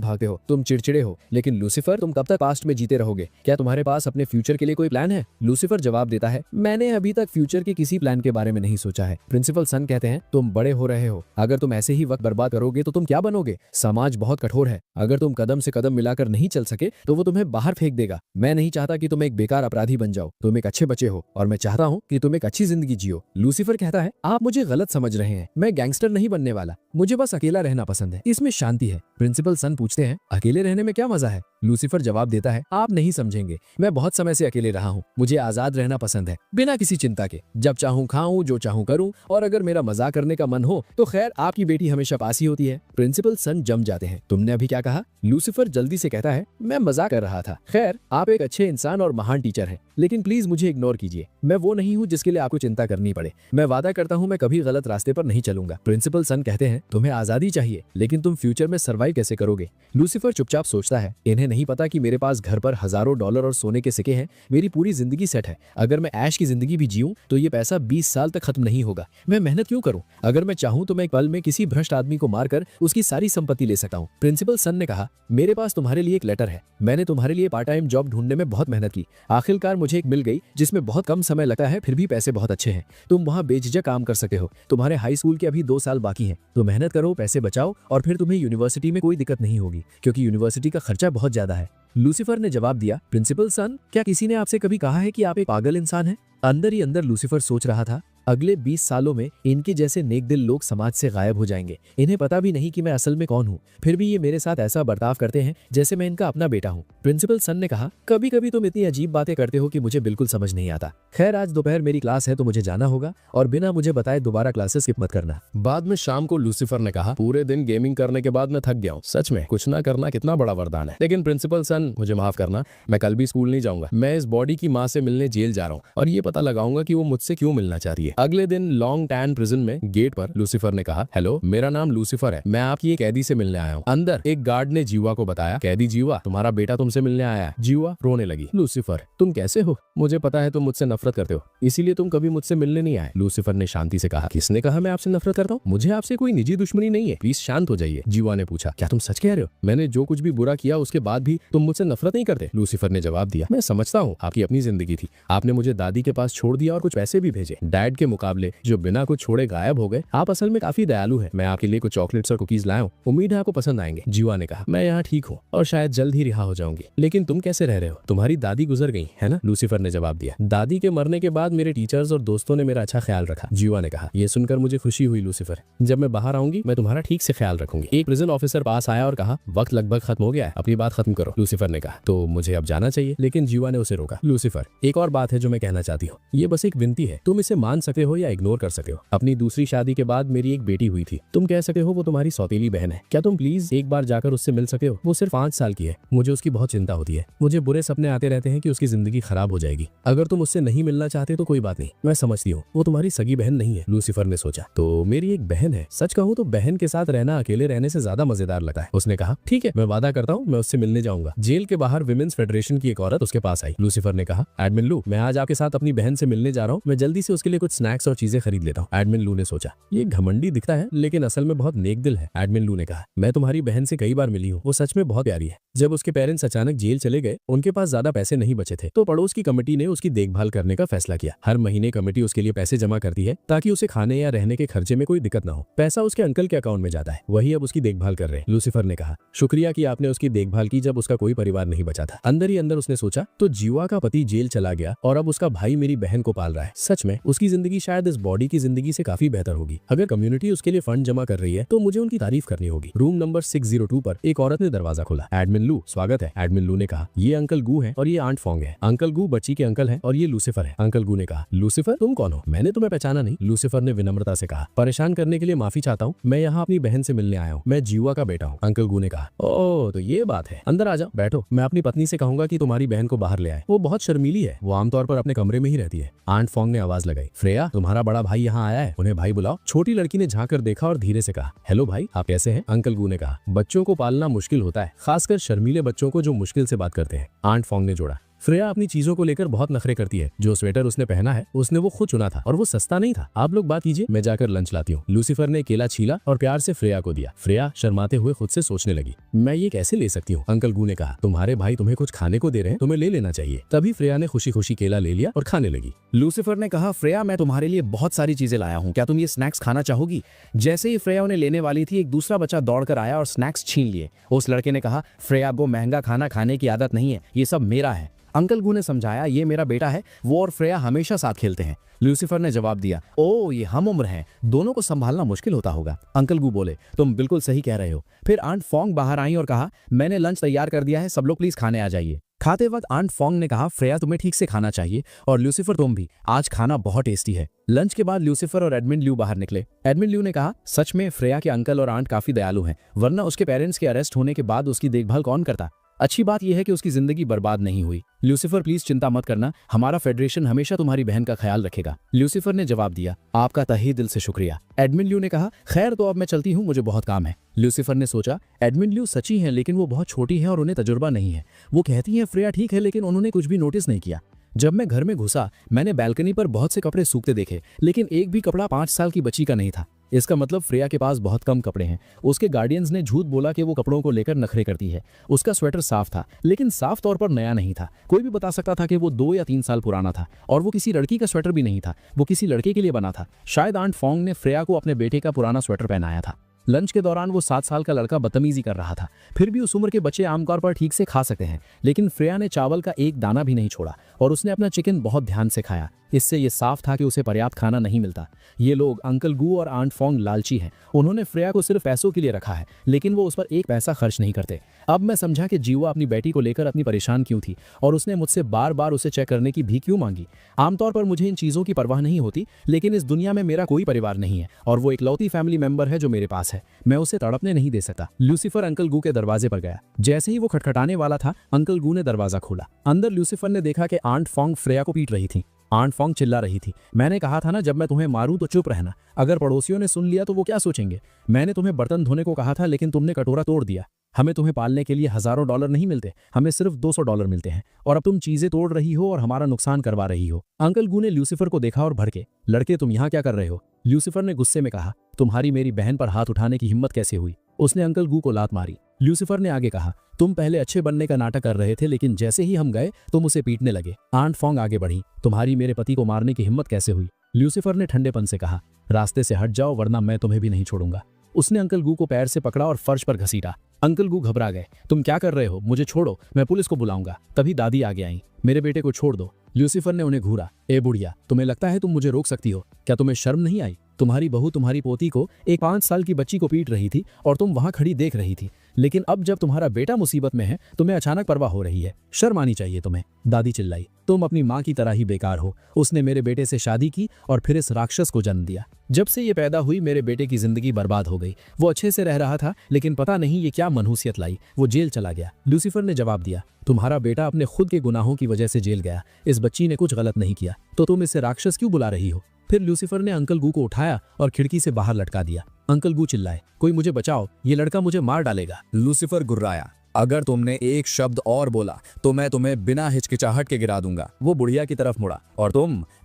भागते हो, तुम चिड़चिड़े हो, लेकिन लूसीफर तुम कब तक पास्ट में जीते रहोगे। क्या तुम्हारे पास अपने फ्यूचर के लिए कोई प्लान है। लूसीफर जवाब देता है, मैंने अभी तक फ्यूचर के किसी प्लान के बारे में नहीं सोचा है। प्रिंसिपल सन कहते हैं, तुम बड़े हो रहे हो, अगर तुम ऐसे ही वक्त बर्बाद करोगे तो तुम क्या बनोगे। समाज बहुत कठोर है, अगर तुम कदम से कदम मिलाकर नहीं चल सके तो वो तुम्हें बाहर फेंक देगा। मैं नहीं चाहता कि तुम एक बेकार अपराधी बन जाओ, तुम एक अच्छे बच्चे हो और मैं चाहता हूँ कि तुम एक अच्छी जिंदगी जियो। लूसीफर कहता है, आप मुझे गलत समझ रहे हैं, मैं गैंगस्टर नहीं बनने वाला, मुझे बस अकेला रहना पसंद है, इसमें शांति है। प्रिंसिपल सन पूछते हैं, अकेले रहने में क्या मजा है। लूसीफर जवाब देता है, आप नहीं समझेंगे, मैं बहुत समय से अकेले रहा हूँ, मुझे आजाद रहना पसंद है, बिना किसी चिंता के, जब चाहूँ खाऊं, जो चाहूँ करूँ, और अगर मेरा मजाक करने का मन हो तो खैर आपकी बेटी हमेशा पास ही होती है। प्रिंसिपल सन जम जाते हैं, तुमने अभी क्या कहा। लूसीफर जल्दी से कहता है, मैं मजाक कर रहा था, खैर आप एक अच्छे इंसान और महान टीचर हैं, लेकिन प्लीज मुझे इग्नोर कीजिए, मैं वो नहीं हूँ जिसके लिए आपको चिंता करनी पड़े, मैं वादा करता हूँ मैं कभी गलत रास्ते पर नहीं चलूंगा। प्रिंसिपल सन कहते हैं, तुम्हें आजादी चाहिए, लेकिन तुम फ्यूचर में सर्वाइव कैसे करोगे। लूसीफर चुपचाप सोचता है, इन्हें नहीं पता कि मेरे पास घर पर हजारों डॉलर और सोने के सिक्के हैं, मेरी पूरी जिंदगी सेट है, अगर मैं ऐश की जिंदगी भी जीऊं तो ये पैसा 20 साल तक खत्म नहीं होगा, मैं मेहनत क्यों करूं। अगर मैं चाहूं तो मैं एक पल में किसी भ्रष्ट आदमी को मारकर उसकी सारी संपत्ति ले सकता हूं। प्रिंसिपल सन ने कहा, मेरे पास तुम्हारे लिए एक लेटर है, मैंने तुम्हारे लिए पार्ट टाइम जॉब ढूंढने में बहुत मेहनत की, आखिरकार मुझे एक मिल गई जिसमें बहुत कम समय लगता है फिर भी पैसे बहुत अच्छे हैं, तुम वहाँ बेझिझक काम कर सकते हो, तुम्हारे हाई स्कूल के अभी 2 साल बाकी हैं, तो मेहनत करो, पैसे बचाओ और फिर तुम्हें यूनिवर्सिटी में कोई दिक्कत नहीं होगी, क्योंकि यूनिवर्सिटी का खर्चा बहुत ज्यादा है। लूसीफर ने जवाब दिया, प्रिंसिपल सन क्या किसी ने आपसे कभी कहा है कि आप एक पागल इंसान हैं। अंदर ही अंदर लूसीफर सोच रहा था, अगले 20 सालों में इनके जैसे नेक दिल लोग समाज से गायब हो जाएंगे, इन्हें पता भी नहीं कि मैं असल में कौन हूँ, फिर भी ये मेरे साथ ऐसा बर्ताव करते हैं जैसे मैं इनका अपना बेटा हूँ। प्रिंसिपल सन ने कहा, कभी कभी तुम इतनी अजीब बातें करते हो कि मुझे बिल्कुल समझ नहीं आता। खैर आज दोपहर मेरी क्लास है तो मुझे जाना होगा और बिना मुझे बताए दोबारा क्लासेस स्किप मत करना। बाद में शाम को लूसीफर ने कहा, पूरे दिन गेमिंग करने के बाद मैं थक गया हूँ, सच में कुछ ना करना कितना बड़ा वरदान है, लेकिन प्रिंसिपल सन मुझे माफ करना, मैं कल भी स्कूल नहीं जाऊंगा, मैं इस बॉडी की माँ से मिलने जेल जा रहा हूँ और ये पता लगाऊंगा कि वो मुझसे क्यों मिलना चाहती है। अगले दिन लॉन्ग टैन प्रिजन में गेट पर लूसीफर ने कहा, हेलो, मेरा नाम लूसीफर है, मैं आपकी एक कैदी से मिलने आया हूँ। अंदर एक गार्ड ने जीवा को बताया, कैदी जीवा, तुम्हारा बेटा तुमसे मिलने आया है। जीवा रोने लगी। लूसीफर, तुम कैसे हो? मुझे पता है तुम मुझसे नफरत करते हो, इसीलिए तुम कभी मुझसे मिलने नहीं आए। लूसीफर ने शांति से कहा, किसने कहा मैं आपसे नफरत करता हूँ? मुझे आपसे कोई निजी दुश्मनी नहीं है, प्लीज शांत हो जाइए। जीवा ने पूछा, क्या तुम सच कह रहे हो? मैंने जो कुछ भी बुरा किया उसके बाद भी तुम मुझसे नफरत नहीं करते? लूसीफर ने जवाब दिया, मैं समझता हूँ आपकी अपनी जिंदगी थी, आपने मुझे दादी के पास छोड़ दिया और कुछ पैसे भी भेजे। डैड के मुकाबले जो बिना कुछ छोड़े गायब हो गए। आप असल में काफी दयालु हैं। मैं आपके लिए कुछ चॉकलेट्स और कुकीज लाया हूँ, उम्मीद है आपको पसंद आएंगे। जीवा ने कहा, मैं यहाँ ठीक हूँ और शायद जल्द ही रिहा हो जाऊंगी, लेकिन तुम कैसे रह रहे हो? तुम्हारी दादी गुजर गई है ना? लूसीफर ने जवाब दिया, दादी के मरने के बाद मेरे टीचर्स और दोस्तों ने मेरा अच्छा ख्याल रखा। जीवा ने कहा, यह सुनकर मुझे खुशी हुई लूसीफर, जब मैं बाहर आऊंगी मैं तुम्हारा ठीक से ख्याल रखूंगी। एक प्रिजन ऑफिसर पास आया और कहा, वक्त लगभग खत्म हो गया है, अपनी बात खत्म करो। लूसीफर ने कहा, तो मुझे अब जाना चाहिए, लेकिन जीवा ने उसे रोका। लूसीफर, एक और बात है जो मैं कहना चाहती हूँ, ये बस एक विनती है, तुम इसे मान सकते हो या इग्नोर कर सकते हो। अपनी दूसरी शादी के बाद मेरी एक बेटी हुई थी, तुम कह सकते हो वो तुम्हारी सौतेली बहन है। क्या तुम प्लीज एक बार जाकर उससे मिल सकते हो? वो सिर्फ 5 साल की है, मुझे उसकी बहुत चिंता होती है। मुझे बुरे सपने आते रहते हैं कि उसकी जिंदगी खराब हो जाएगी। अगर तुम उससे नहीं मिलना चाहते तो कोई बात नहीं, मैं समझती हूँ, वो तुम्हारी सगी बहन नहीं है। लूसीफर ने सोचा, तो मेरी एक बहन है, सच कहूँ तो बहन के साथ रहना अकेले रहने से ज्यादा मजेदार लगता है। उसने कहा, ठीक है, मैं वादा करता हूँ मैं उससे मिलने जाऊंगा। जेल के बाहर विमेन्स फेडरेशन की एक औरत उसके पास आई। लूसीफर ने कहा, एडमिन लू, मैं आज आपके साथ अपनी बहन से मिलने जा रहा हूँ, मैं जल्दी से उसके लिए कुछ स्नैक्स और चीजें खरीद लेता हूँ। एडमिन लू ने सोचा, ये घमंडी दिखता है लेकिन असल में बहुत नेक दिल है। एडमिन लू ने कहा, मैं तुम्हारी बहन से कई बार मिली हूँ, वो सच में बहुत प्यारी है। जब उसके पेरेंट्स अचानक जेल चले गए, उनके पास ज्यादा पैसे नहीं बचे थे, तो पड़ोस की कमेटी ने उसकी देखभाल करने का फैसला किया। हर महीने कमेटी उसके लिए पैसे जमा करती है ताकि उसे खाने या रहने के खर्चे में कोई दिक्कत ना हो। पैसा उसके अंकल के अकाउंट में जाता है, वही अब उसकी देखभाल कर रहे हैं। लूसीफर ने कहा, शुक्रिया कि आपने उसकी देखभाल की जब उसका कोई परिवार नहीं बचा था। अंदर ही अंदर उसने सोचा, तो जीवा का पति जेल चला गया और अब उसका भाई मेरी बहन को पाल रहा है। सच में उसकी जिंदगी शायद इस बॉडी की जिंदगी से काफी बेहतर होगी। अगर कम्युनिटी उसके लिए फंड जमा कर रही है तो मुझे उनकी तारीफ करनी होगी। रूम नंबर 602 पर एक औरत ने दरवाजा खोला। एडमिन लू, स्वागत है। एडमिन लू ने कहा, ये अंकल गू है और ये आंट फोंग है। अंकल गू बच्ची के अंकल है और ये लूसीफर है। अंकल गू ने कहा, लूसीफर तुम कौन हो? मैंने तुम्हें पहचाना नहीं। लूसीफर ने विनम्रता से कहा, परेशान करने के लिए माफी चाहता हूँ, मैं यहाँ अपनी बहन से मिलने आया हूँ, मैं जीवा का बेटा हूँ। अंकल गू ने कहा, ओह तो ये बात है, अंदर आ जाओ, बैठो। मैं अपनी पत्नी से कहूंगा कि तुम्हारी बहन को बाहर ले आए, वो बहुत शर्मीली है, वो आमतौर पर अपने कमरे में ही रहती है। आंट फोंग ने आवाज लगाई, फ्रेया तुम्हारा बड़ा भाई यहाँ आया है, उन्हें भाई बुलाओ। छोटी लड़की ने झांक कर देखा और धीरे से कहा, हेलो भाई, आप कैसे हैं? अंकल गू ने कहा, बच्चों को पालना मुश्किल होता है, खासकर शर्मीले बच्चों को जो मुश्किल से बात करते हैं। आंट फोंग ने जोड़ा, फ्रेया अपनी चीजों को लेकर बहुत नखरे करती है। जो स्वेटर उसने पहना है उसने वो खुद चुना था और वो सस्ता नहीं था। आप लोग बात कीजिए, मैं जाकर लंच लाती हूँ। लूसीफर ने केला छीला और प्यार से फ्रेया को दिया। फ्रेया शर्माते हुए खुद से सोचने लगी, मैं ये कैसे ले सकती हूँ? अंकल गू ने कहा, तुम्हारे भाई तुम्हें कुछ खाने को दे रहे हैं, तुम्हें ले लेना चाहिए। तभी फ्रेया ने खुशी खुशी केला ले लिया और खाने लगी। लूसीफर ने कहा, फ्रेया मैं तुम्हारे लिए बहुत सारी चीजें लाया हूँ, क्या तुम ये स्नैक्स खाना चाहोगी? जैसे ही फ्रेया उन्हें लेने वाली थी, एक दूसरा बच्चा दौड़कर आया और स्नैक्स छीन लिए। उस लड़के ने कहा, फ्रेया को महंगा खाना खाने की आदत नहीं है, ये सब मेरा है। अंकल गू ने समझाया, ये मेरा बेटा है, वो और फ्रेया हमेशा साथ खेलते हैं। लूसीफर ने जवाब दिया, ओ ये हम उम्र हैं, दोनों को संभालना मुश्किल होता होगा। अंकल गू बोले, तुम बिल्कुल सही कह रहे हो। फिर आंट फोंग बाहर आई और कहा, मैंने लंच तैयार कर दिया है, सब लोग प्लीज खाने आ जाइए। खाते वक्त आंट फोंग ने कहा, फ्रेया तुम्हें ठीक से खाना चाहिए और लूसीफर तुम भी, आज खाना बहुत टेस्टी है। लंच के बाद लूसीफर और एडमिन ल्यू बाहर निकले। एडमिन ल्यू ने कहा, सच में फ्रेया के अंकल और आंट काफी दयालु हैं, वरना उसके पेरेंट्स के अरेस्ट होने के बाद उसकी देखभाल कौन करता? अच्छी बात यह है कि उसकी जिंदगी बर्बाद नहीं हुई। लूसीफर प्लीज चिंता मत करना, हमारा फेडरेशन हमेशा तुम्हारी बहन का ख्याल रखेगा। लूसीफर ने जवाब दिया, आपका तहे दिल से शुक्रिया। एडमिन ल्यू ने कहा, खैर तो अब मैं चलती हूँ, मुझे बहुत काम है। लूसीफर ने सोचा, एडमिन ल्यू सच्ची है लेकिन वो बहुत छोटी है और उन्हें तजुर्बा नहीं है। वो कहती है फ्रेया ठीक है, लेकिन उन्होंने कुछ भी नोटिस नहीं किया। जब मैं घर में घुसा, मैंने बैल्कनी पर बहुत से कपड़े सूखते देखे, लेकिन एक भी कपड़ा 5 साल की बच्ची का नहीं था। इसका मतलब फ्रेया के पास बहुत कम कपड़े हैं। उसके गार्डियंस ने झूठ बोला कि वो कपड़ों को लेकर नखरे करती है। उसका स्वेटर साफ था, लेकिन साफ तौर पर नया नहीं था। कोई भी बता सकता था कि वो 2 या 3 साल पुराना था। और वो किसी लड़की का स्वेटर भी नहीं था, वो किसी लड़के के लिए बना था। शायद आंट फोंग ने फ्रेया को अपने बेटे का पुराना स्वेटर पहनाया था। लंच के दौरान वो 7 साल का लड़का बदतमीजी कर रहा था। फिर भी उस उम्र के बच्चे आमतौर पर ठीक से खा सकते हैं, लेकिन फ्रेया ने चावल का एक दाना भी नहीं छोड़ा और उसने अपना चिकन बहुत ध्यान से खाया। इससे ये साफ था कि उसे पर्याप्त खाना नहीं मिलता। ये लोग अंकल गू और आंट फोंग लालची हैं। उन्होंने फ्रेया को सिर्फ पैसों के लिए रखा है, लेकिन वो उस पर एक पैसा खर्च नहीं करते। अब मैं समझा कि जीवा अपनी बेटी को लेकर इतनी परेशान क्यों थी और उसने मुझसे बार बार उसे चेक करने की भी क्यों मांगी। आमतौर पर मुझे इन चीज़ों की परवाह नहीं होती, लेकिन इस दुनिया में मेरा कोई परिवार नहीं है और वो इकलौती फैमिली मेंबर है जो मेरे पास है। मैं उसे तड़पने नहीं दे सकता। लूसीफर अंकल गू के दरवाजे पर गया। जैसे ही वो खटखटाने वाला था, अंकल गू ने दरवाजा खोला। अंदर लूसीफर ने देखा कि आंट फोंग फ्रेया को पीट रही थी। आंट फोंग चिल्ला रही थी। मैंने कहा था ना, जब मैं तुम्हें मारूं तो चुप रहना। अगर पड़ोसियों ने सुन लिया तो वो क्या सोचेंगे? मैंने तुम्हें बर्तन धोने को कहा था, लेकिन तुमने कटोरा तोड़ दिया। हमें तुम्हें पालने के लिए हजारों डॉलर नहीं मिलते, हमें सिर्फ $200 मिलते हैं, और अब तुम चीजें तोड़ रही हो और हमारा नुकसान करवा रही हो। अंकल गू ने ल्यूसीफर को देखा और भड़के, लड़के तुम यहाँ क्या कर रहे हो? ल्यूसीफर ने गुस्से में कहा, तुम्हारी मेरी बहन पर हाथ उठाने की हिम्मत कैसे हुई? उसने अंकल गू को लात मारी। ल्यूसीफर ने आगे कहा, तुम पहले अच्छे बनने का नाटक कर रहे थे, लेकिन जैसे ही हम गए तुम उसे पीटने लगे। आंट फोंग आगे बढ़ी, तुम्हारी मेरे पति को मारने की हिम्मत कैसे हुई? ल्यूसीफर ने ठंडेपन से कहा, रास्ते से हट जाओ वरना मैं तुम्हें भी नहीं छोड़ूंगा। उसने अंकल गू को पैर से पकड़ा और फर्श पर घसीटा। अंकल गू घबरा गए। तुम क्या कर रहे हो? मुझे छोड़ो, मैं पुलिस को बुलाऊंगा। तभी दादी आगे आई। मेरे बेटे को छोड़ दो। ल्यूसीफर ने उन्हें घूरा। ए बुढ़िया, तुम्हें लगता है तुम मुझे रोक सकती हो? क्या तुम्हें शर्म नहीं आई? तुम्हारी बहू तुम्हारी पोती को, एक 5 साल की बच्ची को पीट रही थी और तुम वहां खड़ी देख रही थी। लेकिन अब जब तुम्हारा बेटा मुसीबत में है तुम्हें अचानक परवाह हो रही है। शर्म आनी चाहिए तुम्हें। दादी चिल्लाई, तुम अपनी माँ की तरह ही बेकार हो। उसने मेरे बेटे से शादी की और फिर इस राक्षस को जन्म दिया। जब से ये पैदा हुई मेरे बेटे की जिंदगी बर्बाद हो गई। वो अच्छे से रह रहा था, लेकिन पता नहीं ये क्या मनहूसियत लाई, वो जेल चला गया। ल्यूसीफर ने जवाब दिया, तुम्हारा बेटा अपने खुद के गुनाहों की वजह से जेल गया। इस बच्ची ने कुछ गलत नहीं किया, तो तुम इसे राक्षस क्यों बुला रही हो? फिर ल्यूसीफर ने अंकल गू को उठाया और खिड़की से बाहर लटका दिया। अंकल गू चिल्लाए, कोई मुझे बचाओ, ये लड़का मुझे मार डालेगा। लूसीफर गुर्राया, अगर तुमने एक शब्द और बोला तो मैं तुम्हें बिना हिचकिचाहट के गिरा दूंगा। वो बुढ़िया की तरफ मुड़ा, और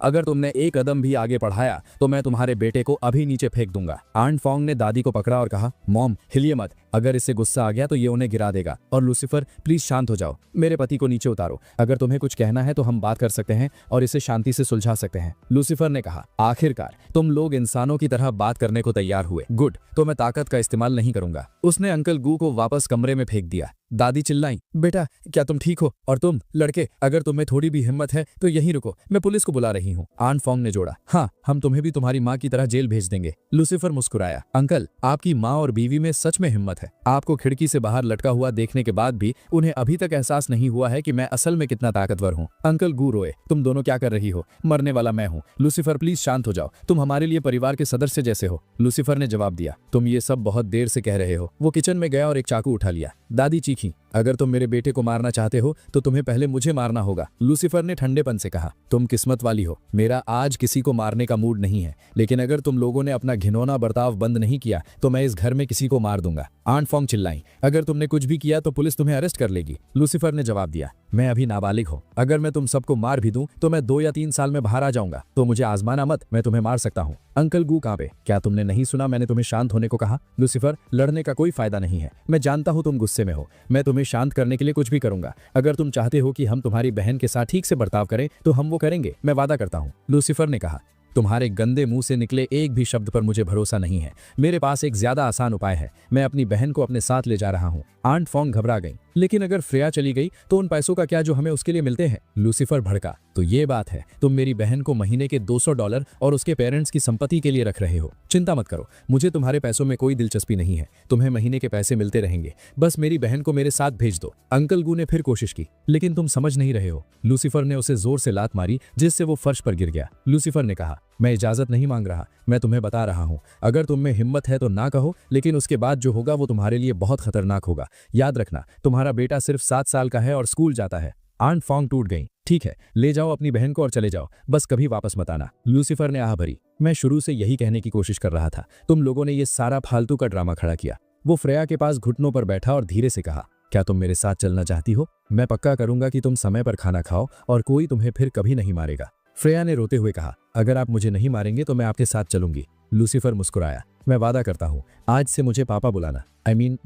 अगर तुमने एक कदम भी आगे बढ़ाया तो मैं तुम्हारे बेटे को अभी नीचे फेंक दूंगा। आंट फोंग ने दादी को पकड़ा और कहा, मॉम हिलिए मत, अगर इससे गुस्सा आ गया तो ये उन्हें गिरा देगा। और लूसीफर प्लीज शांत हो जाओ, मेरे पति को नीचे उतारो। अगर तुम्हें कुछ कहना है तो हम बात कर सकते हैं और इसे शांति से सुलझा सकते हैं। लूसीफर ने कहा, आखिरकार तुम लोग इंसानों की तरह बात करने को तैयार हुए। गुड, तो मैं ताकत का इस्तेमाल नहीं करूंगा। उसने अंकल गू को वापस कमरे में फेंक दिया। दादी चिल्लाई, बेटा क्या तुम ठीक हो? और तुम लड़के, अगर तुम्हें थोड़ी भी हिम्मत है तो यहीं रुको, मैं पुलिस को बुला रही हूँ। आंट फोंग ने जोड़ा, हाँ, हम तुम्हें भी तुम्हारी माँ की तरह जेल भेज देंगे। लूसीफर मुस्कुराया, अंकल आपकी माँ और बीवी में सच में हिम्मत है। आपको खिड़की से बाहर लटका हुआ देखने के बाद भी उन्हें अभी तक एहसास नहीं हुआ है कि मैं असल में कितना ताकतवर हूँ। अंकल गू रोए, तुम दोनों क्या कर रही हो? मरने वाला मैं हूँ। लूसीफर प्लीज शांत हो जाओ, तुम हमारे लिए परिवार के सदस्य जैसे हो। लूसीफर ने जवाब दिया, तुम ये सब बहुत देर से कह रहे हो। वो किचन में गया और एक चाकू उठा लिया। दादी चीखी, अगर तुम मेरे बेटे को मारना चाहते हो तो तुम्हें पहले मुझे मारना होगा। लूसीफर ने ठंडेपन से कहा, तुम किस्मत वाली हो, मेरा आज किसी को मारने का मूड नहीं है, लेकिन अगर तुम लोगों ने अपना घिनौना बर्ताव बंद नहीं किया तो मैं इस घर में किसी को मार दूंगा। आंट फोंग चिल्लाई, अगर तुमने कुछ भी किया तो पुलिस तुम्हें अरेस्ट कर लेगी। लूसीफर ने जवाब दिया, मैं अभी नाबालिग हूँ, अगर मैं तुम सबको मार भी दूं तो मैं 2 या 3 साल में बाहर आ जाऊंगा, तो मुझे आजमाना मत, मैं तुम्हें मार सकता हूँ। अंकल गू कांपे, क्या तुमने नहीं सुना? मैंने तुम्हें शांत होने को कहा। लूसीफर, लड़ने का कोई फायदा नहीं है, मैं जानता हूँ तुम गुस्से में हो, मैं तुम्हें शांत करने के लिए कुछ भी करूंगा। अगर तुम चाहते हो कि हम तुम्हारी बहन के साथ ठीक से बर्ताव करें तो हम वो करेंगे, मैं वादा करता हूँ। लूसीफर ने कहा, तुम्हारे गंदे मुंह से निकले एक भी शब्द पर मुझे भरोसा नहीं है। मेरे पास एक ज्यादा आसान उपाय है, मैं अपनी बहन को अपने साथ ले जा रहा हूँ। आंट फोंग घबरा गई, लेकिन अगर फ्रेया चली गई तो उन पैसों का क्या जो हमें उसके लिए मिलते हैं? लूसीफर भड़का, तो ये बात है, तुम मेरी बहन को महीने के $200 और उसके पेरेंट्स की संपत्ति के लिए रख रहे हो। चिंता मत करो, मुझे तुम्हारे पैसों में कोई दिलचस्पी नहीं है, तुम्हें महीने के पैसे मिलते रहेंगे, बस मेरी बहन को मेरे साथ भेज दो। अंकल गू ने फिर कोशिश की, लेकिन तुम समझ नहीं रहे हो। लूसीफर ने उसे जोर से लात मारी जिससे वो फर्श पर गिर गया। लूसीफर ने कहा, मैं इजाजत नहीं मांग रहा, मैं तुम्हें बता रहा हूँ, अगर तुम में हिम्मत है तो ना कहो, लेकिन उसके बाद जो होगा वो तुम्हारे लिए बहुत खतरनाक होगा। याद रखना, तुम्हारा बेटा सिर्फ 7 साल का है और स्कूल जाता है। आंट फोंग टूट गई, ठीक है, ले जाओ अपनी बहन को और चले जाओ, बस कभी वापस मत आना। लूसीफर ने आह भरी, मैं शुरू से यही कहने की कोशिश कर रहा था, तुम लोगों ने ये सारा फालतू का ड्रामा खड़ा किया। वो फ्रेया के पास घुटनों पर बैठा और धीरे से कहा, क्या तुम मेरे साथ चलना चाहती हो? मैं पक्का करूंगा कि तुम समय पर खाना खाओ और कोई तुम्हें फिर कभी नहीं मारेगा। फ्रेया ने रोते हुए कहा, अगर आप मुझे नहीं मारेंगे तो मैं आपके साथ चलूंगी। लूसीफर मुस्कुराया, मैं वादा करता हूँ, आज से मुझे पापा बुलाना,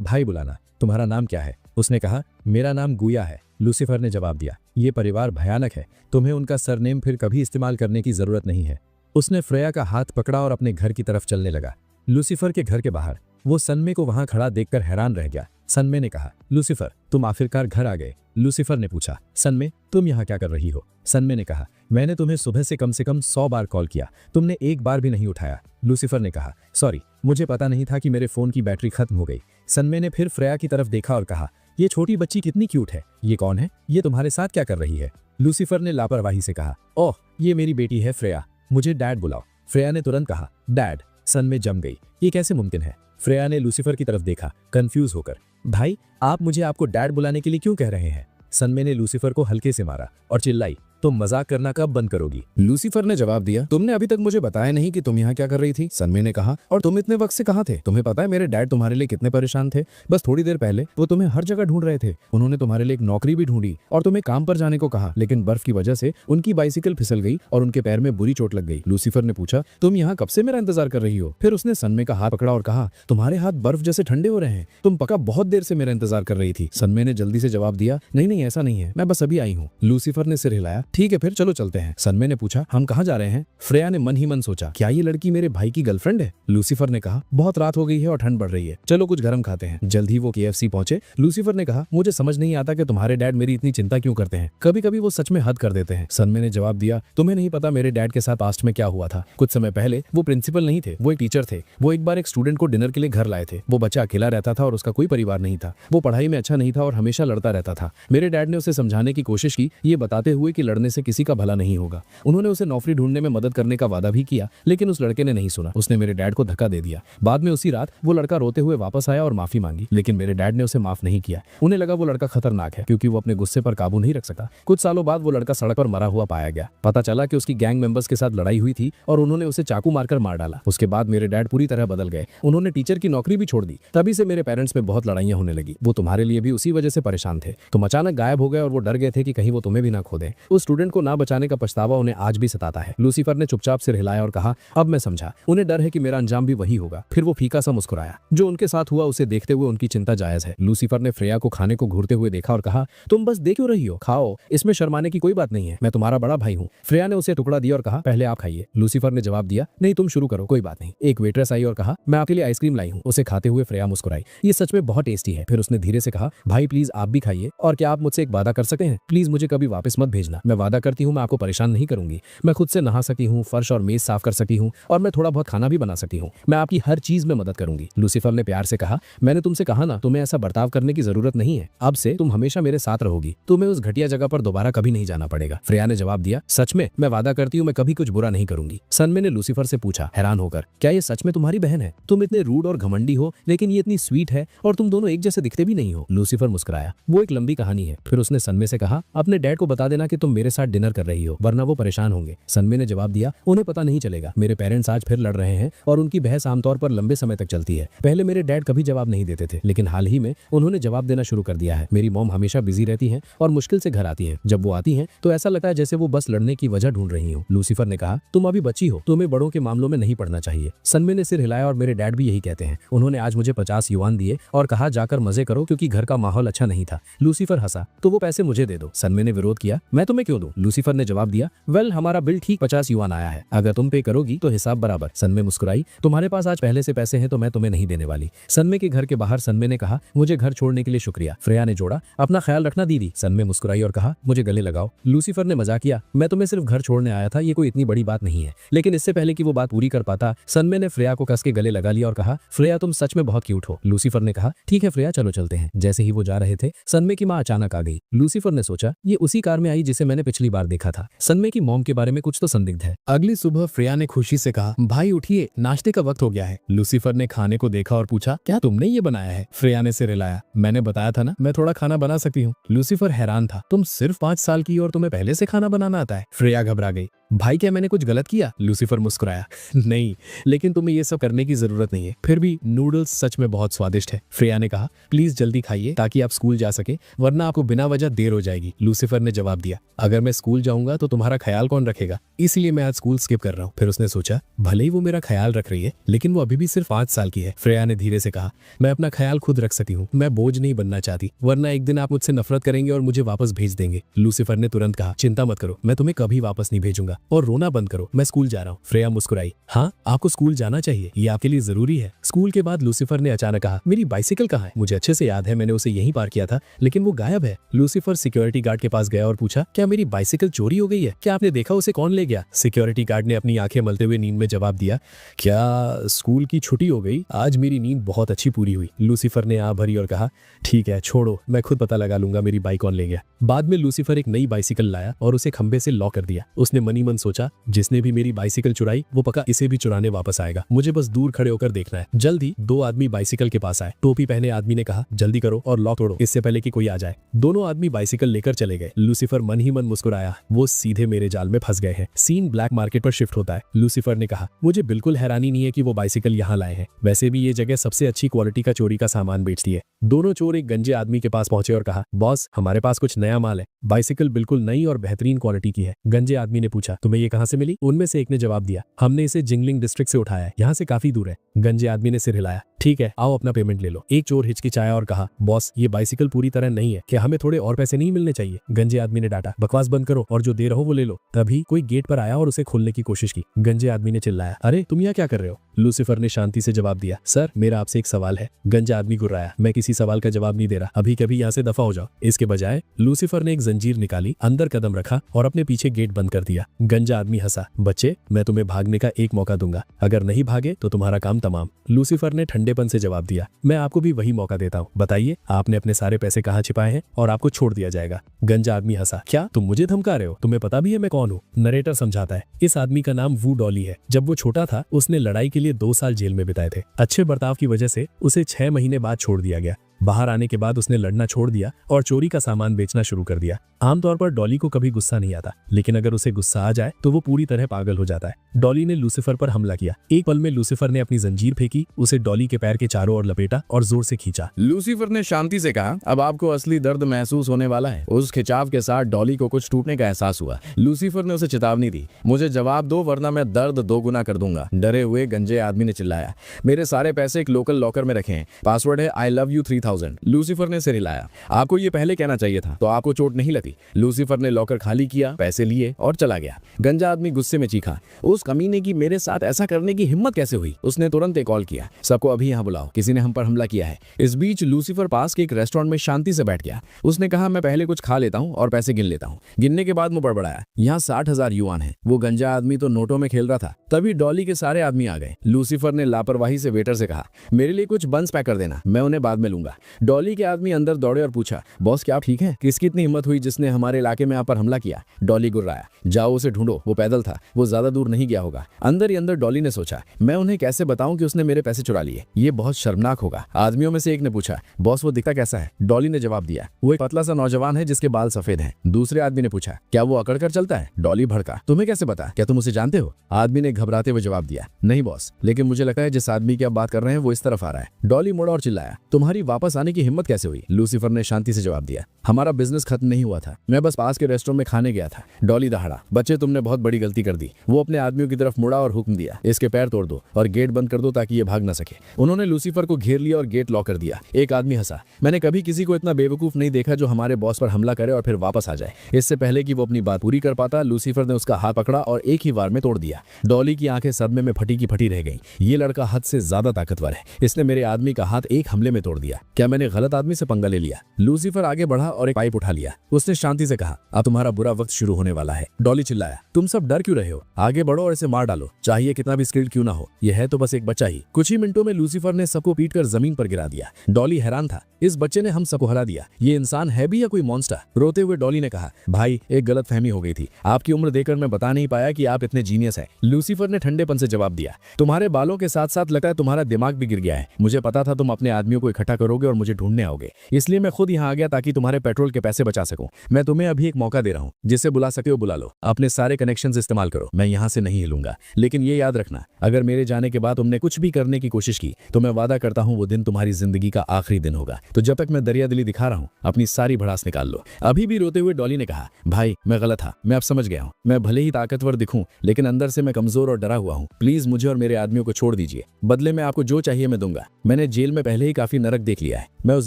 भाई बुलाना। तुम्हारा नाम क्या है? उसने कहा, मेरा नाम गुया है। लूसीफर ने जवाब दिया, ये परिवार भयानक है, तुम्हें उनका सरनेम फिर कभी इस्तेमाल करने की जरूरत नहीं है। उसने फ्रेया का हाथ पकड़ा और अपने घर की तरफ चलने लगा। लूसीफर के घर के बाहर वो सनमे को वहां खड़ा देखकर हैरान रह गया। सनमे ने कहा, लूसीफर तुम आखिरकार घर आ गए। लूसीफर ने पूछा, सनमे तुम यहाँ क्या कर रही हो? सनमे ने कहा, मैंने तुम्हें सुबह से कम 100 बार कॉल किया, तुमने एक बार भी नहीं उठाया। लूसीफर ने कहा, सॉरी, मुझे पता नहीं था कि मेरे फोन की बैटरी खत्म हो गई। सनमे ने फिर फ्रेया की तरफ देखा और कहा, ये छोटी बच्ची कितनी क्यूट है, ये कौन है? ये तुम्हारे साथ क्या कर रही है? लूसीफर ने लापरवाही से कहा, ओह ये मेरी बेटी है फ्रेया, मुझे डैड बुलाओ। फ्रेया ने तुरंत कहा, डैड। सनमे जम गई, ये कैसे मुमकिन है? फ्रेया ने लूसीफर की तरफ देखा, कंफ्यूज होकर, भाई आप मुझे आपको डैड बुलाने के लिए क्यों कह रहे हैं? सनमे ने लूसीफर को हल्के से मारा और चिल्लाई, तुम मजाक करना कब बंद करोगी? लूसीफर ने जवाब दिया, तुमने अभी तक मुझे बताया नहीं कि तुम यहाँ क्या कर रही थी। सनमे ने कहा, और तुम इतने वक्त से कहाँ थे? तुम्हें पता है मेरे डैड तुम्हारे लिए कितने परेशान थे। बस थोड़ी देर पहले वो तुम्हें हर जगह ढूंढ रहे थे। उन्होंने तुम्हारे लिए एक नौकरी भी ढूंढी और तुम्हें काम पर जाने को कहा, लेकिन बर्फ की वजह से उनकी बाइसिकल फिसल गई और उनके पैर में बुरी चोट लग गई। लूसीफर ने पूछा, तुम यहाँ कब से मेरा इंतजार कर रही हो? फिर उसने सनमे का हाथ पकड़ा और कहा, तुम्हारे हाथ बर्फ जैसे ठंडे हो रहे हैं। तुम पक्का बहुत देर से मेरा इंतजार कर रही थी। सनमे ने जल्दी से जवाब दिया, नहीं नहीं ऐसा नहीं है, मैं बस अभी आई हूँ। लूसीफर ने सिर हिलाया, ठीक है फिर चलो चलते हैं। सनमे ने पूछा, हम कहाँ जा रहे हैं? फ्रेया ने मन ही मन सोचा, क्या ये लड़की मेरे भाई की गर्लफ्रेंड है? लूसीफर ने कहा, बहुत रात हो गई है और ठंड बढ़ रही है, चलो कुछ गर्म खाते हैं। जल्द ही वो KFC पहुंचे। लूसीफर ने कहा, मुझे समझ नहीं आता कि तुम्हारे डैड मेरी इतनी चिंता क्यों करते हैं। कभी कभी वो सच में हद कर देते हैं। सनमे ने जवाब दिया, तुम्हें नहीं पता मेरे डैड के साथ पास्ट में क्या हुआ था। कुछ समय पहले वो प्रिंसिपल नहीं थे, वो एक टीचर थे। वो एक बार एक स्टूडेंट को डिनर के लिए घर लाए थे। वो बच्चा अकेला रहता था और उसका कोई परिवार नहीं था। वो पढ़ाई में अच्छा नहीं था और हमेशा लड़ता रहता था। मेरे डैड ने उसे समझाने की कोशिश की, ये बताते हुए कि लड़ने से किसी का भला नहीं होगा। उन्होंने उसे नौकरी ढूंढने में मदद करने का वादा भी किया, लेकिन उस लड़के ने नहीं सुना। उसने मेरे डैड को धक्का दे दिया। बाद में उसी रात वो लड़का रोते हुए वापस आया और माफी मांगी, लेकिन मेरे डैड ने उसे माफ नहीं किया। उन्हें लगा वो लड़का खतरनाक है क्योंकि वो अपने गुस्से पर काबू नहीं रख सका। कुछ सालों बाद वो लड़का सड़क पर मरा हुआ पाया गया। पता चला कि उसकी गैंग मेंबर्स के साथ लड़ाई हुई थी और उन्होंने उसे चाकू मारकर मार डाला। उसके बाद मेरे डैड पूरी तरह बदल गए। उन्होंने टीचर की नौकरी भी छोड़ दी। तभी से मेरे पेरेंट्स में बहुत लड़ाइयां होने लगी। वो तुम्हारे लिए भी उसी वजह से परेशान थे। तुम अचानक गायब हो गए और वो डर गए थे कि कहीं वो तुम्हें भी ना खो दें। उस स्टूडेंट को ना बचाने का पछतावा उन्हें आज भी सताता है। लूसीफर ने चुपचाप सिर हिलाया और कहा, अब मैं समझा। उन्हें डर है कि मेरा अंजाम भी वही होगा। फिर वो फीका सा मुस्कुराया। जो उनके साथ हुआ उसे देखते हुए उनकी चिंता जायज है। लूसीफर ने फ्रेया को खाने को घूरते हुए देखा और कहा, तुम बस देख क्यों रही हो? खाओ, इसमें शर्माने की कोई बात नहीं है। मैं तुम्हारा बड़ा भाई हूँ। फ्रेया ने उसे टुकड़ा दिया और कहा, पहले आप खाइए। लूसीफर ने जवाब दिया, नहीं तुम शुरू करो, कोई बात नहीं। एक वेट्रेस आई और कहा, मैं आपके लिए आइसक्रीम लाई हूँ। उसे खाते हुए फ्रेया मुस्कुराई, ये सच में बहुत टेस्टी है। फिर उसने धीरे से कहा, भाई प्लीज आप भी खाइए। और क्या आप मुझसे एक वादा कर सकते हैं? प्लीज मुझे कभी वापस मत भेजना। मैं वादा करती हूँ मैं आपको परेशान नहीं करूंगी। मैं खुद से नहा सकती हूँ, फर्श और मेज साफ कर सकती हूँ और मैं थोड़ा बहुत खाना भी बना सकती हूँ। मैं आपकी हर चीज में मदद करूंगी। लूसीफर ने प्यार से कहा, मैंने तुमसे कहा ना, तुम्हें ऐसा बर्ताव करने की जरूरत नहीं है। अब से तुम हमेशा मेरे साथ रहोगी। तुम्हें उस घटिया जगह पर दोबारा कभी नहीं जाना पड़ेगा। फ्रेया ने जवाब दिया, सच में? मैं वादा करती हूँ मैं कभी कुछ बुरा नहीं करूंगी। सनमे ने लूसीफर से पूछा, हैरान होकर, क्या ये सच में तुम्हारी बहन है? तुम इतने रूड और घमंडी हो, लेकिन ये इतनी स्वीट है और तुम दोनों एक जैसे दिखते भी नहीं हो। लूसीफर मुस्कुराया, वो एक लंबी कहानी है। फिर उसने सनमे से कहा, अपने डैड को बता देना कि तुम मेरे साथ डिनर कर रही हो, वरना वो परेशान होंगे। सनमे ने जवाब दिया, उन्हें पता नहीं चलेगा। मेरे पेरेंट्स आज फिर लड़ रहे हैं और उनकी बहस आमतौर पर लंबे समय तक चलती है। पहले मेरे डैड कभी जवाब नहीं देते थे, लेकिन हाल ही में उन्होंने जवाब देना शुरू कर दिया है। मेरी मॉम हमेशा बिजी रहती हैं और मुश्किल से घर आती हैं। जब वो आती हैं तो ऐसा लगता है जैसे वो बस लड़ने की वजह ढूंढ रही हो। लूसीफर ने कहा, तुम अभी बच्ची हो, तुम्हें बड़ों के मामलों में नहीं पड़ना चाहिए। सनमे ने सिर हिलाया और मेरे डैड भी यही कहते हैं। उन्होंने आज मुझे 50 युआन दिए और कहा जाकर मजे करो क्योंकि घर का माहौल अच्छा नहीं था। लूसीफर हंसा, तो वो पैसे मुझे दे दो। सनमे ने विरोध किया, मैं तुम्हें क्यों दूं? लूसीफर ने जवाब दिया, वेल हमारा बिल ठीक 50 युआन आया है, अगर तुम पे करोगी तो हिसाब बराबर। सनमे मुस्कुराई, तुम्हारे पास आज पहले से पैसे हैं तो मैं तुम्हें नहीं देने वाली। सनमे के घर के बाहर सनमे ने कहा, मुझे घर छोड़ने के लिए शुक्रिया। फ्रेया ने जोड़ा, अपना ख्याल रखना दीदी। सनमे मुस्कुराई और कहा, मुझे गले लगाओ। लूसीफर ने मजाक किया, मैं तुम्हें सिर्फ घर छोड़ने आया था, ये कोई इतनी बड़ी बात नहीं है। लेकिन इससे पहले कि वो बात पूरी कर पाता, सनमे ने फ्रेया को कस के गले लगा लिया और कहा, फ्रेया तुम सच में बहुत क्यूट हो। लूसीफर ने कहा, ठीक है फ्रेया चलो चलते हैं। जैसे ही वो जा रहे थे सनमे की माँ अचानक आ गई। लूसीफर ने सोचा ये उसी कार में आई जिसे मैंने पिछली बार देखा था। सनमे की मॉम के बारे में कुछ तो संदिग्ध है। अगली सुबह फ्रेया ने खुशी से कहा, भाई उठिए, नाश्ते का वक्त हो गया है। लूसीफर ने खाने को देखा और पूछा, क्या तुमने ये बनाया है? फ्रेया ने सिर हिलाया, मैंने बताया था ना मैं थोड़ा खाना बना सकती हूँ। लूसीफर हैरान था, तुम सिर्फ 5 साल की और तुम्हें पहले से खाना बनाना आता है? फ्रेया घबरा गई, भाई क्या मैंने कुछ गलत किया? लूसीफर मुस्कुराया, नहीं, लेकिन तुम्हें ये सब करने की जरूरत नहीं है। फिर भी नूडल्स सच में बहुत स्वादिष्ट है। फ्रेया ने कहा, प्लीज जल्दी खाइए ताकि आप स्कूल जा सके, वरना आपको बिना वजह देर हो जाएगी। लूसीफर ने जवाब दिया, अगर मैं स्कूल जाऊंगा तो तुम्हारा ख्याल कौन रखेगा, इसलिए मैं आज स्कूल स्किप कर रहा हूँ। फिर उसने सोचा, भले ही वो मेरा ख्याल रख रही है लेकिन वो अभी भी सिर्फ 5 साल की है। फ्रेया ने धीरे से कहा, मैं अपना ख्याल खुद रख सकती हूँ, मैं बोझ नहीं बनना चाहती, वरना एक दिन आप मुझसे नफरत करेंगे और मुझे वापस भेज देंगे। लूसीफर ने तुरंत कहा, चिंता मत करो, मैं तुम्हें कभी वापस नहीं भेजूंगा और रोना बंद करो, मैं स्कूल जा रहा हूँ। फ्रेया मुस्कुराई, हाँ आपको स्कूल जाना चाहिए, ये आपके लिए जरूरी है। स्कूल के बाद लूसीफर ने अचानक कहा, मेरी बाइसिकल कहाँ है? मुझे अच्छे से याद है मैंने उसे यहीं पार्क किया था, लेकिन वो गायब है। लूसीफर सिक्योरिटी गार्ड के पास गया और पूछा, क्या मेरी बाइसिकल चोरी हो गई है? क्या आपने देखा उसे कौन ले गया? सिक्योरिटी गार्ड ने अपनी आंखें मलते हुए नींद में जवाब दिया, क्या स्कूल की छुट्टी हो गई? आज मेरी नींद बहुत अच्छी पूरी हुई। लूसीफर ने आह भरी और कहा, ठीक है छोड़ो, मैं खुद पता लगा लूंगा मेरी बाइक कौन ले गया। बाद में लूसीफर एक नई बाइसिकल लाया और उसे खंबे से लॉक कर दिया। उसने मनी मन मन सोचा, जिसने भी मेरी बाइसिकल चुराई वो पक्का इसे भी चुराने वापस आएगा, मुझे बस दूर खड़े होकर देखना है। जल्द ही 2 आदमी बाइसिकल के पास आए। टोपी पहने आदमी ने कहा, जल्दी करो और लॉक तोड़ो इससे पहले कि कोई आ जाए। दोनों आदमी बाइसिकल लेकर चले गए। लूसीफर मन ही मन मुस्कुराया, वो सीधे मेरे जाल में फंस गए हैं। सीन ब्लैक मार्केट पर शिफ्ट होता है। लूसीफर ने कहा, मुझे बिल्कुल हैरानी नहीं है कि वो बाइसिकल यहाँ लाए हैं, वैसे भी ये जगह सबसे अच्छी क्वालिटी का चोरी का सामान बेचती है। दोनों चोर एक गंजे आदमी के पास पहुंचे और कहा, बॉस हमारे पास कुछ नया माल है, बाइसिकल बिल्कुल नई और बेहतरीन क्वालिटी की है। गंजे आदमी ने पूछा, तुम्हें ये कहां से मिली? उनमें से एक ने जवाब दिया, हमने इसे जिंगलिंग डिस्ट्रिक्ट से उठाया है, यहाँ से काफी दूर है। गंजे आदमी ने सिर हिलाया, ठीक है आओ अपना पेमेंट ले लो। एक चोर हिचकिचाया और कहा, बॉस ये बाइसिकल पूरी तरह नहीं है, क्या हमें थोड़े और पैसे नहीं मिलने चाहिए? गंजे आदमी ने डांटा, बकवास बंद करो और जो दे रहो वो ले लो। तभी कोई गेट पर आया और उसे खोलने की कोशिश की। गंजे आदमी ने चिल्लाया, अरे तुम यहाँ क्या कर रहे हो? लूसीफर ने शांति से जवाब दिया, सर मेरा आपसे एक सवाल है। गंजा आदमी गुर्राया, मैं किसी सवाल का जवाब नहीं दे रहा, अभी कभी यहाँ से दफा हो जाओ। इसके बजाय लूसीफर ने एक जंजीर निकाली, अंदर कदम रखा और अपने पीछे गेट बंद कर दिया। गंजा आदमी हंसा, बच्चे मैं तुम्हें भागने का एक मौका दूंगा, अगर नहीं भागे तो तुम्हारा काम तमाम। लूसीफर ने ठंडेपन से जवाब दिया, मैं आपको भी वही मौका देता हूँ, बताइए आपने अपने सारे पैसे कहाँ छिपाए हैं और आपको छोड़ दिया जाएगा। गंजा आदमी हंसा, क्या तुम मुझे धमका रहे हो? तुम्हें पता भी है मैं कौन हूँ? नरेटर समझाता है, इस आदमी का नाम वू डॉली है। जब वो छोटा था उसने लड़ाई के लिए 2 साल जेल में बिताए थे। अच्छे बर्ताव की वजह से उसे 6 महीने बाद छोड़ दिया गया। बाहर आने के बाद उसने लड़ना छोड़ दिया और चोरी का सामान बेचना शुरू कर दिया। आमतौर पर डॉली को कभी गुस्सा नहीं आता, लेकिन अगर उसे गुस्सा आ जाए तो वो पूरी तरह पागल हो जाता है। डॉली ने लूसीफर पर हमला किया। एक पल में लूसीफर ने अपनी जंजीर फेंकी, उसे डॉली के पैर के चारों ओर लपेटा और जोर से खींचा। लूसीफर ने शांति से कहा, अब आपको असली दर्द महसूस होने वाला है। उस खिंचाव के साथ डॉली को कुछ टूटने का एहसास हुआ। लूसीफर ने उसे चेतावनी दी, मुझे जवाब दो वरना मैं दर्द 2 गुना कर दूंगा। डरे हुए गंजे आदमी ने चिल्लाया, मेरे सारे पैसे एक लोकल लॉकर में रखे हैं, पासवर्ड है I love you 3000। लूसीफर ने सिर हिलाया, आपको ये पहले कहना चाहिए था तो आपको चोट नहीं लगी। लूसीफर ने लॉकर खाली किया, पैसे लिए और चला गया। गंजा आदमी गुस्से में चीखा, उस कमीने की मेरे साथ ऐसा करने की हिम्मत कैसे हुई? उसने तुरंत एक कॉल किया, सबको अभी यहाँ बुलाओ, किसी ने हम पर हमला किया है। इस बीच लूसीफर पास के एक रेस्टोरेंट में शांति से बैठ गया। उसने कहा, मैं पहले कुछ खा लेता हूँ और पैसे गिन लेता हूँ। गिनने के बाद वो बड़बड़ाया, यहाँ 60,000 युआन है। वो गंजा आदमी तो नोटों में खेल रहा था। तभी डॉली के सारे आदमी आ गए। लूसीफर ने लापरवाही से वेटर से कहा, मेरे लिए कुछ बंस पैक कर देना, मैं उन्हें बाद में लूंगा। डॉली के आदमी अंदर दौड़े और पूछा, बॉस क्या आप ठीक हैं? किसकी इतनी हिम्मत हुई जिसने हमारे इलाके में आप पर हमला किया? डॉली गुर्राया, जाओ उसे ढूंढो, वो पैदल था, वो ज्यादा दूर नहीं गया होगा। अंदर ही अंदर डॉली ने सोचा, मैं उन्हें कैसे बताऊं कि उसने मेरे पैसे चुरा लिए, ये बहुत शर्मनाक होगा। आदमियों में से एक ने पूछा, बॉस वो दिखता कैसा है? डॉली ने जवाब दिया, वो एक पतला सा नौजवान है जिसके बाल सफेद हैं। दूसरे आदमी ने पूछा, क्या वो अकड़ कर चलता है? डॉली भड़का, तुम्हें कैसे पता? क्या तुम उसे जानते हो? आदमी ने घबराते हुए जवाब दिया, नहीं बॉस, लेकिन मुझे लगता है जिस आदमी की आप बात कर रहे हैं वो इस तरफ आ रहा है। डॉली मुड़ा और चिल्लाया, तुम्हारी वापस आने की हिम्मत कैसे हुई? लूसीफर ने शांति से जवाब दिया, हमारा बिजनेस खत्म नहीं हुआ था, मैं बस पास के रेस्टोरेंट में खाने गया था। डॉली दहाड़ा, बच्चे तुमने बहुत बड़ी गलती कर दी। वो अपने आदमियों की तरफ मुड़ा और हुक्म दिया, इसके पैर तोड़ दो और गेट बंद कर दो ताकि ये भाग न सके। उन्होंने लूसीफर को घेर लिया और गेट लॉक कर दिया। एक आदमी हंसा, मैंने कभी किसी को इतना बेवकूफ नहीं देखा जो हमारे बॉस पर हमला करे और फिर वापस आ जाए। इससे पहले कि वो अपनी बात पूरी कर पाता, लूसीफर ने उसका हाथ पकड़ा और एक ही वार में तोड़ दिया। डॉली की आंखें सदमे में फटी की फटी रह गईं। ये लड़का हद से ज्यादा ताकतवर है, इसने मेरे आदमी का हाथ एक हमले में तोड़ दिया। क्या मैंने गलत आदमी से पंगा ले लिया? लूसीफर आगे बढ़ा और एक पाइप उठा लिया। उसने शांति से कहा, अब तुम्हारा बुरा वक्त शुरू होने वाला है। डॉली चिल्लाया, तुम सब डर क्यों रहे हो? आगे बढ़ो और इसे मार डालो, चाहिए कितना भी स्किल्ड क्यों ना हो, यह है तो बस एक बच्चा ही। कुछ ही मिनटों में लूसीफर ने सबको पीटकर जमीन पर गिरा दिया। डॉली हैरान था, इस बच्चे ने हम सबको हरा दिया, ये इंसान है भी या कोई मॉन्स्टर? रोते हुए डॉली ने कहा, भाई एक गलत फहमी हो गई थी, आपकी उम्र देखकर मैं बता नहीं पाया कि आप इतने जीनियस हैं। लूसीफर ने ठंडेपन से जवाब दिया, तुम्हारे बालों के साथ साथ लगता है तुम्हारा दिमाग भी गिर गया है। मुझे पता था तुम अपने आदमियों को इकट्ठा करोगे और मुझे ढूंढने आओगे, इसलिए मैं खुद यहाँ आ गया ताकि तुम्हारे पेट्रोल के पैसे बचा सकूं। मैं तुम्हें अभी एक मौका दे रहा हूँ, जिसे बुला सके हो बुला लो, अपने सारे कनेक्शंस इस्तेमाल करो, मैं यहाँ से नहीं हिलूंगा। लेकिन ये याद रखना, अगर मेरे जाने के बाद तुमने कुछ भी करने की कोशिश की तो मैं वादा करता हूँ वो दिन तुम्हारी जिंदगी का आखिरी दिन होगा। तो जब तक मैं दरियादिली दिखा रहा हूँ अपनी सारी भड़ास निकाल लो। अभी भी रोते हुए डॉली ने कहा, भाई मैं गलत था, मैं अब समझ गया हूँ, मैं भले ही ताकतवर दिखूं लेकिन अंदर से मैं कमजोर और डरा हुआ हूँ। प्लीज मुझे और मेरे आदमियों को छोड़ दीजिए, बदले में आपको जो चाहिए मैं दूंगा। मैंने जेल में पहले ही काफी नरक देख लिया है, मैं उस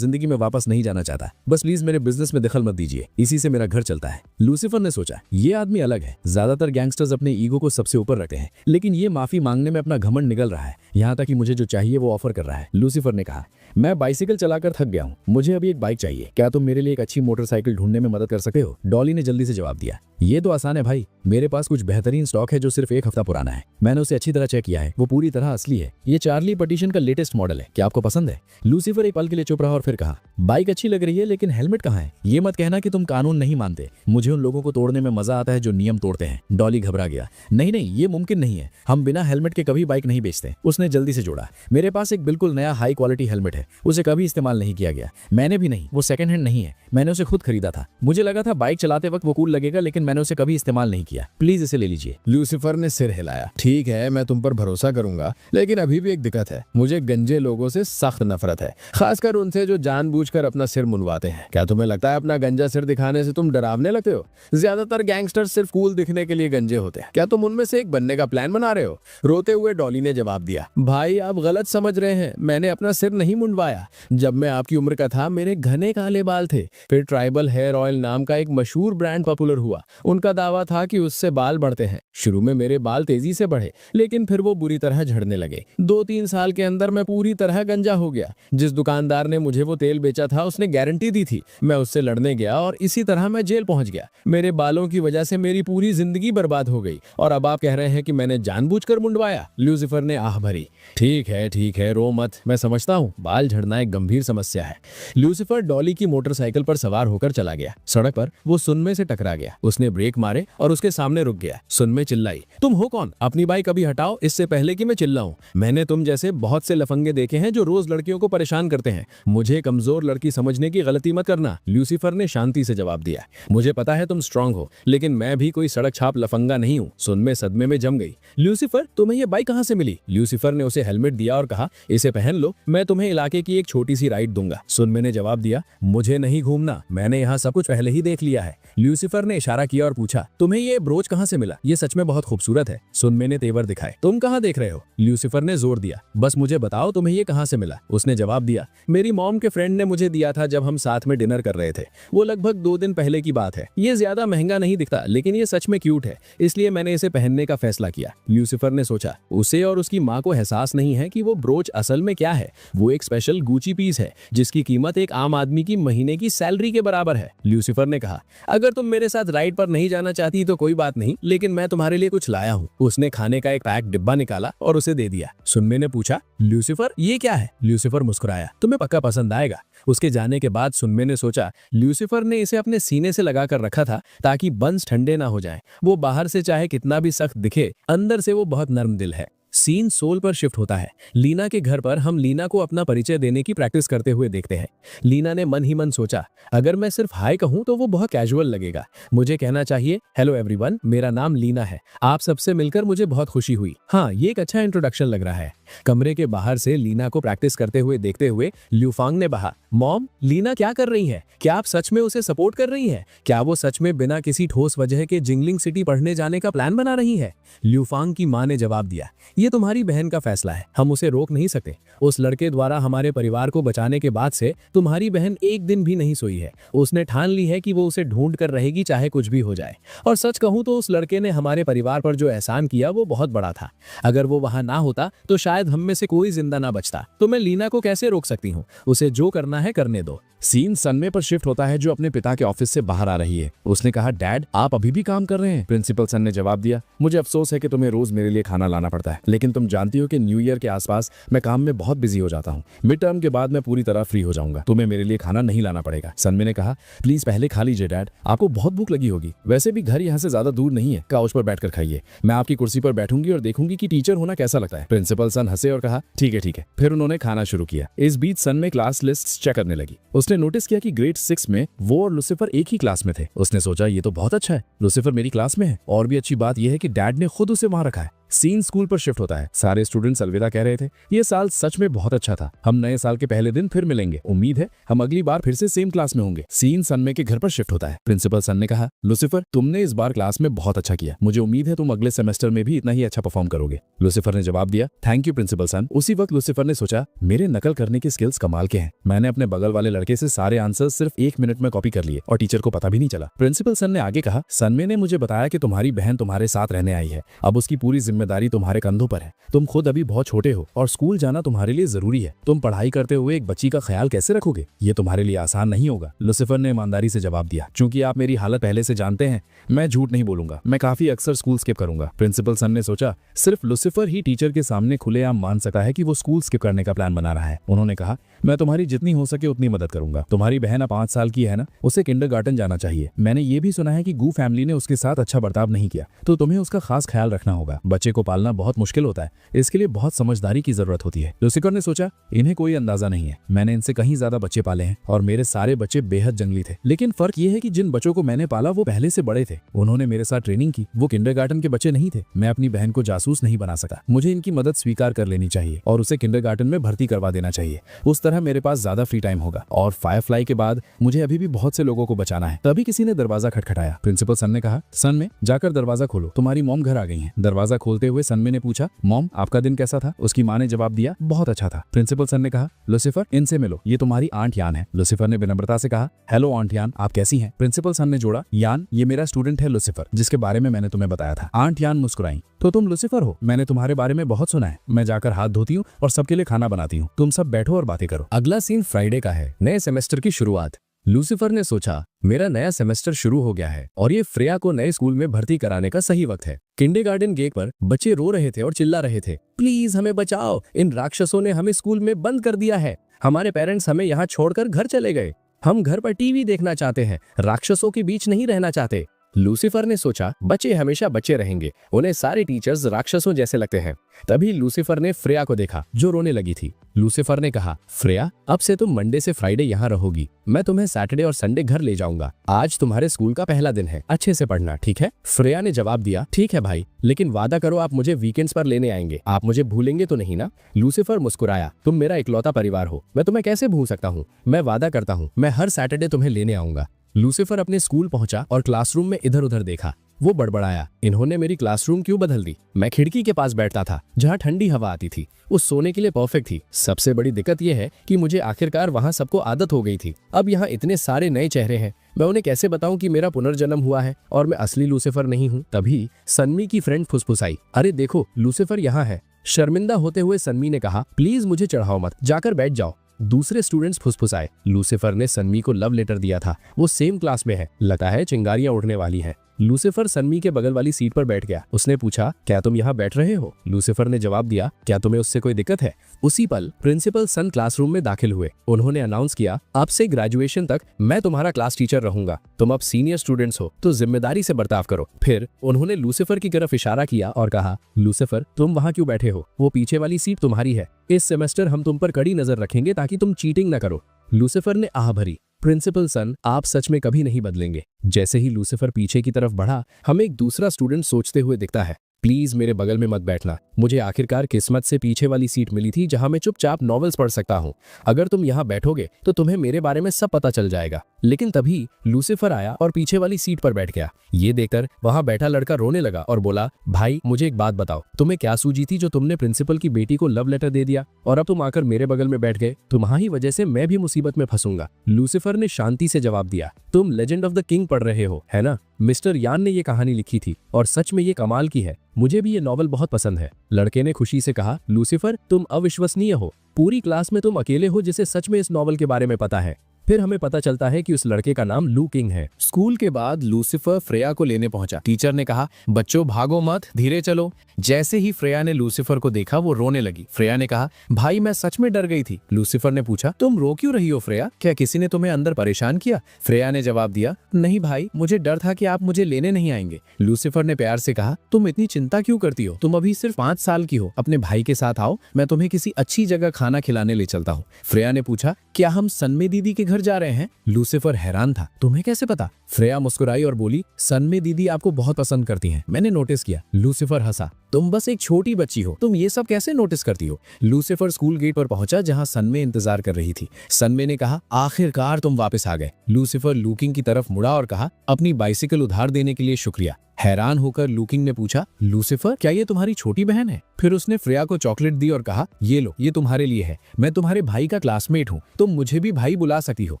जिंदगी में वापस नहीं जाना चाहता। बस प्लीज मेरे बिजनेस में दखल मत दीजिए, इसी से मेरा घर चलता है। लूसीफर ने सोचा, ये आदमी अलग है। ज्यादातर गैंगस्टर्स अपने ईगो को सबसे ऊपर रखते हैं, लेकिन ये माफी मांगने में अपना घमंड निकल रहा है, यहाँ तक कि मुझे जो चाहिए वो ऑफर कर रहा है। लूसीफर ने कहा, मैं बाइसिकल चलाकर थक गया हूँ, मुझे अभी एक बाइक चाहिए, क्या तुम मेरे लिए एक अच्छी मोटरसाइकिल ढूंढने में मदद कर सकते हो? डॉली ने जल्दी से जवाब दिया, ये तो आसान है भाई, मेरे पास कुछ बेहतरीन स्टॉक है जो सिर्फ 1 हफ्ता पुराना है। मैंने उसे अच्छी तरह चेक किया है, वो पूरी तरह असली है। ये चार्ली पटिशन का लेटेस्ट मॉडल है, क्या आपको पसंद है? लूसीफर एक पल के लिए चुप रहा और फिर कहा, बाइक अच्छी लग रही है लेकिन हेलमेट कहाँ है? ये मत कहना कि तुम कानून नहीं मानते। मुझे उन लोगों को तोड़ने में मजा आता है जो नियम तोड़ते हैं। डॉली घबरा गया। नहीं नहीं, ये मुमकिन नहीं है, हम बिना हेलमेट के कभी बाइक नहीं बेचते। उसने जल्दी से जोड़ा, मेरे पास एक बिल्कुल नया हाई क्वालिटी हेलमेट है, उसे कभी इस्तेमाल नहीं किया गया। मैंने भी नहीं, वो सेकंड हैंड नहीं है, मैंने उसे खुद खरीदा था। मुझे लगा था बाइक चलाते वक्त वो कूल लगेगा, लेकिन मैंने उसे कभी इस्तेमाल नहीं किया। प्लीज इसे ले लीजिए। लूसीफर ने सिर हिलाया। ठीक है, मैं तुम पर भरोसा करूंगा, लेकिन अभी भी एक दिक्कत है। मुझे गंजे लोगों से सख्त नफरत है, खासकर उनसे जो जानबूझकर अपना सिर मुंडवाते हैं। क्या तुम्हें लगता है अपना गंजा सिर दिखाने से तुम डरावने लगते हो? ज्यादातर गैंगस्टर सिर्फ कूल दिखने के लिए गंजे होते हैं। क्या तुम उनमें से एक बनने का प्लान बना रहे हो? रोते हुए डॉली ने जवाब दिया, भाई आप गलत समझ रहे हैं, मैंने अपना सिर नहीं मुंडवाया। जब मैं आपकी उम्र का था मेरे घने काले बाल थे, फिर ट्राइबल हेयर ऑयल नाम का एक मशहूर ब्रांड पॉपुलर हुआ। उनका दावा था कि उससे बाल बढ़ते हैं। शुरू में मेरे बाल तेजी से बढ़े, लेकिन फिर वो बुरी तरह झड़ने लगे। 2-3 साल के अंदर मैं पूरी तरह गंजा हो गया। जिस दुकानदार ने मुझे वो तेल बेचा था उसने गारंटी दी थी। मैं उससे लड़ने गया और इसी तरह मैं जेल पहुंच गया। मेरे बालों की वजह से मेरी पूरी जिंदगी बर्बाद हो गई, और अब आप कह रहे हैं कि मैंने जानबूझकर मुंडवाया? लूसीफर ने आह भरी। ठीक है, रो मत, मैं समझता हूँ बाल झड़ना एक गंभीर समस्या है। लूसीफर डॉली की मोटरसाइकिल पर सवार होकर चला गया। सड़क पर वो सुनमे से टकरा गया। उसने ब्रेक मारे और उसके सामने रुक गया। सुनमे चिल्लाई, तुम हो कौन? अपनी बाइक अभी हटाओ, इससे पहले कि मैं चिल्लाऊं। मैंने तुम जैसे बहुत से लफंगे देखे हैं जो रोज लड़कियों को परेशान करते हैं। मुझे कमजोर लड़की समझने की गलती मत करना। लूसीफर ने शांति से जवाब दिया, मुझे पता है तुम स्ट्रांग हो, लेकिन मैं भी कोई सड़क छाप लफंगा नहीं हूँ। सुनमे सदमे में जम गई। लूसीफर, तुम्हें ये बाइक कहाँ से मिली? लूसीफर ने उसे हेलमेट दिया और कहा, इसे पहन लो, मैं तुम्हें इलाके की एक छोटी सी राइड दूंगा। सुनमे ने जवाब दिया, मुझे नहीं घूमना, मैंने यहाँ सब कुछ पहले ही देख लिया है। लूसीफर ने इशारा किया और पूछा, तुम्हें ये ब्रोच कहाँ से मिला? ये सच में बहुत खूबसूरत है। सुनमे ने तेवर दिखाए। तुम कहाँ देख रहे हो? लूसीफर ने जोर दिया, बस मुझे बताओ तुम्हें ये कहाँ से मिला? उसने जवाब दिया, मेरी मॉम के फ्रेंड ने मुझे दिया था जब हम साथ में डिनर कर रहे थे। वो लगभग 2 दिन पहले की बात है। ये ज्यादा महंगा नहीं दिखता, लेकिन ये सच में क्यूट है, इसलिए मैंने इसे पहनने का फैसला किया। लूसीफर ने सोचा, उसे और उसकी माँ को एहसास नहीं है कि वो ब्रोच असल में क्या है। वो एक स्पेशल गुची पीस है जिसकी कीमत एक आम आदमी की महीने की सैलरी के बराबर है। लूसीफर ने कहा, अगर तुम मेरे साथ राइड पर नहीं जाना चाहती तो कोई बात नहीं, लेकिन मैं तुम्हारे लिए कुछ लाया हूँ। उसने खाने का एक पैक डिब्बा निकाला और उसे दे दिया। सुनमे ने पूछा, लूसीफर ये क्या है? लूसीफर मुस्कुराया, तुम्हें पक्का पसंद आएगा। उसके जाने के बाद सुनमे ने सोचा, लूसीफर ने इसे अपने सीने से लगा कर रखा था ताकि बंस ठंडे ना हो जाएं। वो बाहर से चाहे कितना भी सख्त दिखे, अंदर से वो बहुत नर्म दिल है। सीन सोल पर शिफ्ट होता है। लीना के घर पर हम लीना को अपना परिचय देने की प्रैक्टिस करते हुए देखते हैं। लीना ने मन ही मन सोचा, अगर मैं सिर्फ हाय कहूं तो वो बहुत कैजुअल लगेगा। मुझे कहना चाहिए, हेलो एवरीवन, मेरा नाम लीना है, आप सबसे मिलकर मुझे बहुत खुशी हुई। हाँ, ये एक अच्छा इंट्रोडक्शन लग रहा है। कमरे के बाहर से लीना को प्रैक्टिस करते हुए देखते हुए ल्यूफांग ने कहा, मॉम, लीना क्या कर रही है? क्या आप सच में उसे सपोर्ट कर रही है? क्या वो सच में बिना किसी ठोस वजह के जिंगलिंग सिटी पढ़ने जाने का प्लान बना रही है? ल्यूफांग की मां ने जवाब दिया, ये तुम्हारी बहन का फैसला है, हम उसे रोक नहीं सकते। उस लड़के द्वारा हमारे परिवार को बचाने के बाद से तुम्हारी बहन एक दिन भी नहीं सोई है। उसने ठान ली है कि वो उसे ढूंढ कर रहेगी, चाहे कुछ भी हो जाए। और सच कहूं तो उस लड़के ने हमारे परिवार पर जो एहसान किया वो बहुत बड़ा था। अगर वो वहां ना होता तो शायद हम में से कोई जिंदा ना बचता। तो मैं लीना को कैसे रोक सकती हूँ? उसे जो करना है करने दो। सीन सनमे पर शिफ्ट होता है जो अपने पिता के ऑफिस से बाहर आ रही है। उसने कहा, डैड आप अभी भी काम कर रहे हैं? प्रिंसिपल सन ने जवाब दिया, मुझे अफसोस है कि तुम्हें रोज मेरे लिए खाना लाना पड़ता है, लेकिन तुम जानती हो कि न्यू ईयर के आसपास मैं काम में बहुत बिजी हो जाता हूँ। मिड टर्म के बाद मैं पूरी तरह फ्री हो जाऊंगा, तुम्हें मेरे लिए खाना नहीं लाना पड़ेगा। सनमे ने कहा, प्लीज पहले खा लीजिए डैड, आपको बहुत भूख लगी होगी। वैसे भी घर यहाँ से ज्यादा दूर नहीं है, काउच पर बैठकर खाइए, मैं आपकी कुर्सी पर बैठूंगी और देखूंगी कि टीचर होना कैसा लगता है। प्रिंसिपल सन हंसे और कहा, ठीक है। फिर उन्होंने खाना शुरू किया। इस बीच सनमे क्लास लिस्ट चेक करने लगी। उसने नोटिस किया कि ग्रेड 6 में वो और लूसीफर एक ही क्लास में थे। उसने सोचा, ये तो बहुत अच्छा है, लूसीफर मेरी क्लास में है। और भी अच्छी बात यह है कि डैड ने खुद उसे वहां रखा है। सीन स्कूल पर शिफ्ट होता है। सारे स्टूडेंट्स अलविदा कह रहे थे। ये साल सच में बहुत अच्छा था। हम नए साल के पहले दिन फिर मिलेंगे। उम्मीद है हम अगली बार फिर से सेम क्लास में होंगे। सीन सनमे के घर पर शिफ्ट होता है। प्रिंसिपल सन ने कहा, लूसीफर तुमने इस बार क्लास में बहुत अच्छा किया, मुझे उम्मीद है तुम अगले सेमेस्टर में भी इतना ही अच्छा परफॉर्म करोगे। लूसीफर ने जवाब दिया, थैंक यू प्रिंसिपल सन। उसी वक्त लूसीफर ने सोचा, मेरे नकल करने की स्किल्स कमाल के हैं। मैंने अपने बगल वाले लड़के से सारे आंसर सिर्फ 1 मिनट में कॉपी कर लिए और टीचर को पता भी नहीं चला। प्रिंसिपल सन ने आगे कहा, सनमे ने मुझे बताया कि तुम्हारी बहन तुम्हारे साथ रहने आई है, अब उसकी पूरी जिम्मेदारी तुम्हारे कंधों पर है। तुम खुद अभी बहुत छोटे हो और स्कूल जाना तुम्हारे लिए जरूरी है। तुम पढ़ाई करते हुए एक बच्ची का ख्याल कैसे रखोगे? ये तुम्हारे लिए आसान नहीं होगा। लूसीफर ने ईमानदारी से जवाब दिया, चूंकि आप मेरी हालत पहले से जानते हैं, मैं झूठ नहीं बोलूंगा। मैं काफी अक्सर स्कूल स्किप करूंगा। प्रिंसिपल सन ने सोचा सिर्फ लूसीफर ही टीचर के सामने खुलेआम मान सकता है कि वो स्कूल स्किप करने का प्लान बना रहा है। उन्होंने कहा, मैं तुम्हारी जितनी हो सके उतनी मदद करूंगा। तुम्हारी बहन 5 साल की है ना, उसे किंडरगार्टन जाना चाहिए। मैंने ये भी सुना है कि गू फैमिली ने उसके साथ अच्छा बर्ताव नहीं किया, तो तुम्हें उसका खास ख्याल रखना होगा। बच्चे को पालना बहुत मुश्किल होता है, इसके लिए बहुत समझदारी की जरूरत होती है। लूसीफर ने सोचा, इन्हें कोई अंदाजा नहीं है, मैंने इनसे कहीं ज्यादा बच्चे पाले हैं और मेरे सारे बच्चे बेहद जंगली थे। लेकिन फर्क ये है कि जिन बच्चों को मैंने पाला वो पहले से बड़े थे। उन्होंने मेरे साथ ट्रेनिंग की। वो किंडरगार्टन के बच्चे नहीं थे। मैं अपनी बहन को जासूस नहीं बना सका। मुझे इनकी मदद स्वीकार कर लेनी चाहिए और उसे किंडरगार्टन में भर्ती करवा देना चाहिए। उस तरह मेरे पास ज्यादा फ्री टाइम होगा। और फायरफ्लाई के बाद मुझे अभी भी बहुत से लोगों को बचाना है। तभी किसी ने दरवाजा खटखटाया। प्रिंसिपल सन ने कहा, सन में जाकर दरवाजा खोलो, तुम्हारी मॉम घर आ गई हैं। दरवाजा खोलते हुए सन में ने पूछा, मॉम आपका दिन कैसा था? उसकी माँ ने जवाब दिया, बहुत अच्छा था। प्रिंसिपल सन ने कहा, लूसीफर इनसे मिलो, ये तुम्हारी आंट यान है। लूसीफर ने विनम्रता से कहा, हेलो आंट यान, आप कैसी हैं? प्रिंसिपल सन ने जोड़ा, यान ये मेरा स्टूडेंट है लूसीफर, जिसके बारे में मैंने तुम्हें बताया था। आंट यान मुस्कुराई, तो तुम लूसीफर हो? मैंने तुम्हारे बारे में बहुत सुना है। मैं जाकर हाथ धोती हूँ और सबके लिए खाना बनाती हूँ। तुम सब बैठो और बातें करो। अगला सीन फ्राइडे का है, नए सेमेस्टर की शुरुआत। लूसीफर ने सोचा, मेरा नया सेमेस्टर शुरू हो गया है और ये फ्रेया को नए स्कूल में भर्ती कराने का सही वक्त है। किंडरगार्टन गेट पर बच्चे रो रहे थे और चिल्ला रहे थे, प्लीज हमें बचाओ, इन राक्षसों ने हमें स्कूल में बंद कर दिया है। हमारे पेरेंट्स हमें यहाँ छोड़कर घर चले गए। हम घर पर टीवी देखना चाहते हैं, राक्षसों के बीच नहीं रहना चाहते। लूसीफर ने सोचा, बच्चे हमेशा बच्चे रहेंगे, उन्हें सारे टीचर्स राक्षसों जैसे लगते हैं। तभी लूसीफर ने फ्रेया को देखा जो रोने लगी थी। लूसीफर ने कहा, फ्रेया अब से तुम मंडे से फ्राइडे यहाँ रहोगी। मैं तुम्हें सैटरडे और संडे घर ले जाऊंगा। आज तुम्हारे स्कूल का पहला दिन है, अच्छे से पढ़ना, ठीक है? फ्रेया ने जवाब दिया, ठीक है भाई, लेकिन वादा करो आप मुझे वीकेंड्स पर लेने आएंगे। आप मुझे भूलेंगे तो नहीं ना? लूसीफर मुस्कुराया, तुम मेरा इकलौता परिवार हो, मैं तुम्हें कैसे भूल सकता हूँ? मैं वादा करता हूँ, मैं हर सैटरडे तुम्हें लेने आऊंगा। लूसीफर अपने स्कूल पहुंचा और क्लासरूम में इधर उधर देखा। वो बड़बड़ाया, इन्होंने मेरी क्लासरूम क्यों बदल दी? मैं खिड़की के पास बैठता था जहाँ ठंडी हवा आती थी, वो सोने के लिए परफेक्ट थी। सबसे बड़ी दिक्कत यह है कि मुझे आखिरकार वहाँ सबको आदत हो गई थी। अब यहाँ इतने सारे नए चेहरे हैं, मैं उन्हें कैसे बताऊं कि मेरा पुनर्जन्म हुआ है और मैं असली लूसीफर नहीं हूँ? तभी सन्मी की फ्रेंड फुसफुसाई, अरे देखो लूसीफर यहाँ है। शर्मिंदा होते हुए सन्मी ने कहा, प्लीज मुझे चढ़ाओ मत, जाकर बैठ जाओ। दूसरे स्टूडेंट्स फुसफुसाए, लूसीफर ने सन्मी को लव लेटर दिया था, वो सेम क्लास में है, लगता है चिंगारियां उड़ने वाली हैं। लूसीफर सन्मी के बगल वाली सीट पर बैठ गया। उसने पूछा, क्या तुम यहाँ बैठ रहे हो? लूसीफर ने जवाब दिया, क्या तुम्हें उससे कोई दिक्कत है? उसी पल प्रिंसिपल सन क्लासरूम में दाखिल हुए। उन्होंने अनाउंस किया, अब से ग्रेजुएशन तक मैं तुम्हारा क्लास टीचर रहूंगा। तुम अब सीनियर स्टूडेंट्स हो तो जिम्मेदारी से बर्ताव करो। फिर उन्होंने लूसीफर की तरफ इशारा किया और कहा, लूसीफर तुम वहाँ क्यों बैठे हो? वो पीछे वाली सीट तुम्हारी है। इस सेमेस्टर हम तुम पर कड़ी नजर रखेंगे ताकि तुम चीटिंग न करो। लूसीफर ने आह भरी, प्रिंसिपल सन आप सच में कभी नहीं बदलेंगे। जैसे ही लूसीफर पीछे की तरफ बढ़ा, हमें एक दूसरा स्टूडेंट सोचते हुए दिखता है, प्लीज मेरे बगल में मत बैठना। मुझे आखिरकार किस्मत से पीछे वाली सीट मिली थी जहां मैं चुपचाप नॉवेल्स पढ़ सकता हूं। अगर तुम यहां बैठोगे तो तुम्हें मेरे बारे में सब पता चल जाएगा। लेकिन तभी लूसीफर आया और पीछे वाली सीट पर बैठ गया। ये देखकर वहां बैठा लड़का रोने लगा और बोला, भाई मुझे एक बात बताओ, तुम्हें क्या सूझी थी जो तुमने प्रिंसिपल की बेटी को लव लेटर दे दिया और अब तुम आकर मेरे बगल में बैठ गए? तुम्हारी वजह से मैं भी मुसीबत में फंसूंगा। लूसीफर ने शांति से जवाब दिया, तुम लेजेंड ऑफ द किंग पढ़ रहे हो, है ना? मिस्टर यान ने ये कहानी लिखी थी और सच में ये कमाल की है। मुझे भी ये नॉवल बहुत पसंद है। लड़के ने खुशी से कहा, लूसीफर तुम अविश्वसनीय हो, पूरी क्लास में तुम अकेले हो जिसे सच में इस नॉवल के बारे में पता है। फिर हमें पता चलता है कि उस लड़के का नाम लू किंग है। स्कूल के बाद लूसीफर फ्रेया को लेने पहुंचा। टीचर ने कहा, बच्चों भागो मत, धीरे चलो। जैसे ही फ्रेया ने लूसीफर को देखा वो रोने लगी। फ्रेया ने कहा, भाई मैं सच में डर गई थी। लूसीफर ने पूछा, तुम रो क्यों रही हो फ्रेया? क्या किसी ने तुम्हें अंदर परेशान किया? फ्रेया ने जवाब दिया, नहीं भाई, मुझे डर था कि आप मुझे लेने नहीं आएंगे। लूसीफर ने प्यार से कहा, तुम इतनी चिंता क्यों करती हो? तुम अभी सिर्फ 5 साल की हो। अपने भाई के साथ आओ, मैं तुम्हें किसी अच्छी जगह खाना खिलाने ले चलता हूँ। फ्रेया ने पूछा, क्या हम सन्मे दीदी के घर जा रहे हैं? लूसीफर हैरान था, तुम्हें कैसे पता? फ्रेया मुस्कुराई और बोली, सन्मे दीदी आपको बहुत पसंद करती हैं, मैंने नोटिस किया। लूसीफर हंसा, तुम बस एक छोटी बच्ची हो, तुम ये सब कैसे नोटिस करती हो? लूसीफर स्कूल गेट पर पहुंचा जहां सन्मे इंतजार कर रही थी। सन्मे ने कहा, आखिरकार तुम वापस आ गए। लूसीफर लू किंग की तरफ मुड़ा और कहा, अपनी बाइसिकल उधार देने के लिए शुक्रिया। हैरान होकर लूकिंग ने पूछा, लूसीफर क्या ये तुम्हारी छोटी बहन है? फिर उसने फ्रेया को चॉकलेट दी और कहा, ये लो, ये तुम्हारे लिए है। मैं तुम्हारे भाई का क्लासमेट हूँ, तुम मुझे भी भाई बुला सकती हो।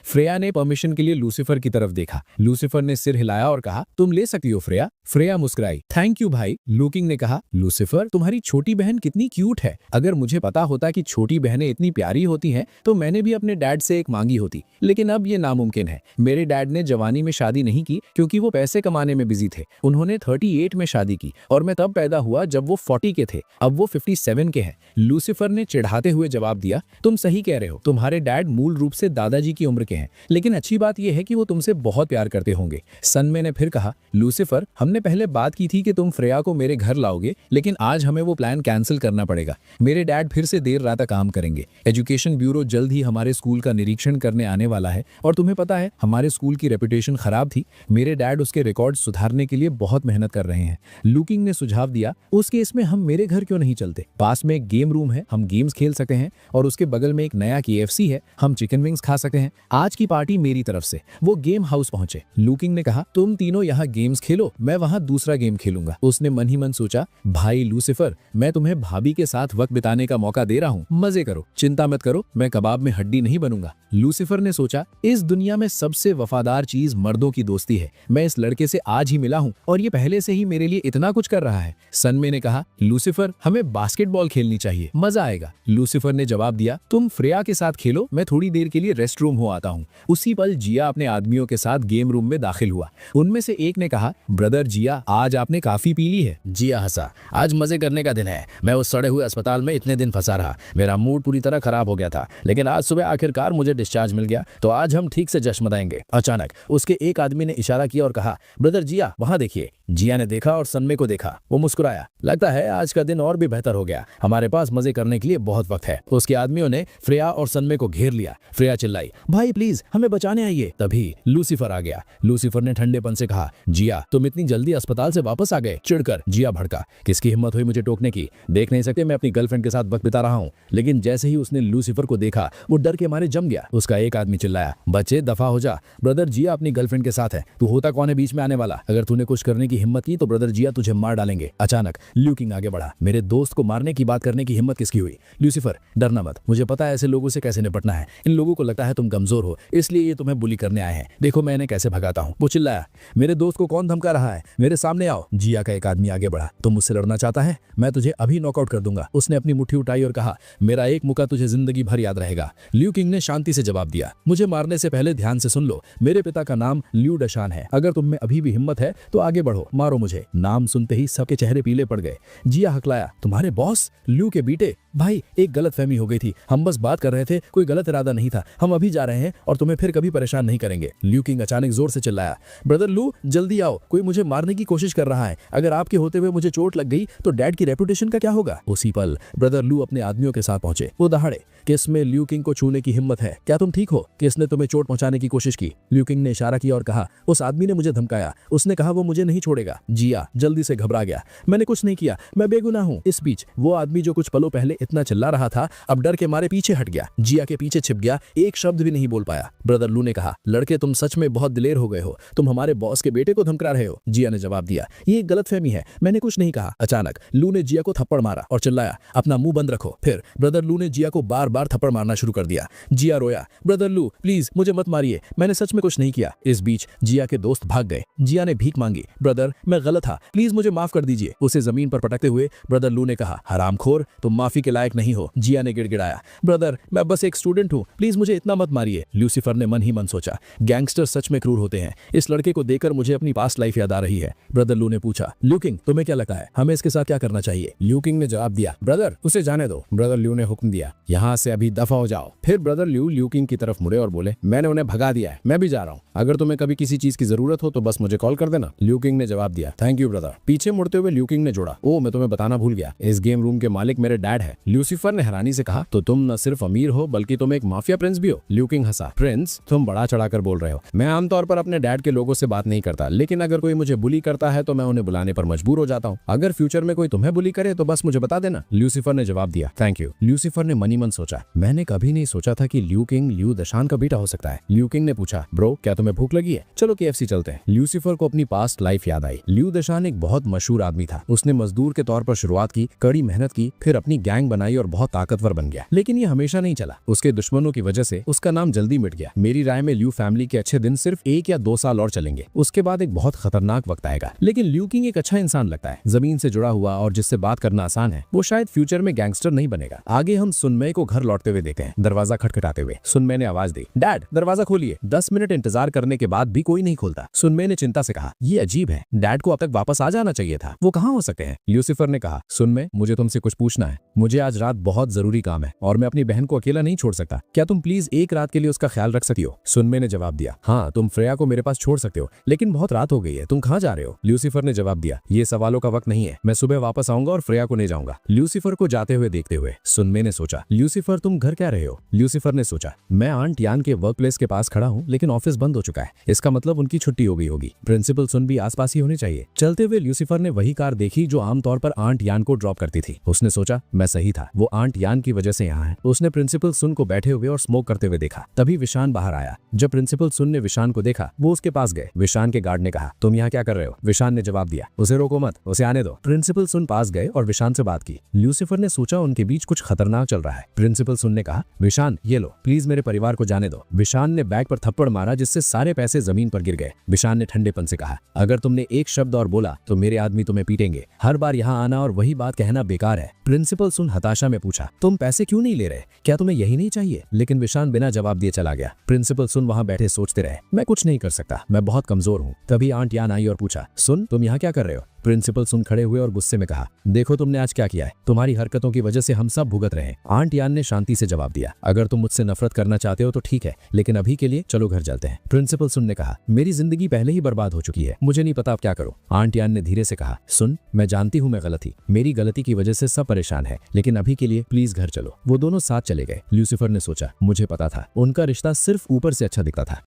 फ्रेया ने परमिशन के लिए लूसीफर की तरफ देखा। लूसीफर ने सिर हिलाया और कहा, तुम ले सकती हो फ्रेया। फ्रेया मुस्कुराई। थैंक यू भाई। लूकिंग ने कहा, लूसीफर तुम्हारी छोटी बहन कितनी क्यूट है। अगर मुझे पता होता कि छोटी बहनें इतनी प्यारी होती हैं तो मैंने भी अपने डैड से एक मांगी होती, लेकिन अब ये नामुमकिन है। मेरे डैड ने जवानी में शादी नहीं की क्योंकि वो पैसे कमाने में बिजी थे। उन्होंने 38 में शादी की और मैं तब पैदा हुआ जब वो 40 के थे। अब वो 57 के हैं। लूसीफर ने चिढ़ाते हुए जवाब दिया, तुम सही कह रहे हो, तुम्हारे डैड मूल रूप से दादाजी की उम्र के हैं, लेकिन अच्छी बात यह है कि वो तुमसे बहुत प्यार करते होंगे। सनमे ने फिर कहा, लूसीफर हमने पहले बात की थी कि तुम फ्रेया को मेरे घर लाओगे, लेकिन आज हमें वो प्लान कैंसिल करना पड़ेगा। मेरे डैड फिर से देर रात तक काम करेंगे। एजुकेशन ब्यूरो जल्द ही हमारे स्कूल का निरीक्षण करने आने वाला है और तुम्हें पता है हमारे स्कूल की रेपुटेशन खराब थी। मेरे डैड उसके रिकॉर्ड सुधारने के लिए बहुत मेहनत कर रहे हैं। लूकिंग ने सुझाव दिया, उस केस में हम मेरे घर क्यों नहीं चलते? पास में एक गेम रूम है, हम गेम्स खेल सकते हैं और उसके बगल में एक नया KFC है, हम चिकन विंग्स खा सकते हैं। आज की पार्टी मेरी तरफ से। वो गेम हाउस पहुंचे। लूकिंग ने कहा, तुम तीनों यहाँ गेम्स खेलो, मैं वहां दूसरा गेम खेलूंगा। उसने मन ही मन सोचा, भाई लूसीफर, मैं तुम्हें भाभी के साथ वक्त बिताने का मौका दे रहा हूँ, मजे करो, चिंता मत करो, मैं कबाब में हड्डी नहीं बनूंगा। लूसीफर ने सोचा, इस दुनिया में सबसे वफादार चीज मर्दों की दोस्ती है। मैं इस लड़के से आज ही मिला हूँ और ये पहले से ही मेरे लिए इतना कुछ कर रहा है। सनमे ने कहा, लूसीफर हमें बास्केटबॉल खेलनी चाहिए, मजा आएगा। लूसीफर ने जवाब दिया, तुम फ्रेया के साथ खेलो, मैं थोड़ी देर के लिए रेस्ट रूम हो आता हूँ। उसी पल जिया अपने आदमियों के साथ गेम रूम में दाखिल हुआ। उनमें से एक ने कहा, ब्रदर जिया, आज आपने काफी पी ली है। जिया हंसा, आज मजे करने का दिन है। मैं उस सड़े हुए अस्पताल में इतने दिन फंसा रहा, मेरा मूड पूरी तरह खराब हो गया था, लेकिन आज सुबह आखिरकार मुझे डिस्चार्ज मिल गया, तो आज हम ठीक से जश्न मनाएंगे। अचानक उसके एक आदमी ने इशारा किया और कहा, ब्रदर जिया वहां देखिए। जिया ने देखा और सनमे को देखा। वो मुस्कुराया, लगता है आज का दिन और भी बेहतर हो गया, हमारे पास मजे करने के लिए बहुत वक्त है। उसके आदमियों ने फ्रेया और सनमे को घेर लिया। फ्रेया चिल्लाई, भाई प्लीज हमें बचाने आइए। तभी लूसीफर आ गया। लूसीफर ने ठंडेपन से कहा, जिया तुम इतनी जल्दी अस्पताल से वापस आ गए? चिढ़कर जिया भड़का, किसकी हिम्मत हुई मुझे टोकने की? देख नहीं सकते मैं अपनी गर्लफ्रेंड के साथ वक्त बिता रहा हूँ? लेकिन जैसे ही उसने लूसीफर को देखा वो डर के मारे जम गया। उसका एक आदमी चिल्लाया, बच्चे दफा हो जा, ब्रदर जिया अपनी गर्लफ्रेंड के साथ है, तू होता कौन है बीच में आने वाला? अगर तूने कुछ करने की हिम्मत की तो ब्रदर जिया तुझे मार डालेंगे। अचानक ल्यूकिंग आगे बढ़ा, मेरे दोस्त को मारने की बात करने की हिम्मत किसकी हुई? लूसीफर डरना मत, मुझे पता है ऐसे लोगों से कैसे निपटना है। इन लोगों को लगता है तुम कमजोर हो, इसलिए ये तुम्हें बुली करने आए हैं। देखो मैं इन्हें कैसे भगाता हूँ। वो चिल्लाया, मेरे दोस्त को कौन धमका रहा है? मेरे सामने आओ। जिया का एक आदमी आगे बढ़ा, तुम मुझसे लड़ना चाहता है? मैं तुझे अभी नॉकआउट कर दूंगा। उसने अपनी मुट्ठी उठाई और कहा, मेरा एक मुक्का तुझे जिंदगी भर याद रहेगा। ल्यूकिंग ने शांति से जवाब दिया, मुझे मारने से पहले ध्यान से सुन लो, मेरे पिता का नाम ल्यू डशान है। अगर तुम में अभी भी हिम्मत है तो आगे बढ़ो, मारो मुझे। नाम सुनते ही सबके चेहरे पीले पड़ गए। जिया हकलाया, तुम्हारे बॉस ल्यू के बेटे? भाई एक गलतफहमी हो गई थी, हम बस बात कर रहे थे, कोई गलत इरादा नहीं था। हम अभी जा रहे हैं और तुम्हें फिर कभी परेशान नहीं करेंगे। ल्यूकिंग अचानक जोर से चिल्लाया, ब्रदर लू जल्दी आओ, कोई मुझे मारने की कोशिश कर रहा है। अगर आपके होते हुए मुझे चोट लग गई तो डैड की रेपुटेशन का क्या होगा? उसी पल ब्रदर लू अपने आदमियों के साथ पहुंचे। वो दहाड़े, किसमें ल्यूकिंग को छूने की हिम्मत है? क्या तुम ठीक हो? किसने तुम्हें चोट पहुंचाने की कोशिश की? ल्यूकिंग ने इशारा किया और कहा, उस आदमी ने मुझे धमकाया, उसने कहा वो मुझे नहीं छोड़ेगा। जिया जल्दी से घबरा गया, मैंने कुछ नहीं किया, मैं बेगुनाह हूँ। इस बीच वो आदमी जो कुछ पलों पहले इतना चिल्ला रहा था अब डर के मारे पीछे हट गया, जिया के पीछे छिप गया, एक शब्द भी नहीं बोल पाया। ब्रदर लू ने कहा, लड़के तुम सच में बहुत दिलेर हो गए हो, तुम हमारे बॉस के बेटे को धमका रहे हो। जिया ने जवाब दिया, ये एक गलतफहमी है, मैंने कुछ नहीं कहा। अचानक लू ने जिया को थप्पड़ मारा और चिल्लाया, अपना मुंह बंद रखो। फिर ब्रदर लू ने जिया को बार बार थप्पड़ मारना शुरू कर दिया। जिया रोया, ब्रदर लू प्लीज मुझे मत मारिए, मैंने सच में कुछ नहीं किया। इस बीच जिया के दोस्त भाग गए। जिया ने भीख मांगी, ब्रदर मैं गलत था, प्लीज मुझे माफ कर दीजिए। उसे जमीन पर पटकते हुए ब्रदर लू ने कहा, हरामखोर तुम माफी के लायक नहीं हो। जिया ने गिड़गिड़ाया, ब्रदर मैं बस एक स्टूडेंट हूँ, प्लीज मुझे इतना मत मारिए। लूसीफर ने मन ही मन सोचा, गैंगस्टर सच में क्रूर होते हैं, इस लड़के को देखकर मुझे अपनी पास्ट लाइफ याद आ रही है। ब्रदर लू ने पूछा, ल्यूकिंग तुम्हें क्या लगता है हमें इसके साथ क्या करना चाहिए? ल्यूकिंग ने जवाब दिया, ब्रदर उसे जाने दो। ब्रदर लू ने हुक्म दिया, यहाँ से अभी दफा हो जाओ। फिर ब्रदर लू ल्यूकिंग की तरफ मुड़े और बोले, मैंने उन्हें भगा दिया है, मैं भी जा रहा हूँ, अगर तुम्हें कभी किसी चीज की जरूरत हो तो बस मुझे कॉल कर देना। ल्यूकिंग ने जवाब दिया, थैंक यू ब्रदर। पीछे मुड़ते हुए ल्यूकिंग ने जोड़ा, ओ मैं तुम्हें बताना भूल गया, इस गेम रूम के मालिक मेरे डैड है। लूसीफर ने हैरानी से कहा, तो तुम न सिर्फ अमीर हो बल्कि तुम एक माफिया प्रिंस भी हो? ल्यूकिंग हंसा, प्रिंस तुम बड़ा चढ़ाकर बोल रहे हो, मैं आमतौर पर अपने डैड के लोगों से बात नहीं करता, लेकिन अगर कोई मुझे बुली करता है तो मैं उन्हें बुलाने पर मजबूर हो जाता हूँ। अगर फ्यूचर में कोई तुम्हें बुली करे तो बस मुझे बता देना। लूसीफर ने जवाब दिया, थैंक यू। लूसीफर ने मनी मन सोचा, पूछा। मैंने कभी नहीं सोचा था कि ल्यू किंग ल्यू दशान का बेटा हो सकता है। ल्यू किंग ने पूछा, ब्रो क्या तुम्हें भूख लगी है? चलो KFC चलते हैं। ल्यूसीफर को अपनी पास्ट लाइफ याद आई। ल्यू दशान एक बहुत मशहूर आदमी था। उसने मजदूर के तौर पर शुरुआत की, कड़ी मेहनत की, फिर अपनी गैंग बनाई और बहुत ताकतवर बन गया। लेकिन ये हमेशा नहीं चला। उसके दुश्मनों की वजह से उसका नाम जल्दी मिट गया। मेरी राय में ल्यू फैमिली के अच्छे दिन सिर्फ 1 या 2 साल और चलेंगे, उसके बाद एक बहुत खतरनाक वक्त आएगा। लेकिन ल्यू किंग एक अच्छा इंसान लगता है, जमीन से जुड़ा हुआ और जिससे बात करना आसान है। वो शायद फ्यूचर में गैंगस्टर नहीं बनेगा। आगे हम सुनमय को घर लौटते हुए देखते हैं, दरवाजा खटखटाते हुए। सुनमय ने आवाज दी, डैड दरवाजा खोलिए। 10 मिनट इंतजार करने के बाद भी कोई नहीं खोलता। सुनमय ने चिंता से कहा, ये अजीब है, डैड को अब तक वापस आ जाना चाहिए था, वो कहाँ हो सकते हैं? ल्यूसीफर ने कहा, सुनमय मुझे तुमसे कुछ पूछना है। मुझे आज रात बहुत जरूरी काम है और मैं अपनी बहन को अकेला नहीं छोड़ सकता। क्या तुम प्लीज एक रात के लिए उसका ख्याल रख सकती हो? सुनमय ने जवाब दिया, हाँ तुम फ्रेया को मेरे पास छोड़ सकते हो, लेकिन बहुत रात हो गई है, तुम कहाँ जा रहे हो? ल्यूसीफर ने जवाब दिया, ये सवालों का वक्त नहीं है, मैं सुबह वापस आऊंगा और फ्रेया को ले जाऊंगा। ल्यूसीफर को जाते हुए देखते हुए सुनमय ने सोचा, ल्यूसीफर तुम घर क्या रहे हो? ल्यूसीफर ने सोचा, मैं आंट यान के वर्क प्लेस के पास खड़ा हूँ, लेकिन ऑफिस बंद हो चुका है, इसका मतलब उनकी छुट्टी हो गई होगी। प्रिंसिपल सुन भी आसपास ही होनी चाहिए। चलते हुए ल्यूसीफर ने वही कार देखी जो आमतौर पर आंट यान को ड्रॉप करती थी। उसने सोचा, मैं सही था, वो आंट यान की वजह से यहाँ है। उसने प्रिंसिपल सुन को बैठे हुए और स्मोक करते हुए देखा। तभी विशान बाहर आया। जब प्रिंसिपल सुन ने विशान को देखा, वो उसके पास गए। विशान के गार्ड ने कहा, तुम यहाँ क्या कर रहे हो? विशान ने जवाब दिया, उसे रोको मत, उसे आने दो। प्रिंसिपल सुन पास गए और विशान से बात की। ल्यूसीफर ने सोचा उनके बीच कुछ खतरनाक चल रहा है। प्रिंसिपल सुन ने कहा, विशान ये लो, प्लीज मेरे परिवार को जाने दो। विशान ने बैग पर थप्पड़ मारा जिससे सारे पैसे जमीन पर गिर गए। विशान ने ठंडेपन से कहा, अगर तुमने एक शब्द और बोला तो मेरे आदमी तुम्हें पीटेंगे। हर बार यहाँ आना और वही बात कहना बेकार है। प्रिंसिपल सुन हताशा में पूछा, तुम पैसे क्यों नहीं ले रहे? क्या तुम्हें यही नहीं चाहिए? लेकिन विशान बिना जवाब दिए चला गया। प्रिंसिपल सुन वहाँ बैठे सोचते रहे, मैं कुछ नहीं कर सकता, मैं बहुत कमजोर हूँ। तभी आंट यान आई और पूछा, सुन तुम यहाँ क्या कर रहे हो? प्रिंसिपल सुन खड़े हुए और गुस्से में कहा, देखो तुमने आज क्या किया है, तुम्हारी हरकतों की वजह से हम सब भुगत रहे हैं। आंट यान ने शांति से जवाब दिया, अगर तुम मुझसे नफरत करना चाहते हो तो ठीक है, लेकिन अभी के लिए चलो घर चलते हैं। प्रिंसिपल सुन ने कहा, मेरी जिंदगी पहले ही बर्बाद हो चुकी है, मुझे नहीं पता अब क्या करूं। आंट यान ने धीरे से कहा, सुन मैं जानती हूँ मैं गलत थी, मेरी गलती की वजह से सब परेशान है, लेकिन अभी के लिए प्लीज घर चलो। वो दोनों साथ चले गए। ल्यूसीफर ने सोचा, मुझे पता था उनका रिश्ता सिर्फ ऊपर से अच्छा दिखता था,